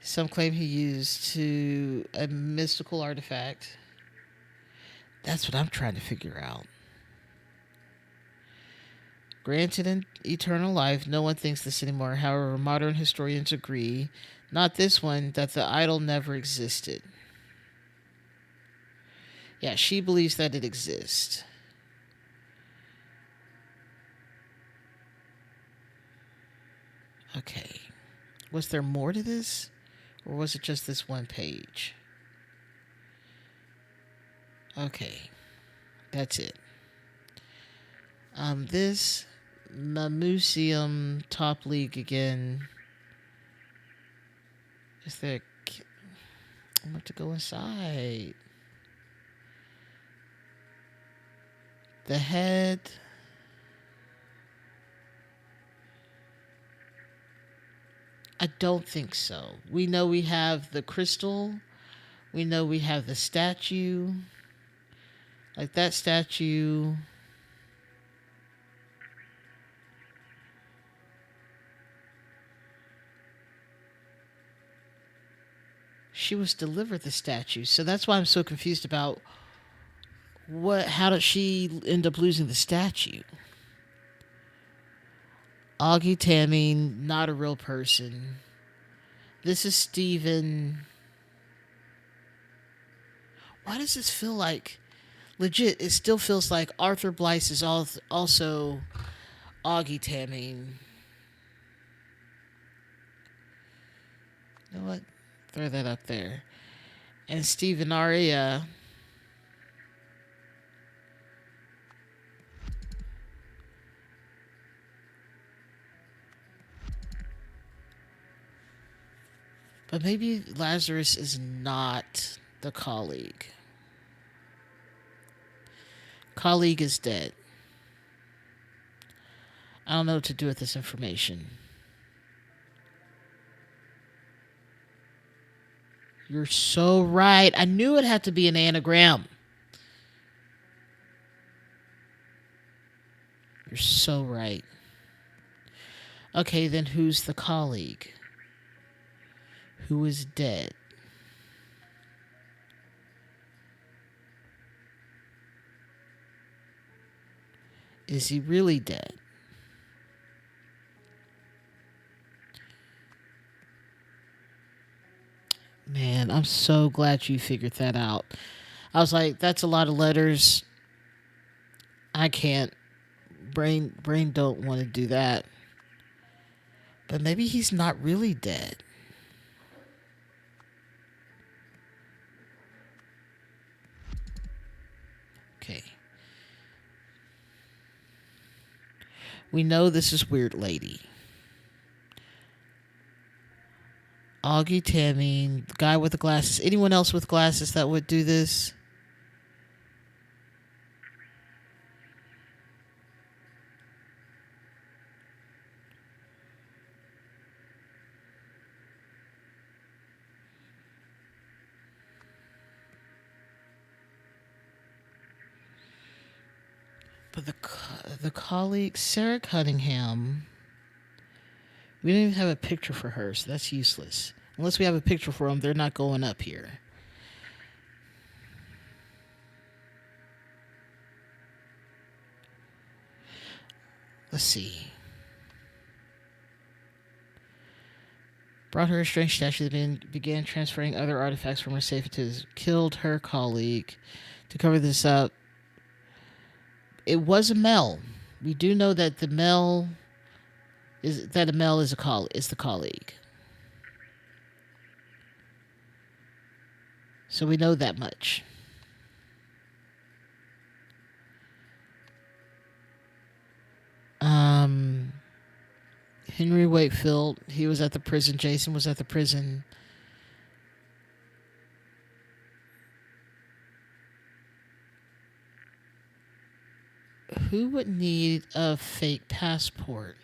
Some claim he used to a mystical artifact. That's what I'm trying to figure out. Granted in eternal life, no one thinks this anymore. However, modern historians agree, not this one, that the idol never existed. Yeah, she believes that it exists. Okay. Was there more to this? Or was it just this one page? Okay. That's it. This Mamuseum Top League again. Is there... I want to go inside. The head... I don't think so. We know we have the crystal. We know we have the statue. Like that statue. She was delivered the statue. So that's why I'm so confused about What? How did she end up losing the statue? Augie Tammy, not a real person. This is Steven. Why does this feel like legit? It still feels like Arthur Blythe is also Augie Tammy. You know what? Throw that up there. And Steven Aria. But maybe Lazarus is not the colleague. Colleague is dead. I don't know what to do with this information. You're so right. I knew it had to be an anagram. You're so right. Okay, then who's the colleague? Who is dead? Is he really dead? Man, I'm so glad you figured that out. I was like, that's a lot of letters. I can't. Brain don't want to do that. But maybe he's not really dead. Okay. We know this is Weird Lady. Augie Tammy, the guy with the glasses. Anyone else with glasses that would do this? But the colleague, Sarah Cunningham, we don't even have a picture for her, so that's useless. Unless we have a picture for them, they're not going up here. Let's see. Brought her a strange statue that began transferring other artifacts from her safe into his. Killed her colleague. To cover this up, it was a Mel. We do know that the Mel is is the colleague. So we know that much. Henry Wakefield, he was at the prison. Jason was at the prison. Who would need a fake passport?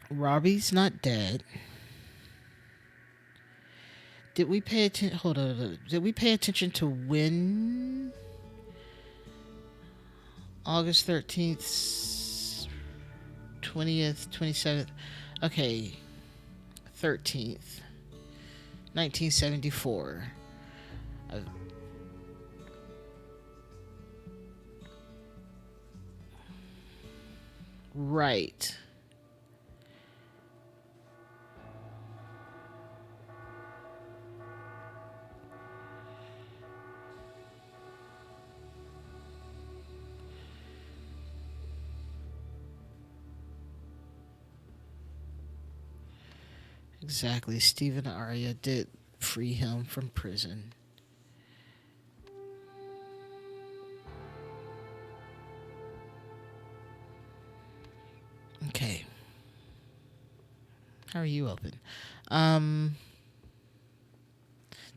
Robbie's not dead. Did we pay attention? Hold on. Did we pay attention to when? August 13th, 20th, 27th. Okay. 13th. 1974. Right. Exactly. Stephen Aria did free him from prison. Okay. How are you open?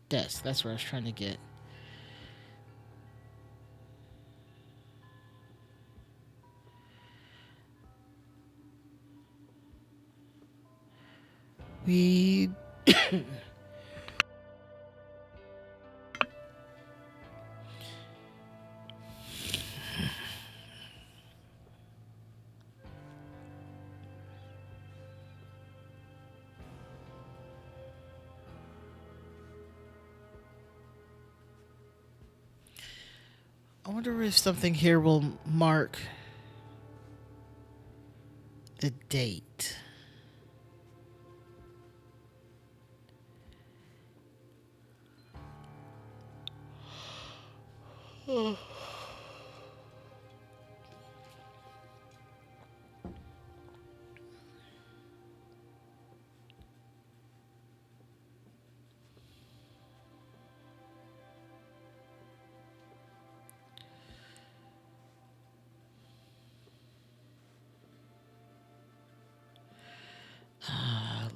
Desk. That's where I was trying to get. We wonder if something here will mark the date.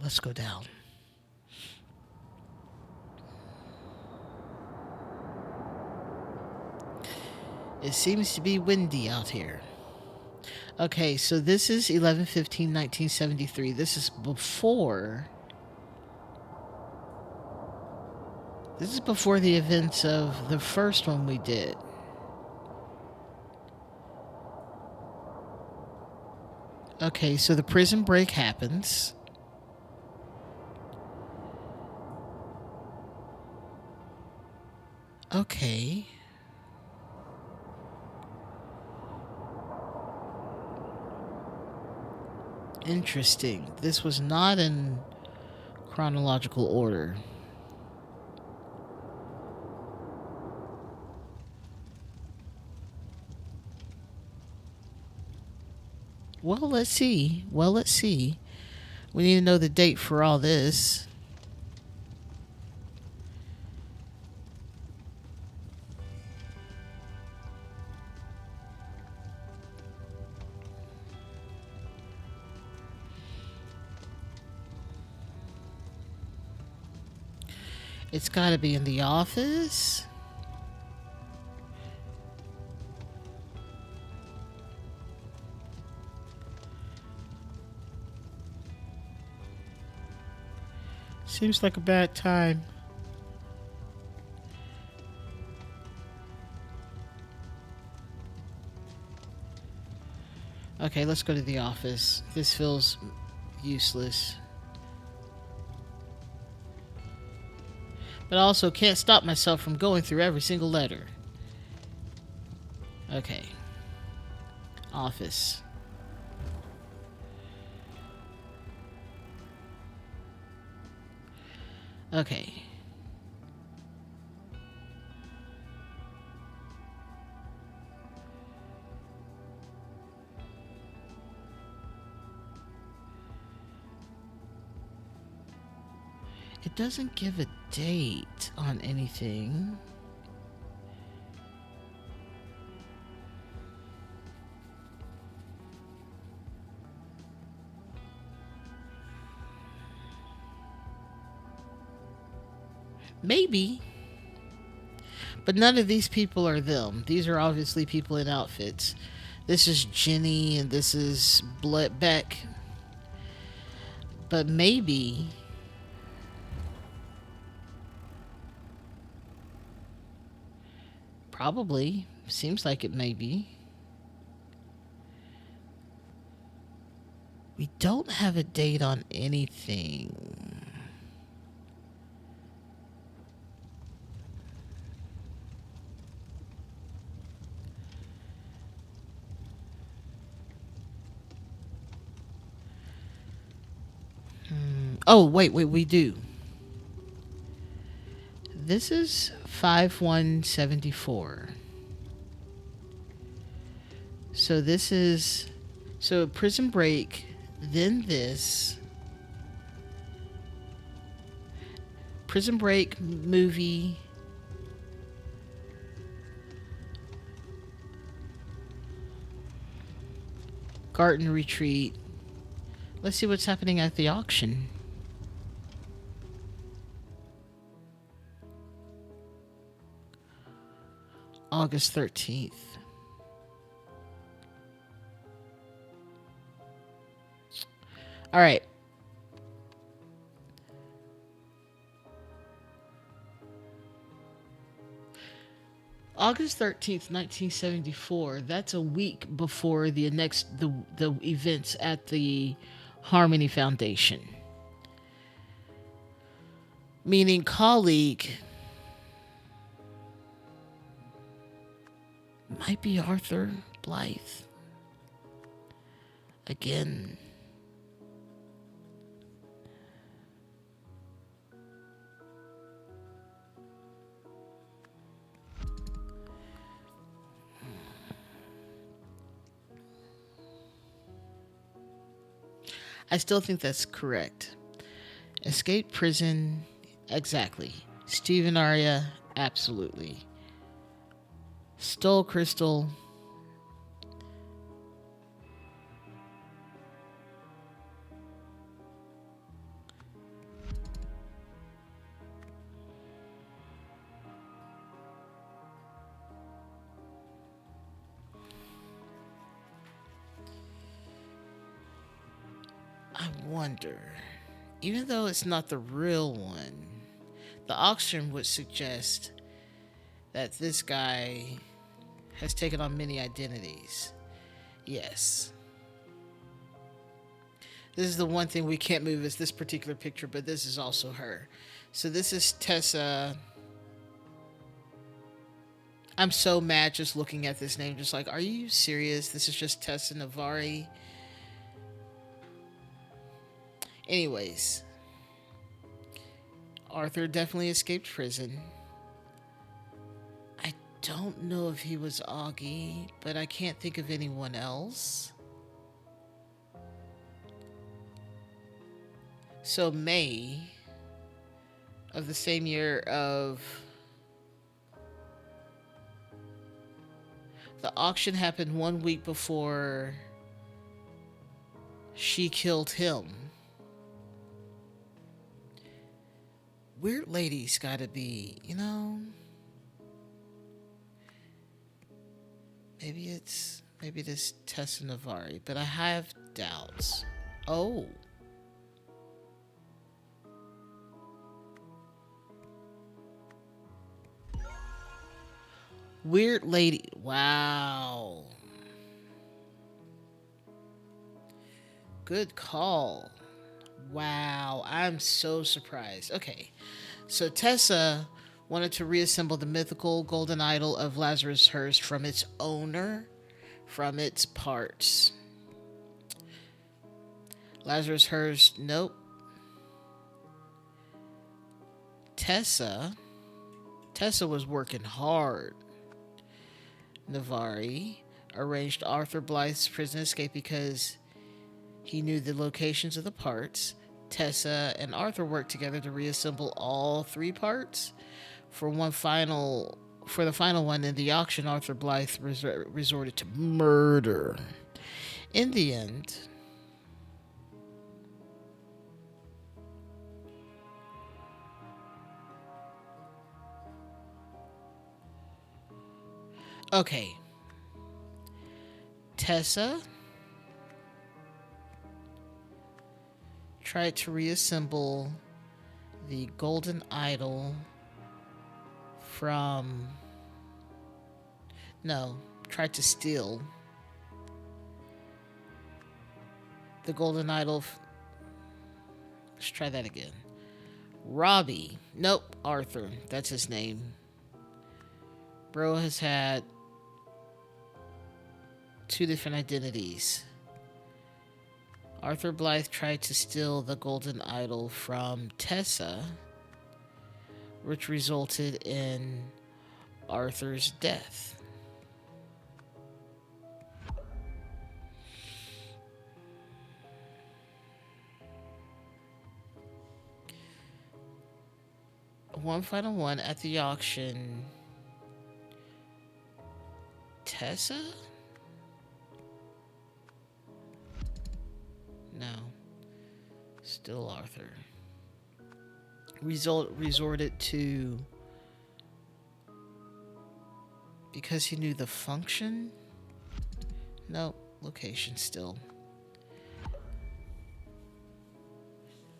Let's go down. It seems to be windy out here. Okay, so this is 11/15/1973. This is before. This is before the events of the first one we did. Okay, so the prison break happens. Okay. Interesting. This was not in chronological order. Well, let's see. We need to know the date for all this. It's got to be in the office. Seems like a bad time. Okay, let's go to the office. This feels useless. But I also can't stop myself from going through every single letter. Okay. Office. Okay. It doesn't give a date on anything. Maybe. But none of these people are them. These are obviously people in outfits. This is Jenny and this is Beck. But maybe. Probably. Seems like it may be. We don't have a date on anything. Oh, wait, we do. This is 5/1/74. So this is... So Prison Break, then this. Prison Break movie. Garden Retreat. Let's see what's happening at the auction. August 13th. All right. August 13th, 1974. That's a week before the events at the Harmony Foundation. Meaning colleague Might be Arthur Blythe. Again. I still think that's correct. Escape prison, exactly. Stephen Aria, absolutely. Stole crystal. I wonder, even though it's not the real one, the auction would suggest that this guy has taken on many identities. Yes. This is the one thing we can't move is this particular picture, but this is also her. So this is Tessa. I'm so mad just looking at this name, just like, are you serious? This is just Tessa Navari. Anyways, Arthur definitely escaped prison. I don't know if he was Augie, but I can't think of anyone else. So May of the same year of the auction happened 1 week before she killed him. Weird lady's gotta be, maybe this Tessa Navari, but I have doubts. Oh. Weird lady. Wow. Good call. Wow. I'm so surprised. Okay. So Tessa wanted to reassemble the mythical golden idol of Lazarus Hearst from its owner, from its parts. Lazarus Hearst, nope. Tessa was working hard. Navari arranged Arthur Blythe's prison escape because he knew the locations of the parts. Tessa and Arthur worked together to reassemble all three parts. For the final one in the auction, Arthur Blythe resorted to murder. In the end, okay, Tessa tried to reassemble the golden idol tried to steal the golden idol. Let's try that again. Robbie. Nope, Arthur. That's his name. Bro has had two different identities. Arthur Blythe tried to steal the golden idol from Tessa, which resulted in Arthur's death. One final one at the auction. Tessa? No. Still Arthur. Resorted to because he knew the function? No. Location still.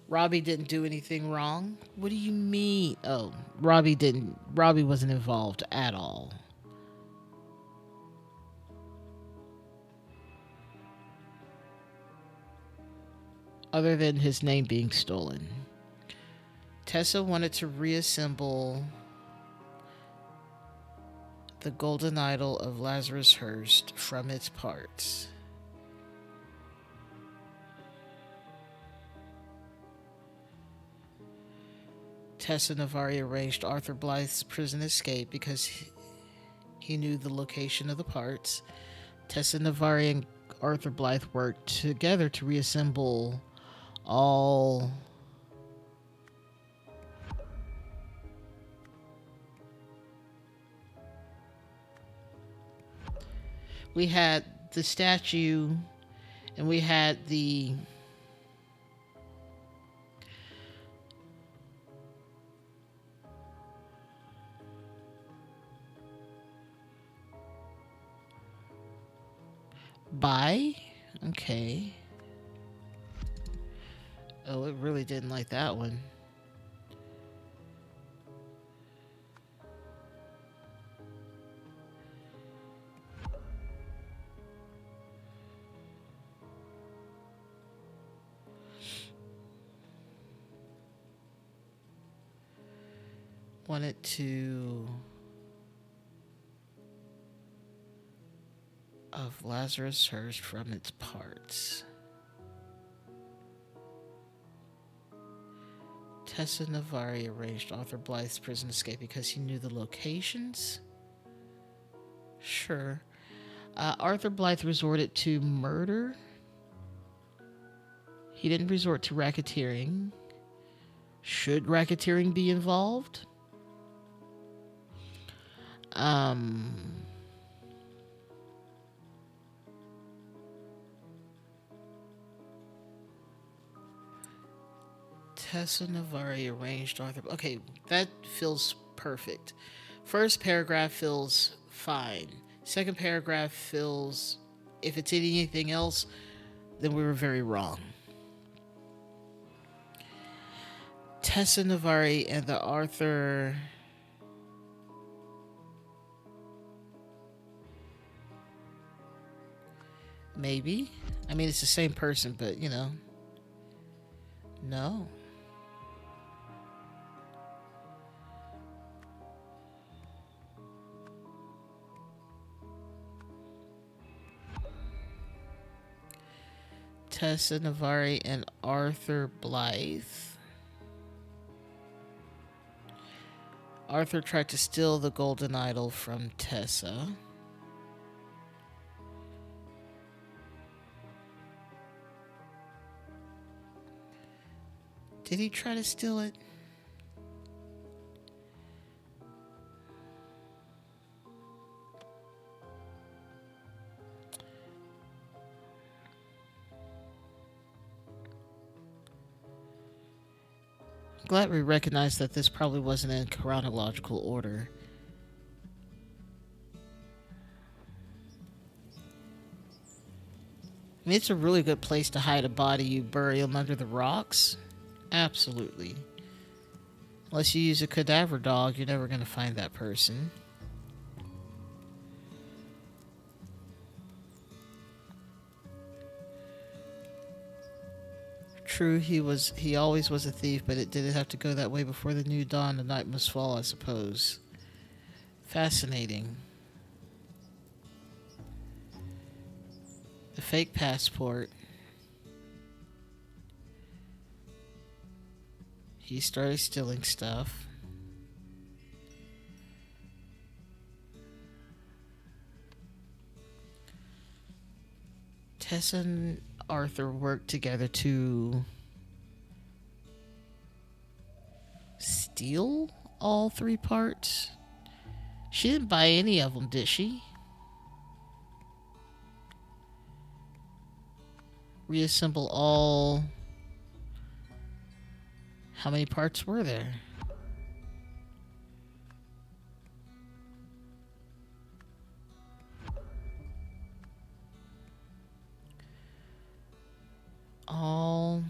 Robbie didn't do anything wrong? What do you mean? Oh, Robbie wasn't involved at all. Other than his name being stolen. Tessa wanted to reassemble the golden idol of Lazarus Hurst from its parts. Tessa Navari arranged Arthur Blythe's prison escape because he knew the location of the parts. Tessa Navari and Arthur Blythe worked together to reassemble all we had the statue and we had the by okay. Oh, it really didn't like that one. Wanted to of Lazarus Hurst from its parts. Tessa Navari arranged Arthur Blythe's prison escape because he knew the locations. Sure. Arthur Blythe resorted to murder. He didn't resort to racketeering. Should racketeering be involved? Tessa Navari arranged Arthur. Okay, that feels perfect. First paragraph feels fine. Second paragraph feels, if it's anything else, then we were very wrong. Tessa Navari and the Arthur. Maybe. I mean, it's the same person, but you know. No. Tessa Navari and Arthur Blythe. Arthur tried to steal the golden idol from Tessa. Did he try to steal it? Glad we recognized that this probably wasn't in chronological order. I mean, it's a really good place to hide a body. You bury them under the rocks. Absolutely. Unless you use a cadaver dog, you're never going to find that person. True, he always was a thief, but it didn't have to go that way before the new dawn. The night must fall, I suppose. Fascinating. The fake passport. He started stealing stuff. Tessa and Arthur worked together to steal all three parts. She didn't buy any of them, did she? Reassemble all. How many parts were there? All.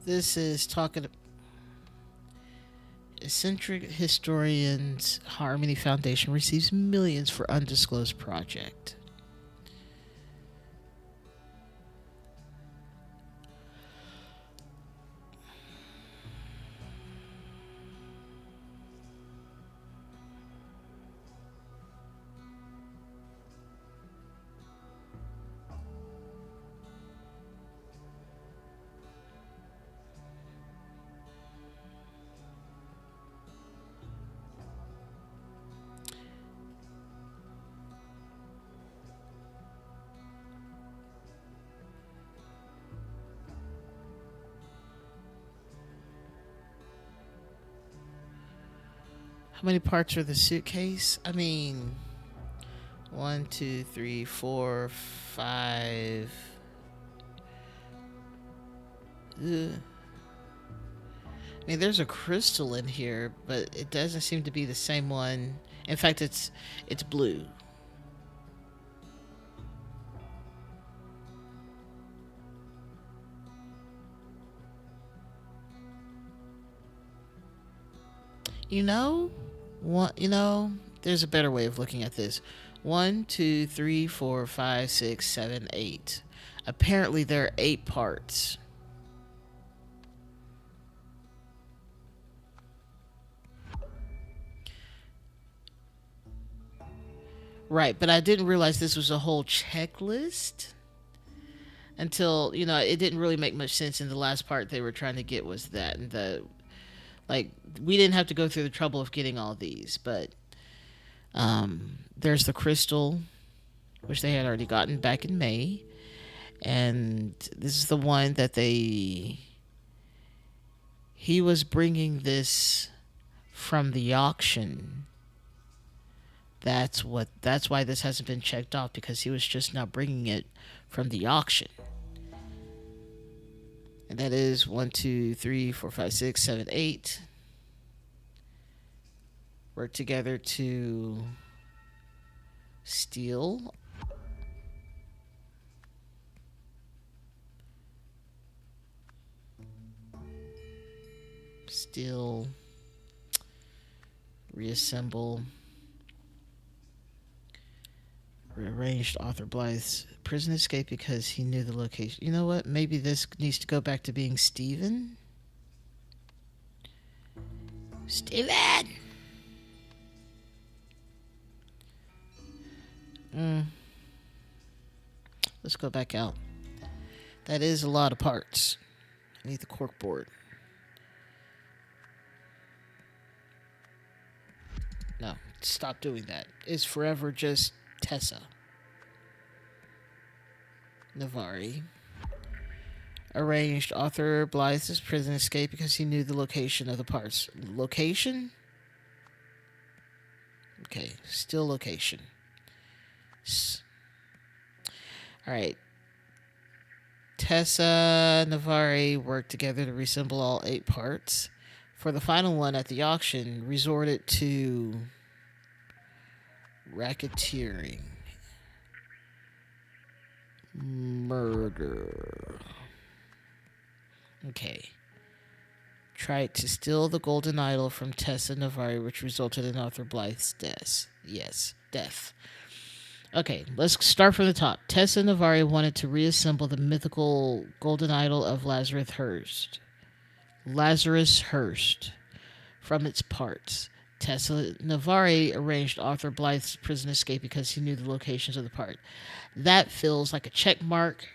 This is talking. Eccentric historians Harmony Foundation receives millions for undisclosed project. How many parts are the suitcase? I mean, one, two, three, four, five. Ugh. I mean, there's a crystal in here, but it doesn't seem to be the same one. In fact, it's blue. You know, one. You know, there's a better way of looking at this. One, two, three, four, five, six, seven, eight. Apparently, there are 8 parts. Right, but I didn't realize this was a whole checklist until, it didn't really make much sense in the last part they were trying to get was that. And like, we didn't have to go through the trouble of getting all these, but there's the crystal, which they had already gotten back in May. And this is the one that he was bringing this from the auction. That's why this hasn't been checked off, because he was just now bringing it from the auction. And that is 1, 2, 3, 4, 5, 6, 7, 8. Work together to steal. Reassemble. Rearranged Arthur Blythe's prison escape because he knew the location. You know what? Maybe this needs to go back to being Steven. Steven! Let's go back out. That is a lot of parts. I need the cork board. No, stop doing that. It's forever just Tessa. Navari arranged Arthur Blythe's prison escape because he knew the location of the parts. Location? Okay, still location. Alright. Tessa, Navari worked together to reassemble all 8 parts. For the final one at the auction, resorted to racketeering. Murder. Okay. Tried to steal the golden idol from Tessa Navari, which resulted in Arthur Blythe's death. Yes, death. Okay, let's start from the top. Tessa Navari wanted to reassemble the mythical golden idol of Lazarus Hurst from its parts. Tessa Navari arranged Arthur Blythe's prison escape because he knew the locations of the part. That feels like a check mark.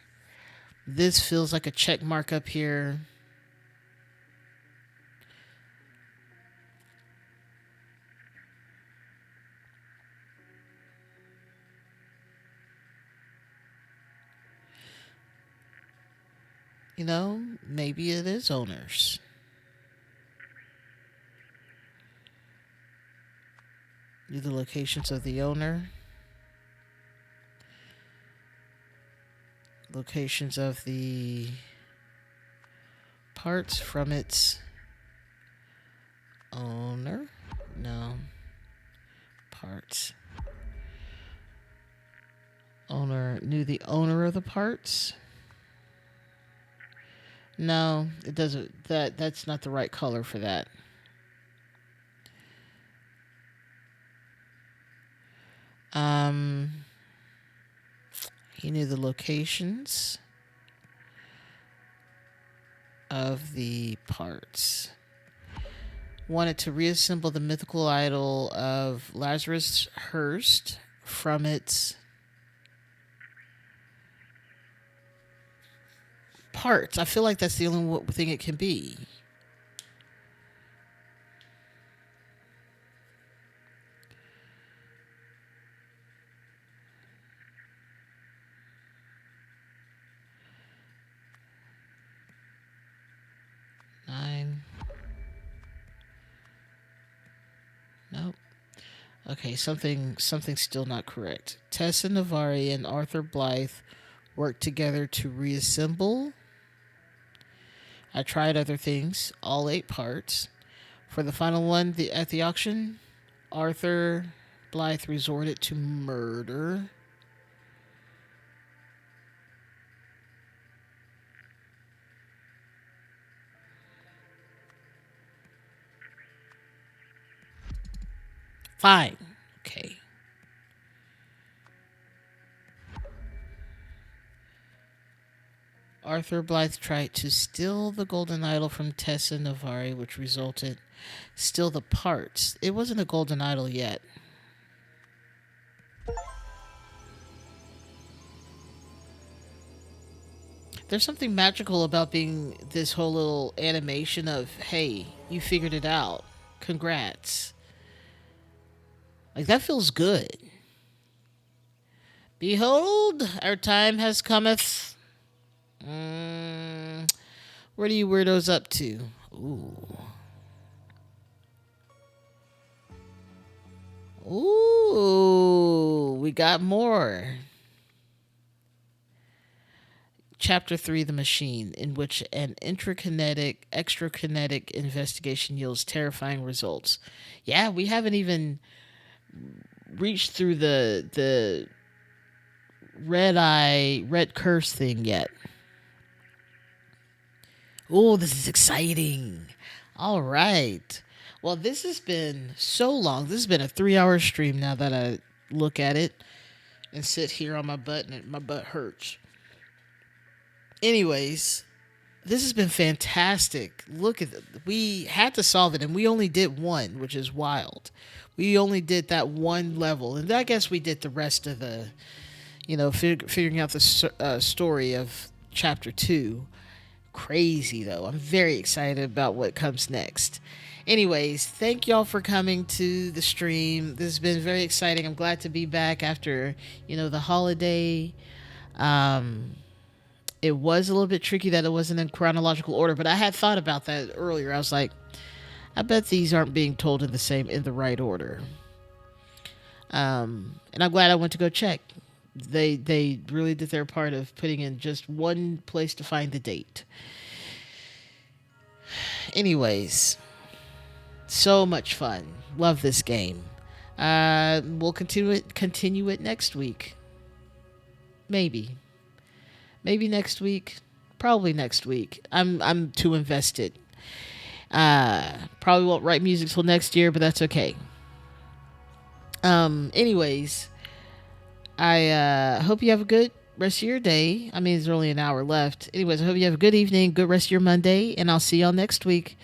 This feels like a check mark up here. Maybe it is owners. Knew the locations of the owner. Locations of the parts from its owner. No. Parts. Owner knew the owner of the parts. No, it doesn't. That's not the right color for that. He knew the locations of the parts. Wanted to reassemble the mythical idol of Lazarus Hurst from its parts. I feel like that's the only thing it can be. No. Okay, something's still not correct. Tessa Navari and Arthur Blythe worked together to reassemble. I tried other things, all 8 parts. For the final one, at the auction, Arthur Blythe resorted to murder. Fine. Okay. Arthur Blythe tried to steal the golden idol from Tessa Navari, which resulted steal the parts. It wasn't a golden idol yet. There's something magical about being this whole little animation of, hey, you figured it out. Congrats. Like, that feels good. Behold, our time has cometh. What are you weirdos up to? Ooh. Ooh, we got more. Chapter 3, The Machine, in which an extrakinetic investigation yields terrifying results. Yeah, we haven't even reached through the red curse thing yet. Oh, this is exciting. All right. Well, this has been so long. This has been a 3-hour stream now that I look at it and sit here on my butt and my butt hurts. Anyways, this has been fantastic. Look at it. We had to solve it, and we only did one, which is wild. We only did that one level, and I guess we did the rest of the, figuring out the story of chapter 2. Crazy, though. I'm very excited about what comes next. Anyways, thank y'all for coming to the stream. This has been very exciting. I'm glad to be back after, the holiday. It was a little bit tricky that it wasn't in chronological order, but I had thought about that earlier. I was like, I bet these aren't being told in the right order. And I'm glad I went to go check. They really did their part of putting in just one place to find the date. Anyways, so much fun. Love this game. We'll continue it next week. Maybe next week. Probably next week. I'm too invested. Probably won't write music till next year, but that's okay. Anyways, I hope you have a good rest of your day. I mean, there's only an hour left. Anyways, I hope you have a good evening, good rest of your Monday, and I'll see y'all next week.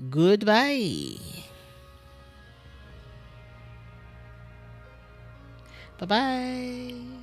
Goodbye. Bye-bye.